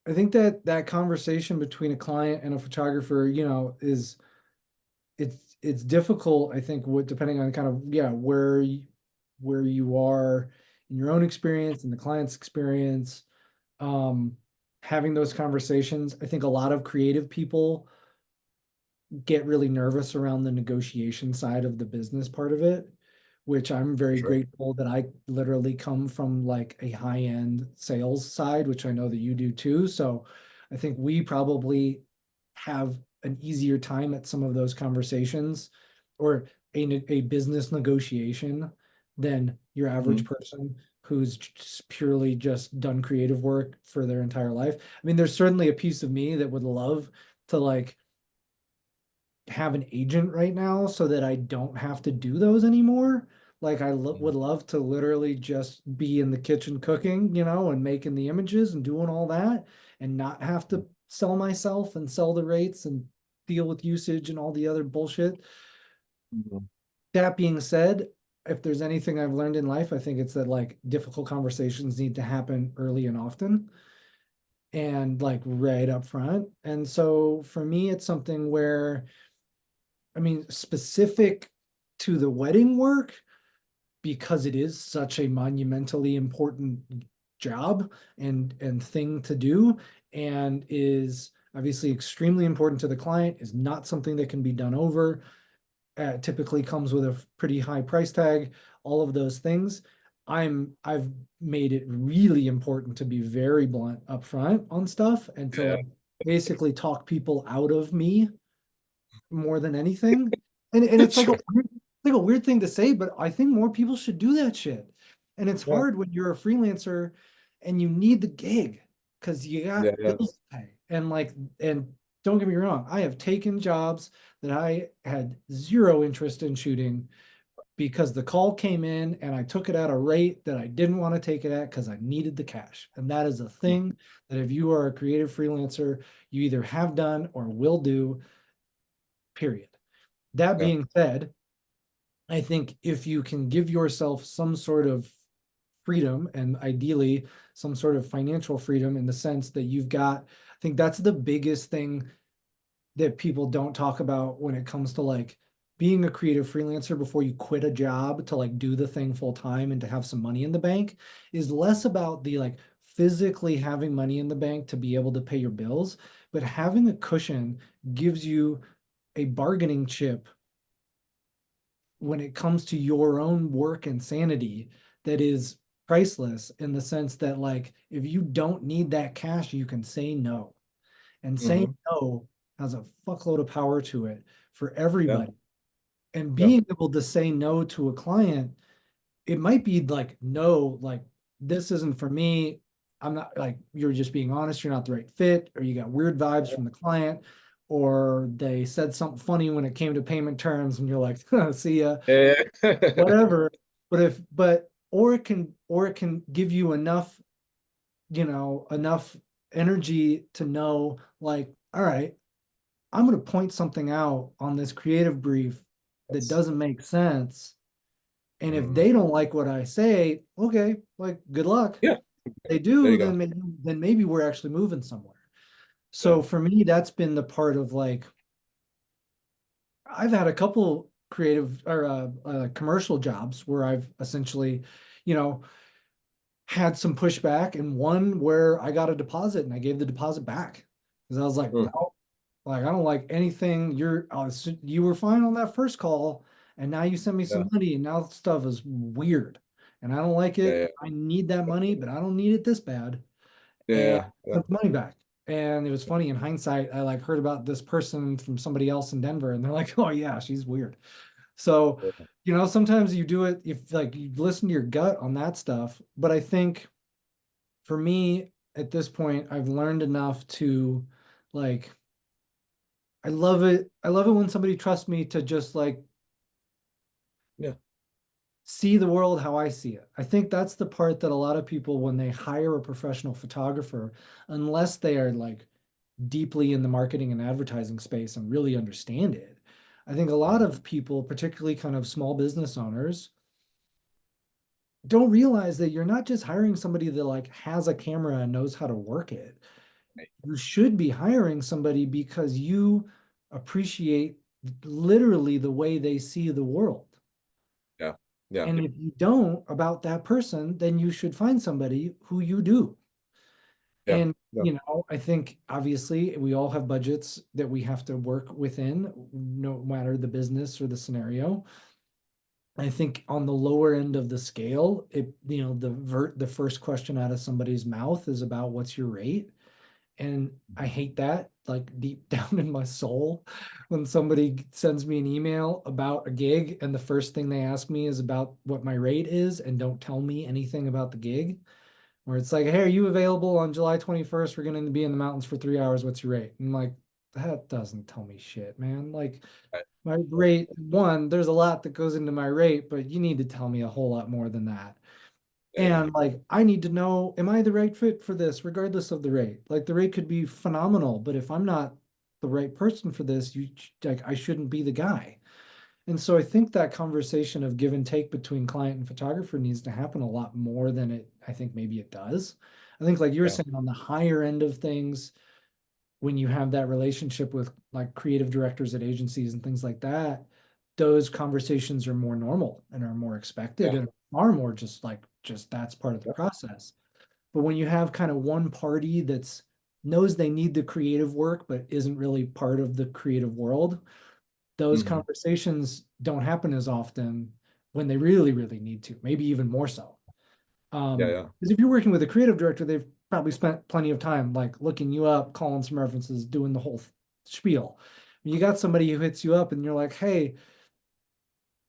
I think that that conversation between a client and a photographer, is it's difficult. I think what depending on kind of, yeah, where you are in your own experience and the client's experience, um, having those conversations. I think a lot of creative people get really nervous around the negotiation side of the business part of it, which I'm For very sure. grateful that I literally come from like a high-end sales side, which I know that you do too. So I think we probably have an easier time at some of those conversations, or a business negotiation than your average Mhm. person who's just purely just done creative work for their entire life. I mean, there's certainly a piece of me that would love to like have an agent right now so that I don't have to do those anymore. Like I would Mhm. love to literally just be in the kitchen cooking, and making the images and doing all that and not have to sell myself and sell the rates and deal with usage and all the other bullshit. Mhm. That being said, if there's anything I've learned in life, I think it's that like difficult conversations need to happen early and often and like right up front. And so for me, it's something where, I mean, specific to the wedding work, because it is such a monumentally important job and thing to do, and is obviously extremely important to the client, is not something that can be done over. Typically comes with a pretty high price tag, all of those things. I've made it really important to be very blunt upfront on stuff and to Yeah. like basically talk people out of me more than anything. And it's Sure. like a weird thing to say, but I think more people should do that shit. And it's Yeah. hard when you're a freelancer and you need the gig because you Yeah. got Yeah. bills to pay. And don't get me wrong, I have taken jobs that I had zero interest in shooting because the call came in and I took it at a rate that I didn't want to take it at because I needed the cash. And that is a thing that if you are a creative freelancer, you either have done or will do, period. That Yeah. being said, I think if you can give yourself some sort of freedom and ideally some sort of financial freedom in the sense that you've got, I think that's the biggest thing that people don't talk about when it comes to like being a creative freelancer before you quit a job to like do the thing full time and to have some money in the bank is less about the like physically having money in the bank to be able to pay your bills, but having a cushion gives you a bargaining chip when it comes to your own work and sanity that is priceless in the sense that like if you don't need that cash you can say no, and saying Mhm. no has a fuckload of power to it for Yeah. everybody. And Yeah. being able to say no to a client, it might be like no, like this isn't for me. I'm not, like, you're just being honest, you're not the right fit, or you got weird vibes from the client, or they said something funny when it came to payment terms and you're like, see ya, Yeah. whatever. Or it can give you enough, enough energy to know like, all right, I'm going to point something out on this creative brief that Yes. doesn't make sense. And if Mm. they don't like what I say, okay, like good luck. Yeah. They There do, you go. then maybe we're actually moving somewhere. Yeah. So for me, that's been the part of like I've had a couple creative or commercial jobs where I've essentially, you know, had some pushback, and one where I got a deposit and I gave the deposit back because I was like, Mm. no, like I don't like anything. You were fine on that first call, and now you send me Yeah. some money, and now stuff is weird, and I don't like Yeah. it. Yeah. I need that money, but I don't need it this bad, and Yeah. Yeah. put the money back. And it was funny in hindsight. I like heard about this person from somebody else in Denver, and they're like, "Oh yeah, she's weird." So, Yeah. sometimes you do it if like you listen to your gut on that stuff. But I think for me at this point, I've learned enough to like, I love it. I love it when somebody trusts me to just like Yeah. see the world how I see it. I think that's the part that a lot of people, when they hire a professional photographer, unless they are like deeply in the marketing and advertising space and really understand it, I think a lot Mm. of people, particularly kind of small business owners, don't realize that you're not just hiring somebody that like has a camera and knows how to work it. You should be hiring somebody because you appreciate literally the way they see the world. Yeah. Yeah. And if you don't about that person, then you should find somebody who you do. Yeah. And, Yeah. I think obviously we all have budgets that we have to work within, no matter the business or the scenario. I think on the lower end of the scale, the first question out of somebody's mouth is about what's your rate. And I hate that, like deep down in my soul, when somebody sends me an email about a gig and the first thing they ask me is about what my rate is and don't tell me anything about the gig. Where it's like, hey, are you available on July 21st? We're going to be in the mountains for 3 hours. What's your rate? And I'm like, that doesn't tell me shit, man. Like, Right. my rate, one, there's a lot that goes into my rate, but you need to tell me a whole lot more than that. Yeah. And like, I need to know, am I the right fit for this, regardless of the rate? Like, the rate could be phenomenal, but if I'm not the right person for this, you like, I shouldn't be the guy. And so I think that conversation of give and take between client and photographer needs to happen a lot more than I think maybe it does. I think, like you were Yeah. saying, on the higher end of things, when you have that relationship with like creative directors at agencies and things like that, those conversations are more normal and are more expected Yeah. and are more just that's part of the Yeah. process. But when you have kind of one party that's knows they need the creative work but isn't really part of the creative world, those Mhm. conversations don't happen as often when they really, really need to, maybe even more so. Yeah. Yeah. Because if you're working with a creative director, they've probably spent plenty of time like looking you up, calling some references, doing the whole spiel. When you got somebody who hits you up and you're like, hey,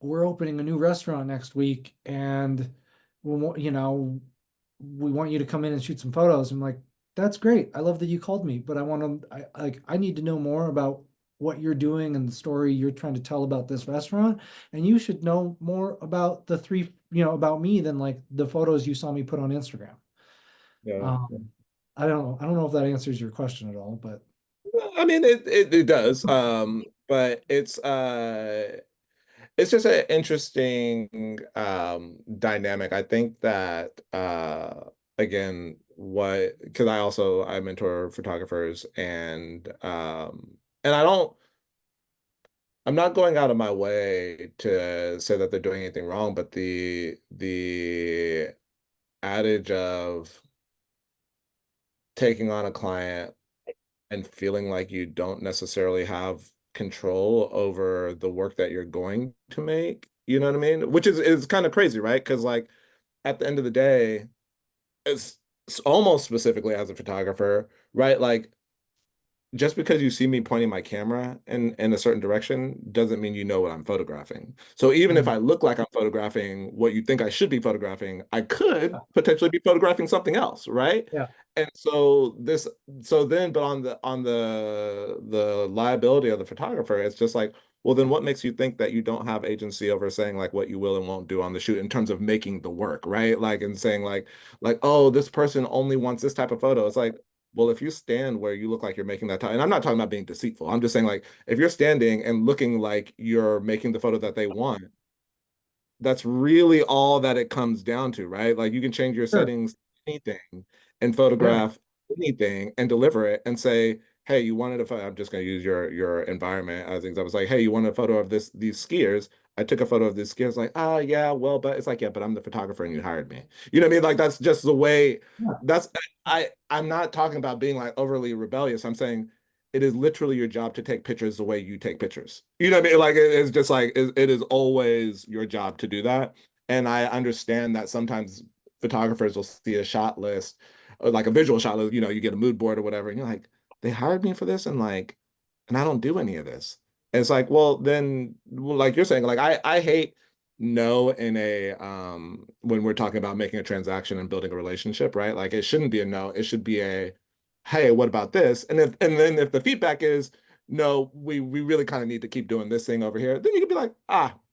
we're opening a new restaurant next week and we want you to come in and shoot some photos. I'm like, that's great. I love that you called me, but I need to know more about what you're doing and the story you're trying to tell about this restaurant. And you should know more about the three, about me than like the photos you saw me put on Instagram. Yeah. Yeah. Um, I don't know if that answers your question at all, but I mean, it does. But it's just an interesting dynamic. I think that again, what because I mentor photographers and I'm not going out of my way to say that they're doing anything wrong, but the adage of taking on a client and feeling like you don't necessarily have control over the work that you're going to make, you know what I mean? Which is kind of crazy, right? Because like at the end of the day, it's almost specifically as a photographer, right? Like just because you see me pointing my camera in a certain direction doesn't mean you know what I'm photographing. So even if mm, I look like I'm photographing what you think I should be photographing, I could potentially be photographing something else, right? yeah, And but on the liability of the photographer, it's just like, well, then what makes you think that you don't have agency over saying like what you will and won't do on the shoot in terms of making the work, right? Like and saying like, oh, this person only wants this type of photo. It's like, well, if you stand where you look like you're making that time, and I'm not talking about being deceitful. I'm just saying like if you're standing and looking like you're making the photo that they want, that's really all that it comes down to, right? Like you can change your sure, settings, anything, and yeah, photograph anything and deliver it and say, hey, you wanted a photo. I'm just gonna use your environment as an example. It's like, hey, you wanted a photo of these skiers. I took a photo of these skiers, like, ah, yeah, well, but it's like, yeah, but I'm the photographer and you hired me. You know what I mean? Like that's just the way yeah, that's I'm not talking about being like overly rebellious. I'm saying it is literally your job to take pictures the way you take pictures. You know what I mean? Like it's just like it is always your job to do that. And I understand that sometimes photographers will see a shot list, or like a visual shot list, you get a mood board or whatever, and you're like, they hired me for this, and I don't do any of this. And it's like, well, then, well, like you're saying, like I hate no in a when we're talking about making a transaction and building a relationship, right? Like it shouldn't be a no, it should be a hey, what about this? And then if the feedback is no, we really kind of need to keep doing this thing over here, then you can be like,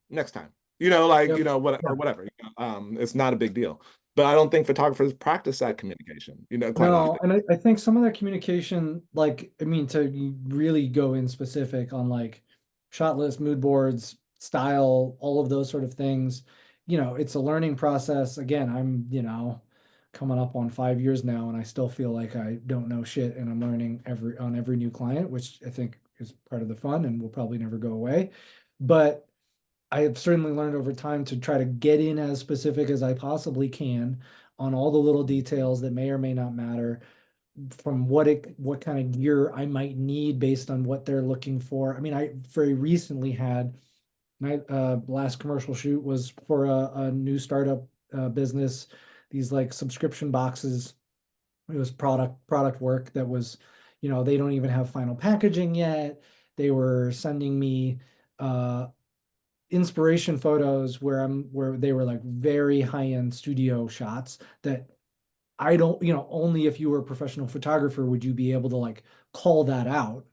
next time. Like, yep, what yeah. or whatever. It's not a big deal. But I don't think photographers practice that communication, quite No, often. and I think some of that communication, like, I mean, to really go in specific on like shot list, mood boards, style, all of those sort of things, it's a learning process. Again, I'm, coming up on 5 years now, and I still feel like I don't know shit, and I'm learning on every new client, which I think is part of the fun and will probably never go away. But I have certainly learned over time to try to get in as specific as I possibly can on all the little details that may or may not matter, from what kind of gear I might need based on what they're looking for. I mean, I very recently had my last commercial shoot was for a new startup business, these like subscription boxes It was product work that was, they don't even have final packaging yet. They were sending me uh inspiration photos where they were like very high-end studio shots that I don't, only if you were a professional photographer would you be able to like call that out.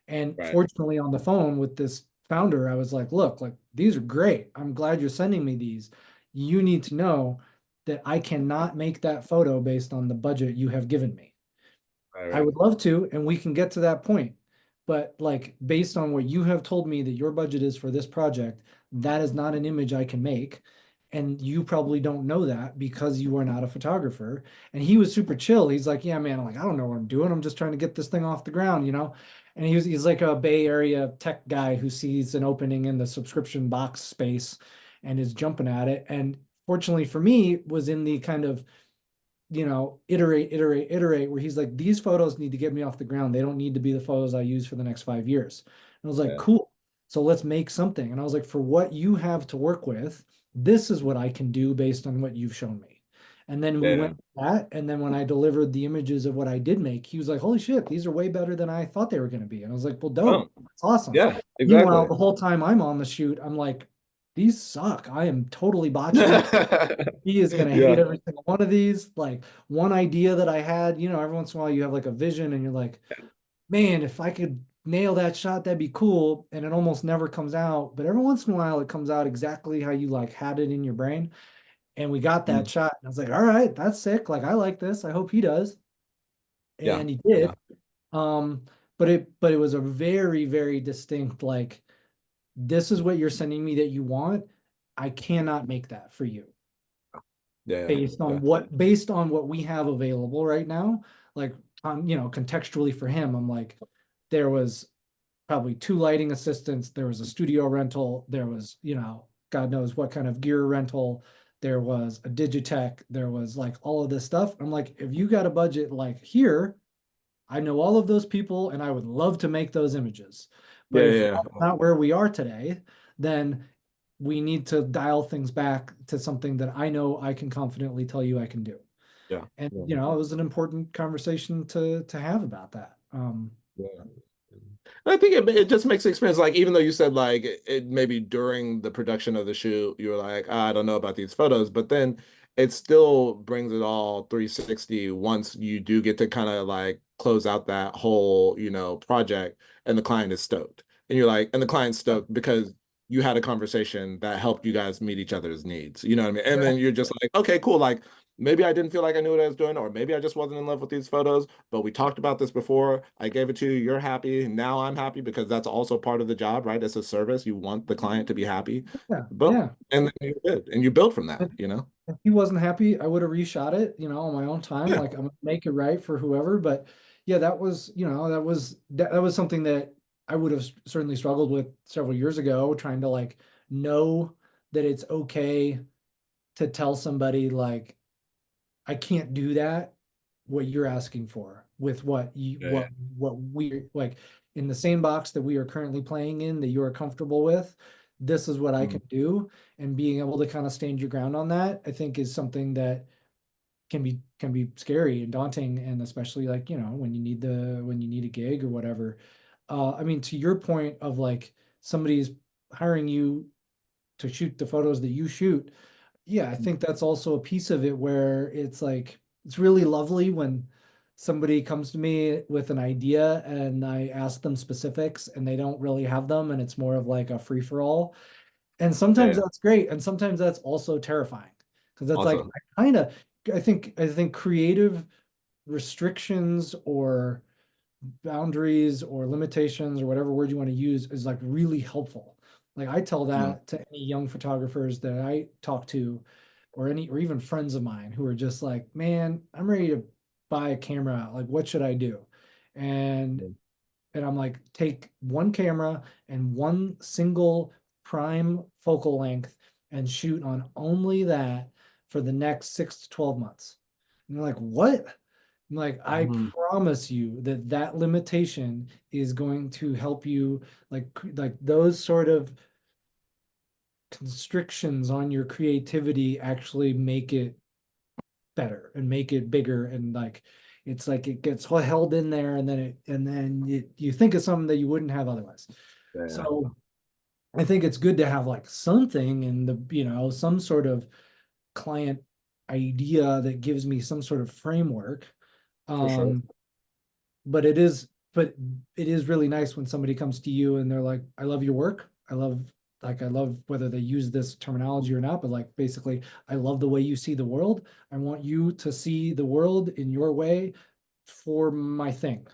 And Right. fortunately on the phone with this founder, I was like, look, like these are great. I'm glad you're sending me these. You need to know that I cannot make that photo based on the budget you have given me. Right. I Right. would love to, and we can get to that point. But like based on what you have told me that your budget is for this project, that is not an image I can make. And you probably don't know that because you are not a photographer. And he was super chill. He's like, yeah, man, I'm like, I don't know what I'm doing. I'm just trying to get this thing off the ground. And he's like a Bay Area tech guy who sees an opening in the subscription box space and is jumping at it. And fortunately for me, was in the kind of iterate, where he's like, these photos need to get me off the ground. They don't need to be the photos I use for the next 5 years. And I was like, Yeah. cool. So let's make something. And I was like, for what you have to work with, this is what I can do based on what you've shown me. And then we Yeah. went with that. And then when I delivered the images of what I did make, he was like, holy shit, these are way better than I thought they were going to be. And I was like, well, dope. Oh, It's awesome. yeah, Meanwhile, exactly. the whole time I'm on the shoot, I'm like, these suck. I am totally botching. He is going to hate Yeah. every single one of these. Like one idea that I had, every once in a while you have like a vision and you're like, man, if I could nail that shot, that'd be cool. And it almost never comes out. But every once in a while it comes out exactly how you like had it in your brain. And we got that Mm. shot. And I was like, all right, that's sick. Like I like this. I hope he does. Yeah. And he Yeah. did. Um, but it was a very, very distinct, like, this is what you're sending me that you want. I cannot make that for you. Yeah. Based on what we have available right now, like contextually for him, I'm like, there was probably two lighting assistants, there was a studio rental, there was, God knows what kind of gear rental, there was a Digitech, there was like all of this stuff. I'm like, if you got a budget like here, I know all of those people and I would love to make those images. Yeah. But if Yeah. that's not where we are today, then we need to dial things back to something that I know I can confidently tell you I can do. Yeah. And Yeah. it was an important conversation to have about that. Yeah. I think it just makes the experience like even though you said like it maybe during the production of the shoot you were like I don't know about these photos, but then it still brings it all 360 once you do get to kind of like close out that whole project and the client is stoked and you're like and the client's stoked because you had a conversation that helped you guys meet each other's needs, you know what I mean? And then you're just like okay cool, like maybe I didn't feel like I knew what I was doing, or maybe I just wasn't in love with these photos, but we talked about this before. I gave it to you. You're happy. Now I'm happy because that's also part of the job, right? It's a service. You want the client to be happy. Yeah, Boom. yeah. And then you did. And you build from that. If he wasn't happy, I would have reshot it, on my own time. Yeah. Like I'm gonna make it right for whoever. But yeah, that was something that I would have certainly struggled with several years ago, trying to like know that it's okay to tell somebody like I can't do that, what you're asking for with Yeah. what we like in the same box that we are currently playing in that you are comfortable with. This is what I Mm. can do, and being able to kind of stand your ground on that, I think, is something that can be scary and daunting, and especially like when you need a gig or whatever. I mean, to your point of like somebody's hiring you to shoot the photos that you shoot, yeah, I think that's also a piece of it where it's like it's really lovely when somebody comes to me with an idea and I ask them specifics and they don't really have them and it's more of like a free for all. And sometimes Yeah. that's great and sometimes that's also terrifying because that's like Also. I think creative restrictions or boundaries or limitations or whatever word you want to use is like really helpful. Like I tell Mm. that to any young photographers that I talk to or even friends of mine who are just like, man, I'm ready to buy a camera. Like, what should I do? And Mm. and I'm like, take one camera and one single prime focal length and shoot on only that for the next 6 to 12 months. And they're like, what? I'm like, I Mhm. promise you that that limitation is going to help you, like those sort of constrictions on your creativity actually make it better and make it bigger and like It's like it gets held in there, and then you think of something that you wouldn't have otherwise. Yeah, So I think it's good to have like something in the, some sort of client idea that gives me some sort of framework. for sure. Um, but it is really nice when somebody comes to you and they're like, I love your work. I love whether they use this terminology or not, but like basically, I love the way you see the world. I want you to see the world in your way for my thing.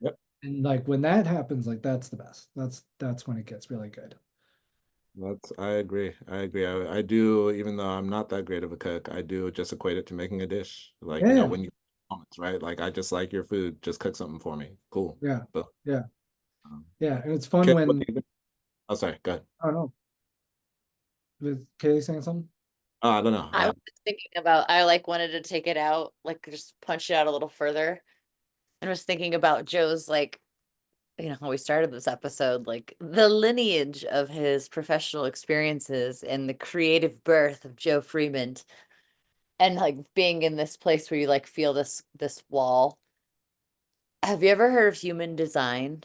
Yep. And like when that happens, like that's the best. That's when it gets really good. I agree. I agree. I do, even though I'm not that great of a cook, I do just equate it to making a dish. Like, Yeah, when you moments, right? Like I just like your food, just cook something for me. Cool. yeah, But yeah, um, yeah. And it's fun Kay, what when do you oh sorry, go ahead. I don't know, was Kaylee saying something? Oh, I don't know. I was thinking about, I like wanted to take it out, like just punch it out a little further. And was thinking about Joe's, like, how we started this episode, like the lineage of his professional experiences and the creative birth of Joe Freemond, and like being in this place where you like feel this wall. Have you ever heard of human design?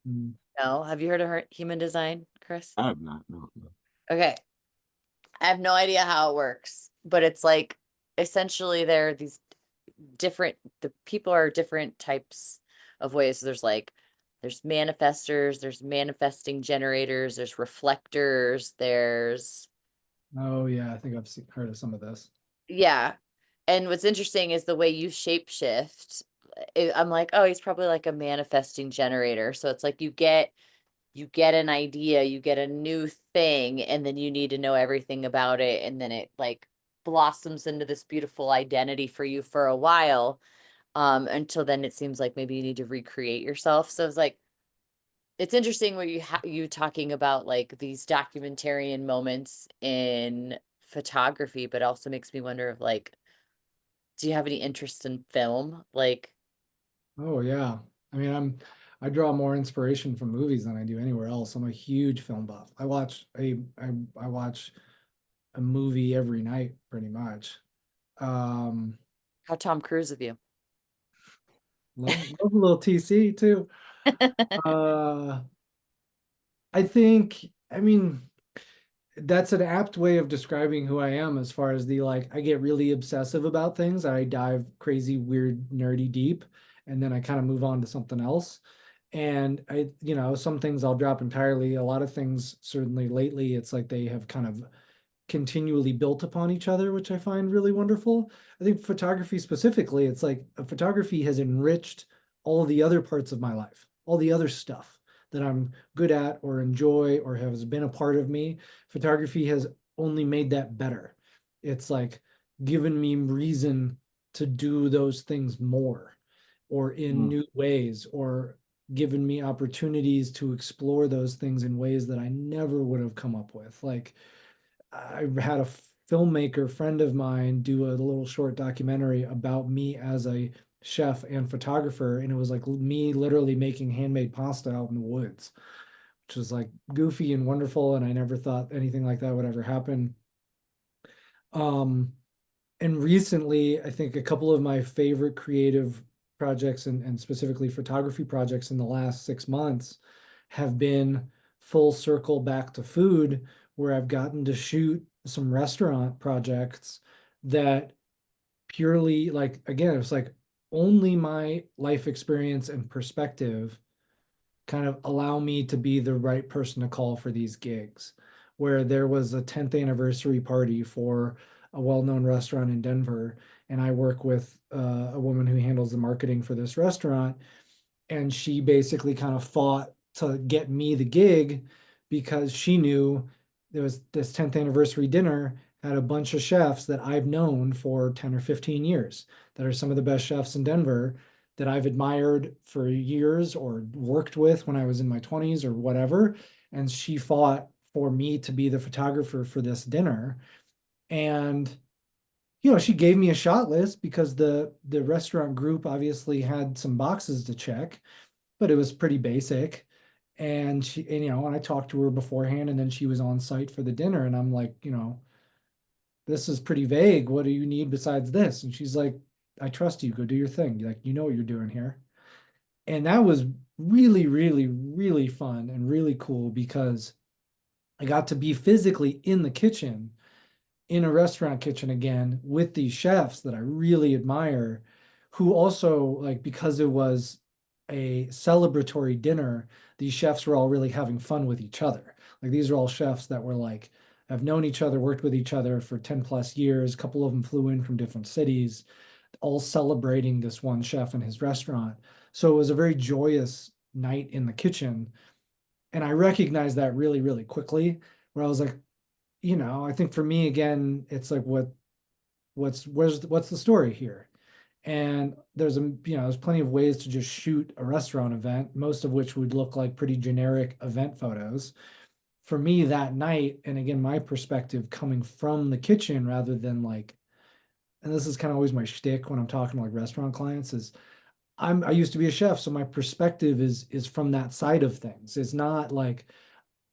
Mm. No. Have you heard of human design, Chris? I have not. No, no. Okay. I have no idea how it works, but it's like essentially there are these the people are different types of ways. So there's manifestors, there's manifesting generators, there's reflectors, there's Oh yeah, I think heard of some of this. yeah. And what's interesting is the way you shapeshift. I'm like, oh, he's probably like a manifesting generator. So it's like you get an idea, you get a new thing, and then you need to know everything about it, and then it like blossoms into this beautiful identity for you for a while. Until then it seems like maybe you need to recreate yourself. So it's like it's interesting where you talking about like these documentarian moments in photography, but also makes me wonder of like, do you have any interest in film? Like, Oh yeah. I mean, I draw more inspiration from movies than I do anywhere else. I'm a huge film buff. I watch a movie every night pretty much. Um, how Tom Cruise of you. love a little TC too. Uh, I mean, that's an apt way of describing who I am as far as the like I get really obsessive about things. I dive crazy, weird, nerdy deep, and then I kind of move on to something else. And some things I'll drop entirely. A lot of things, certainly lately, it's like they have kind of continually built upon each other, which I find really wonderful. I think photography specifically, it's like photography has enriched all the other parts of my life, all the other stuff that I'm good at or enjoy or has been a part of me. Photography has only made that better. It's like given me reason to do those things more or in Mm. new ways or given me opportunities to explore those things in ways that I never would have come up with. Like I had a filmmaker friend of mine do a little short documentary about me as a chef and photographer, and it was like me literally making handmade pasta out in the woods, which was like goofy and wonderful, and I never thought anything like that would ever happen. Um, and recently, I think a couple of my favorite creative projects and specifically photography projects in the last 6 months have been full circle back to food, where I've gotten to shoot some restaurant projects that purely like, again, it's like only my life experience and perspective kind of allow me to be the right person to call for these gigs. Where there was a 10th anniversary party for a well-known restaurant in Denver, and I work with a woman who handles the marketing for this restaurant, and she basically kind of fought to get me the gig because she knew there was this 10th anniversary dinner had a bunch of chefs that I've known for 10 or 15 years that are some of the best chefs in Denver that I've admired for years or worked with when I was in my 20s or whatever. And she fought for me to be the photographer for this dinner. And she gave me a shot list because the restaurant group obviously had some boxes to check, but it was pretty basic. And I talked to her beforehand, and then she was on site for the dinner, and I'm like, this is pretty vague. What do you need besides this? And she's like, I trust you. Go do your thing. Like, you know what you're doing here. And that was really, really, really fun and really cool because I got to be physically in the kitchen, in a restaurant kitchen again with these chefs that I really admire, who also, like, because it was a celebratory dinner, these chefs were all really having fun with each other. Like, these are all chefs that were like, have known each other, worked with each other for 10 plus years. A couple of them flew in from different cities, all celebrating this one chef and his restaurant. So it was a very joyous night in the kitchen. And I recognized that really, really quickly, where I was like, I think for me again, it's like what's the story here? And there's plenty of ways to just shoot a restaurant event, most of which would look like pretty generic event photos. For me that night, and again, my perspective coming from the kitchen rather than like, and this is kind of always my shtick when I'm talking to like restaurant clients, is I used to be a chef, so my perspective is from that side of things. It's not like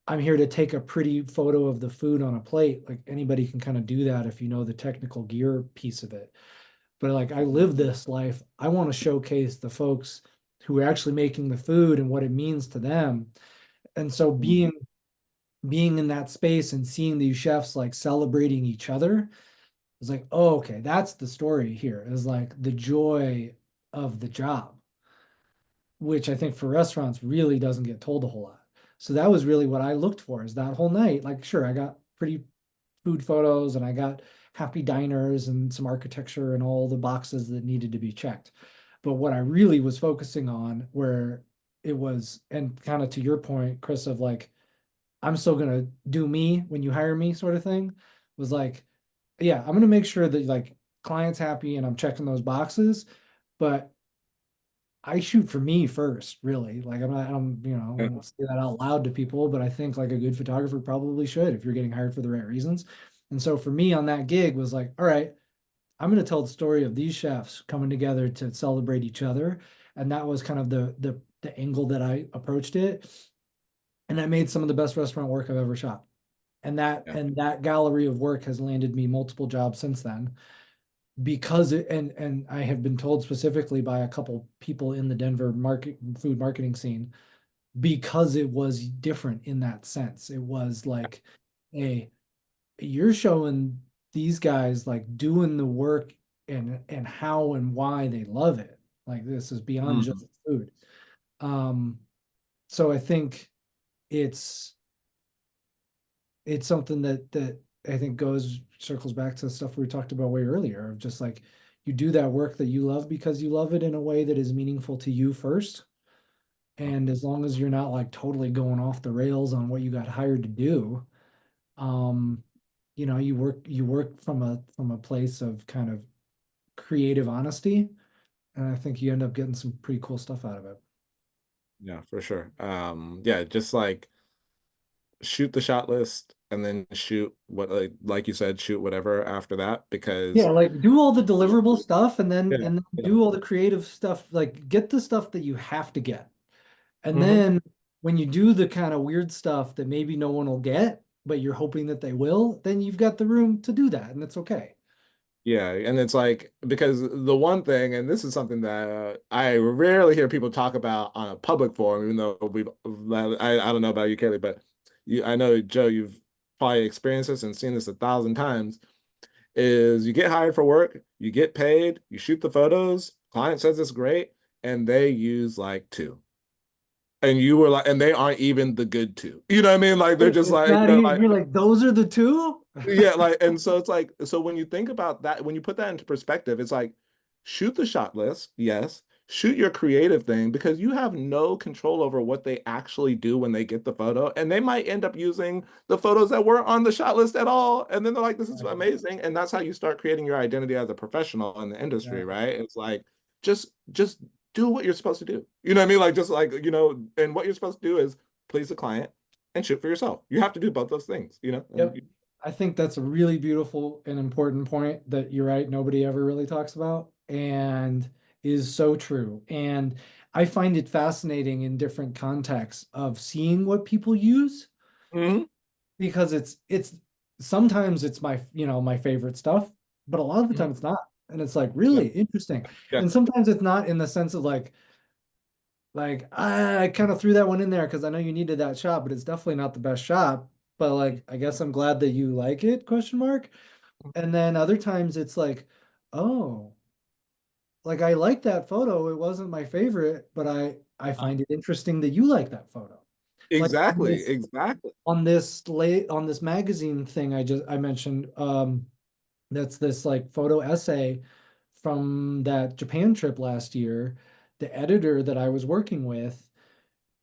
I'm here to take a pretty photo of the food on a plate. Like, anybody can kind of do that if you know the technical gear piece of it. But like, I live this life. I want to showcase the folks who are actually making the food and what it means to them. And so being in that space and seeing these chefs like celebrating each other is like, oh, okay, that's the story here, is like the joy of the job, which I think for restaurants really doesn't get told a whole lot. So that was really what I looked for, is that whole night. Like, sure, I got pretty food photos and I got happy diners and some architecture and all the boxes that needed to be checked. But what I really was focusing on, where it was, and kind of to your point, Chris, of like, I'm still gonna do me when you hire me sort of thing, was like, yeah, I'm gonna make sure that like clients happy and I'm checking those boxes, but I shoot for me first, really. Like, I'm not, I don't say that out loud to people, but I think like a good photographer probably should if you're getting hired for the right reasons. And so for me on that gig was like, all right, I'm going to tell the story of these chefs coming together to celebrate each other. And that was kind of the angle that I approached it. And I made some of the best restaurant work I've ever shot. Yeah. And that gallery of work has landed me multiple jobs since then, because and I have been told specifically by a couple people in the Denver food marketing scene, because it was different in that sense. It was like, hey, you're showing these guys like doing the work and how and why they love it. Like, this is beyond Mhm. just food. Um, so I think it's it's something that I think circles back to the stuff we talked about way earlier, of just like, you do that work that you love because you love it in a way that is meaningful to you first. And as long as you're not like totally going off the rails on what you got hired to do, um, you work from a place of kind of creative honesty. And I think you end up getting some pretty cool stuff out of it. Yeah, for sure. Yeah, just like shoot the shot list and then shoot what, like you said, shoot whatever after that Yeah, because like do all the deliverable stuff and then yeah, and then yeah. do all the creative stuff. Like, get the stuff that you have to get. And Mhm. then when you do the kind of weird stuff that maybe no one will get, but you're hoping that they will, then you've got the room to do that, and it's okay. Yeah, and it's like because the one thing, and this is something that I rarely hear people talk about on a public forum, even though I don't know about you, Kaylee, but I know Joe, you've probably experienced this and seen this 1,000 times. Is you get hired for work, you get paid, you shoot the photos, client says it's great, and they use like two. And you were like, and they aren't even the good two. You know what I mean? Like they're just It's like, not even, you're like, those are the two? yeah, like, and so it's like, so when you think about that, when you put that into perspective, it's like, shoot the shot list, yes, shoot your creative thing because you have no control over what they actually do when they get the photo, and they might end up using the photos that weren't on the shot list at all, and then they're like, this is Right. amazing, and that's how you start creating your identity as a professional in the Yeah. industry, right? It's like, just do what you're supposed to do. You know what I mean? Like, just like, and what you're supposed to do is please the client and shoot for yourself. You have to do both those things, and Yep. I think that's a really beautiful and important point that you're right, nobody ever really talks about, and is so true. And I find it fascinating in different contexts of seeing what people use, Mhm. because it's sometimes it's my favorite stuff, but a lot of the Mhm. time it's not. And it's like Yeah. really interesting. Yeah. And sometimes it's not in the sense of like I kind of threw that one in there because I know you needed that shot, but it's definitely not the best shot. But like I guess I'm glad that you like it, question mark. And then other times it's like, oh, like I like that photo. It wasn't my favorite, but I find it interesting that you like that photo. Like Exactly. Exactly. on this magazine thing I mentioned, that's this like photo essay from that Japan trip last year. The editor that I was working with,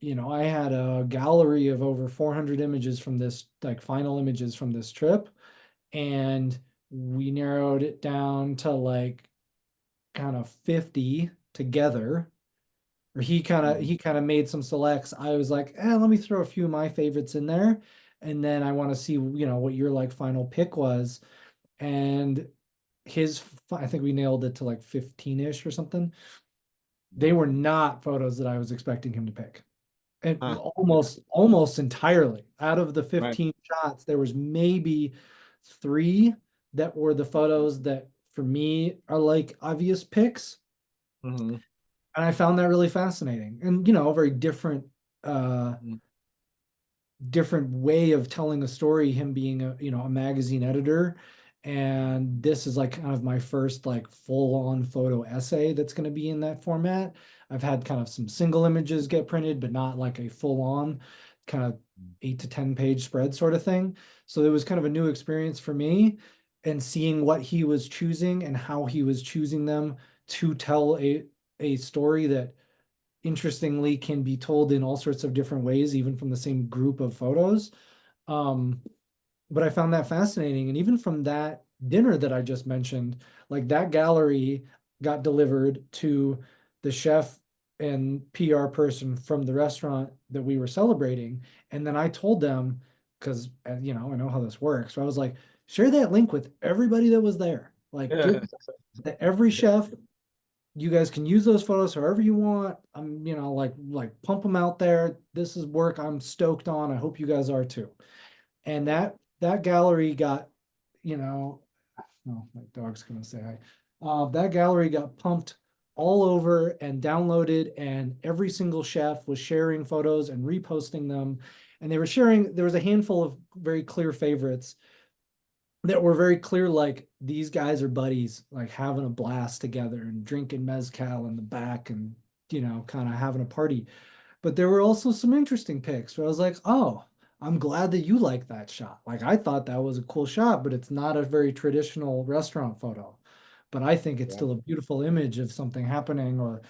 I had a gallery of over 400 images from this, like final images from this trip, and we narrowed it down to like kind of 50 together. Or Mhm. he kind of made some selects. I was like, let me throw a few of my favorites in there. And then I want to see, what your like final pick was. And I think we nailed it to like 15-ish or something. They were not photos that I was expecting him to pick. And Ah, okay. almost entirely out of the Right. 15 shots, there was maybe three that were the photos that for me are like obvious picks. Hmm. And I found that really fascinating. And a very uh different way of telling a story, him being a magazine editor. And this is like kind of my first like full-on photo essay that's going to be in that format. I've had kind of some single images get printed, but not like a full-on kind of 8 to 10 page spread sort of thing. So it was kind of a new experience for me, and seeing what he was choosing and how he was choosing them to tell a story that interestingly can be told in all sorts of different ways, even from the same group of photos. Um, but I found that fascinating. And even from that dinner that I just mentioned, like that gallery got delivered to the chef and PR person from the restaurant that we were celebrating. And then I told them, because, I know how this works. So I was like, share that link with everybody that was there. Like, Yeah. give to every chef, you guys can use those photos however you want. I'm, like pump them out there. This is work I'm stoked on. I hope you guys are too. And that gallery got, you know, oh, my dog's gonna say hi. That gallery got pumped all over and downloaded, and every single chef was sharing photos and reposting them. And they were sharing, there was a handful of very clear favorites that were very clear, like these guys are buddies, like having a blast together and drinking mezcal in the back and kind of having a party. But there were also some interesting picks where I was like, oh, I'm glad that you like that shot. Like I thought that was a cool shot, but it's not a very traditional restaurant photo. But I think it's Yeah. still a beautiful image of something happening or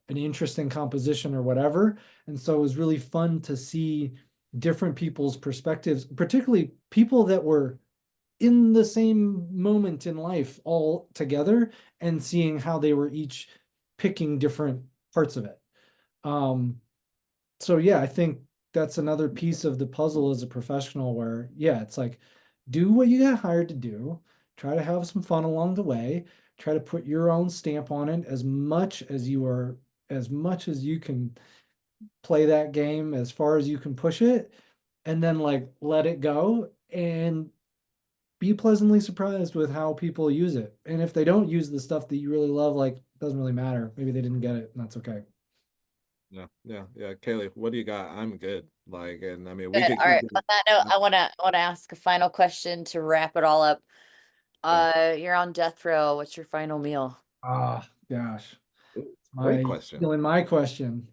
an interesting composition or whatever. And so it was really fun to see different people's perspectives, particularly people that were in the same moment in life all together, and seeing how they were each picking different parts of it. Um, so yeah, I think that's another piece of the puzzle as a professional where, yeah, it's like do what you got hired to do, try to have some fun along the way, try to put your own stamp on it as much as you can play that game as far as you can push it, and then like let it go and be pleasantly surprised with how people use it. And if they don't use the stuff that you really love, like, it doesn't really matter. Maybe they didn't get it, and that's okay. Yeah. Yeah. Yeah. Kaylee, what do you got? I'm good. Like, and I mean, we Good. could All keep right. On going. that note, I wanna ask a final question to wrap it all up. Yeah. You're on death row. What's your final meal? Ah, gosh. Ooh, great My question. Stealing my question.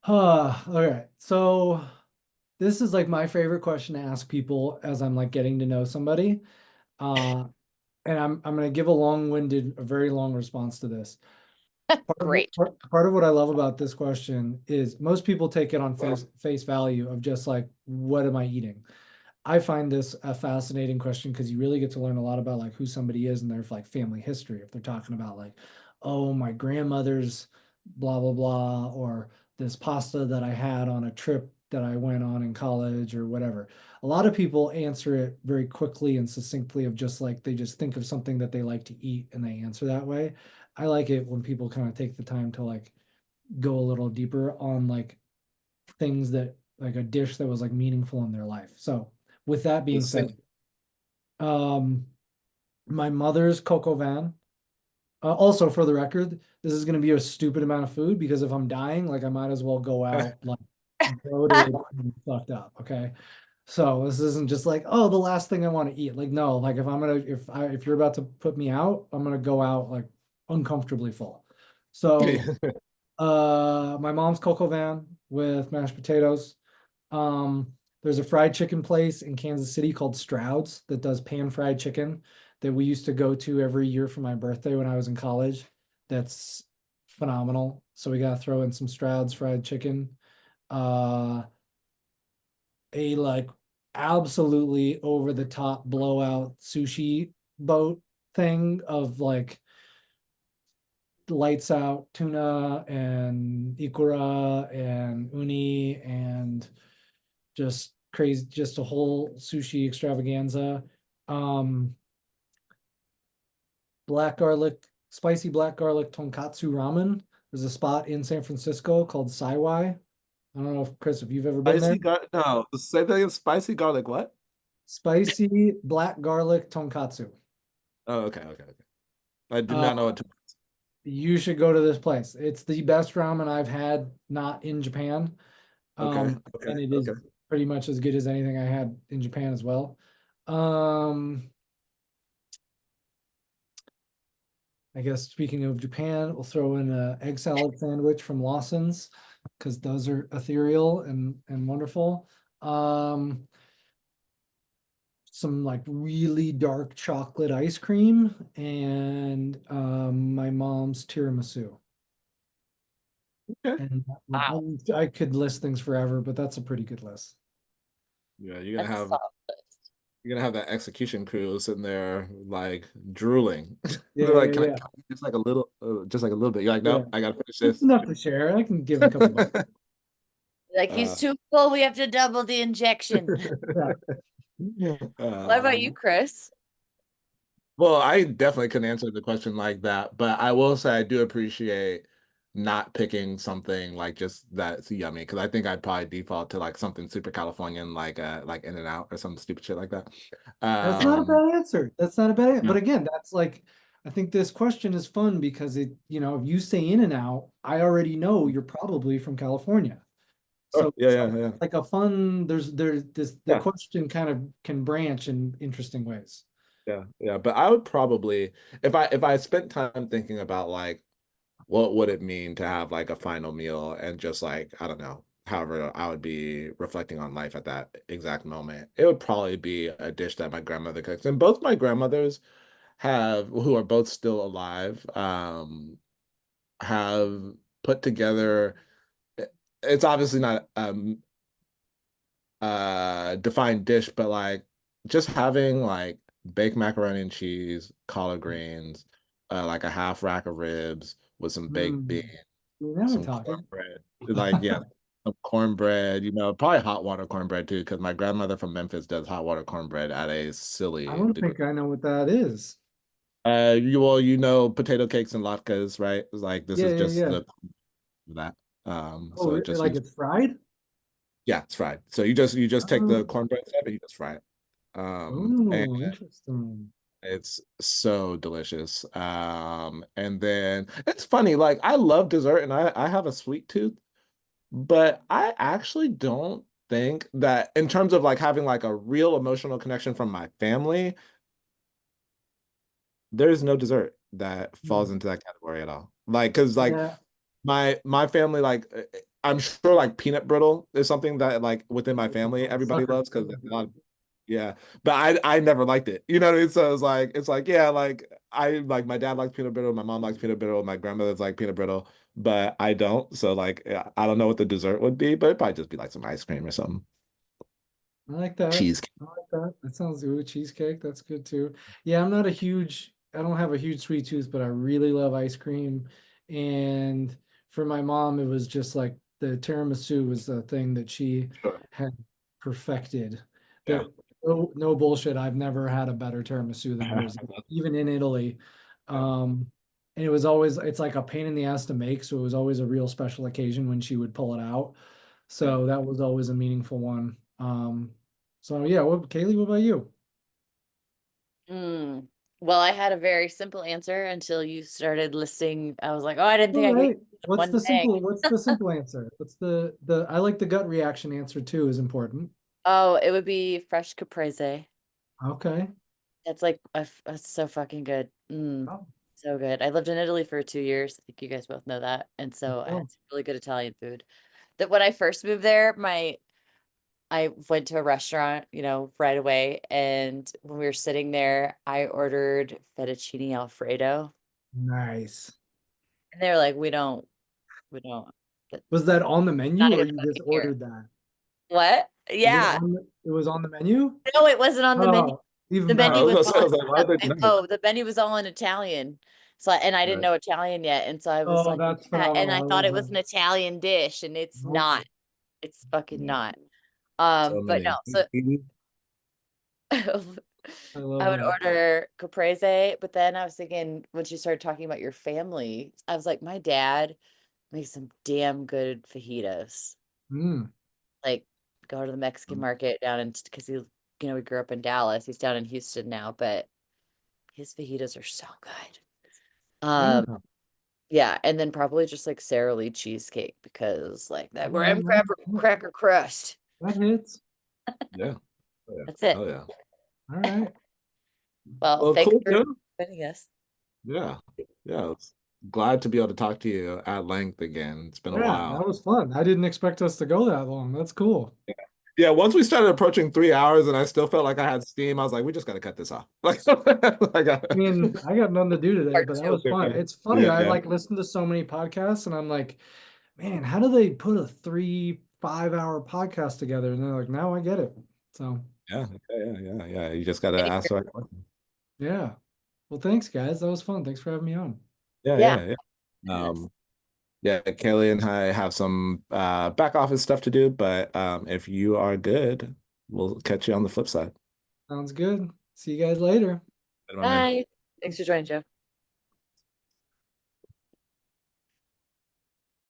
All right. So this is like my favorite question to ask people as I'm like getting to know somebody. Uh, and I'm gonna give a very long response to this. Great. Part of what I love about this question is most people take it on face value of just like, what am I eating? I find this a fascinating question because you really get to learn a lot about like who somebody is and their like family history. If they're talking about like, oh, my grandmother's blah blah blah, or this pasta that I had on a trip that I went on in college or whatever. A lot of people answer it very quickly and succinctly of just like they just think of something that they like to eat and they answer that way. I like it when people kind of take the time to like go a little deeper on like things that like a dish that was like meaningful in their life. So with that The being same. said, um, My mother's cocoa van. Also, for the record, this is going to be a stupid amount of food because if I'm dying, like I might as well go out like bloated and fucked up. Okay. So this isn't just like, oh, the last thing I want to eat. Like, no, like if you're about to put me out, I'm gonna go out like uncomfortably full. So my mom's cocoa van with mashed potatoes. There's a fried chicken place in Kansas City called Stroud's that does pan fried chicken that we used to go to every year for my birthday when I was in college. That's phenomenal. So we gotta throw in some Stroud's fried chicken. Uh, a like absolutely over the top blowout sushi boat thing of like lights out tuna and ikura and uni and just crazy, just a whole sushi extravaganza. Um, black garlic, spicy black garlic tonkatsu ramen. There's a spot in San Francisco called Saiwai. I don't know if Chris, if you've ever been there. Spicy gar no, say that again. Spicy garlic what? Spicy black garlic tonkatsu. Oh, okay, okay, okay. I did Uh, not know what to. you should go to this place. It's the best ramen I've had, not in Japan. Okay, okay, And it is okay. pretty much as good as anything I had in Japan as well. Um, I guess speaking of Japan, we'll throw in a egg salad sandwich from Lawson's because those are ethereal and wonderful. Um, some like really dark chocolate ice cream and my mom's tiramisu. Okay. And Wow, I could list things forever, but that's a pretty good list. Yeah, that's a solid list. you're gonna have that execution crew sitting there like drooling. Yeah, They're like, yeah, can I yeah, just like a little bit? You're like, yeah. nope, I gotta finish It's this. enough to share. I can give a couple bucks. Like he's Uh, too full, we have to double the injection. Yeah. What about you, um, Chris? well, I definitely couldn't answer the question like that, but I will say I do appreciate not picking something like just that's yummy because I think I'd probably default to like something super Californian like In and Out or some stupid shit like that. That's not a Um, bad answer. That's not a bad, yeah. but again, that's like, I think this question is fun because it, if you say in and out, I already know you're probably from California. Oh, So yeah, it's yeah, yeah. like a fun, there's this, the Yeah. question kind of can branch in interesting ways. Yeah, yeah, but I would probably if I spent time thinking about like what would it mean to have like a final meal and just like I don't know, however I would be reflecting on life at that exact moment, it would probably be a dish that my grandmother cooks. And both my grandmothers who are both still alive, have put together it's obviously not defined dish, but like just having like baked macaroni and cheese, collard greens, like a half rack of ribs with some baked Hmm. beans, Now we're some talking. cornbread. Like, yeah, some cornbread, probably hot water cornbread too, because my grandmother from Memphis does hot water cornbred at a I silly don't degree. think I know what that is. You know potato cakes and latkes, right? It's like this Yeah, is yeah, just yeah. the that. Oh, So it just like use it's fried? yeah, it's fried. So you just take Oh, the cornbread stuff and you just fry it. And oh, interesting. it's so delicious. And then it's funny, like I love dessert and I have a sweet tooth, but I actually don't think that in terms of like having like a real emotional connection from my family, there's no dessert that Hmm. falls into that category at all. Like, cause like Yeah, my family, like I'm sure like peanut brittle is something that like within my family everybody sucker. loves because a lot of yeah, but I never liked it. You know what I mean? So it's like yeah, like I like my dad likes peanut brittle, my mom likes peanut brittle, my grandmother's like peanut brittle, but I don't. So like yeah, I don't know what the dessert would be, but it'd probably just be like some ice cream or something. I like that. Cheesecake. I like that. That sounds good. Cheesecake, that's good too. Yeah, I don't have a huge sweet tooth, but I really love ice cream. And for my mom, it was just like the tiramisu was the thing that she Sure. had perfected. Yeah. That no bullshit. I've never had a better tiramisu than hers, even in Italy. Yeah. Um, and it's like a pain in the ass to make, so it was always a real special occasion when she would pull it out. Yeah. So that was always a meaningful one. So yeah, Kaylee, what about you? Mm. Well, I had a very simple answer until you started listing. I was like, oh, I didn't think All I could right. get What's one the thing. simple, what's the simple answer? What's the I like the gut reaction answer too is important. Oh, it would be fresh caprese. Okay. That's like that's so fucking good. Oh, So good. I lived in Italy for 2 years. I think you guys both know that. And so I cool. had some really good Italian food. That when I first moved there, I went to a restaurant, right away. And when we were sitting there, I ordered fettuccine Alfredo. Nice. And they were like, we don't, that's Was that on the not menu or even you just fucking here. ordered that? What? Was it Yeah. on it was on the menu? No, it wasn't on the menu. Oh, even The I menu better. was was gonna say, I all, was like, why did they do that? oh, the menu was all in Italian. So, and I didn't Right. know Italian yet. And so I was Oh, like, that's yeah, and phenomenal. I I thought love it was that. an Italian dish, and it's Nope. not. It's fucking Yeah. not. So But no, many. so I I love would that. order caprese, but then I was thinking when she started talking about your family, I was like, my dad makes some damn good fajitas. Mm. Like, go to the Mexican market down in because we grew up in Dallas. He's down in Houston now, but his fajitas are so good. Yeah. Yeah, and then probably just like Sara Lee cheesecake because like that All right, graham cracker crust. that hits. Yeah. Oh, yeah. That's it. Oh yeah. All right. Well, Well, thanks cool. for Yeah. joining us. Yeah. Yeah. It's glad to be able to talk to you at length again. It's been a Yeah, that while. was fun. I didn't expect us to go that long. That's cool. Yeah, once we started approaching 3 hours and I still felt like I had steam, I was like, we just got to cut this off. Like, I mean, I got nothing to do today, Part but that two. was fun. It's funny. I yeah. like listen to so many podcasts and I'm like, man, how do they put a 3 5 hour podcast together? And they're like, now I get it. So Yeah. You just got to ask the right questions. yeah. Well, thanks guys. That was fun. Thanks for having me on. Yeah. Yeah. Yes. Yeah, Kelly and I have some back office stuff to do, but if you are good, we'll catch you on the flip side. Sounds good. See you guys later. Bye, my man. Bye. Thanks for joining, Joe.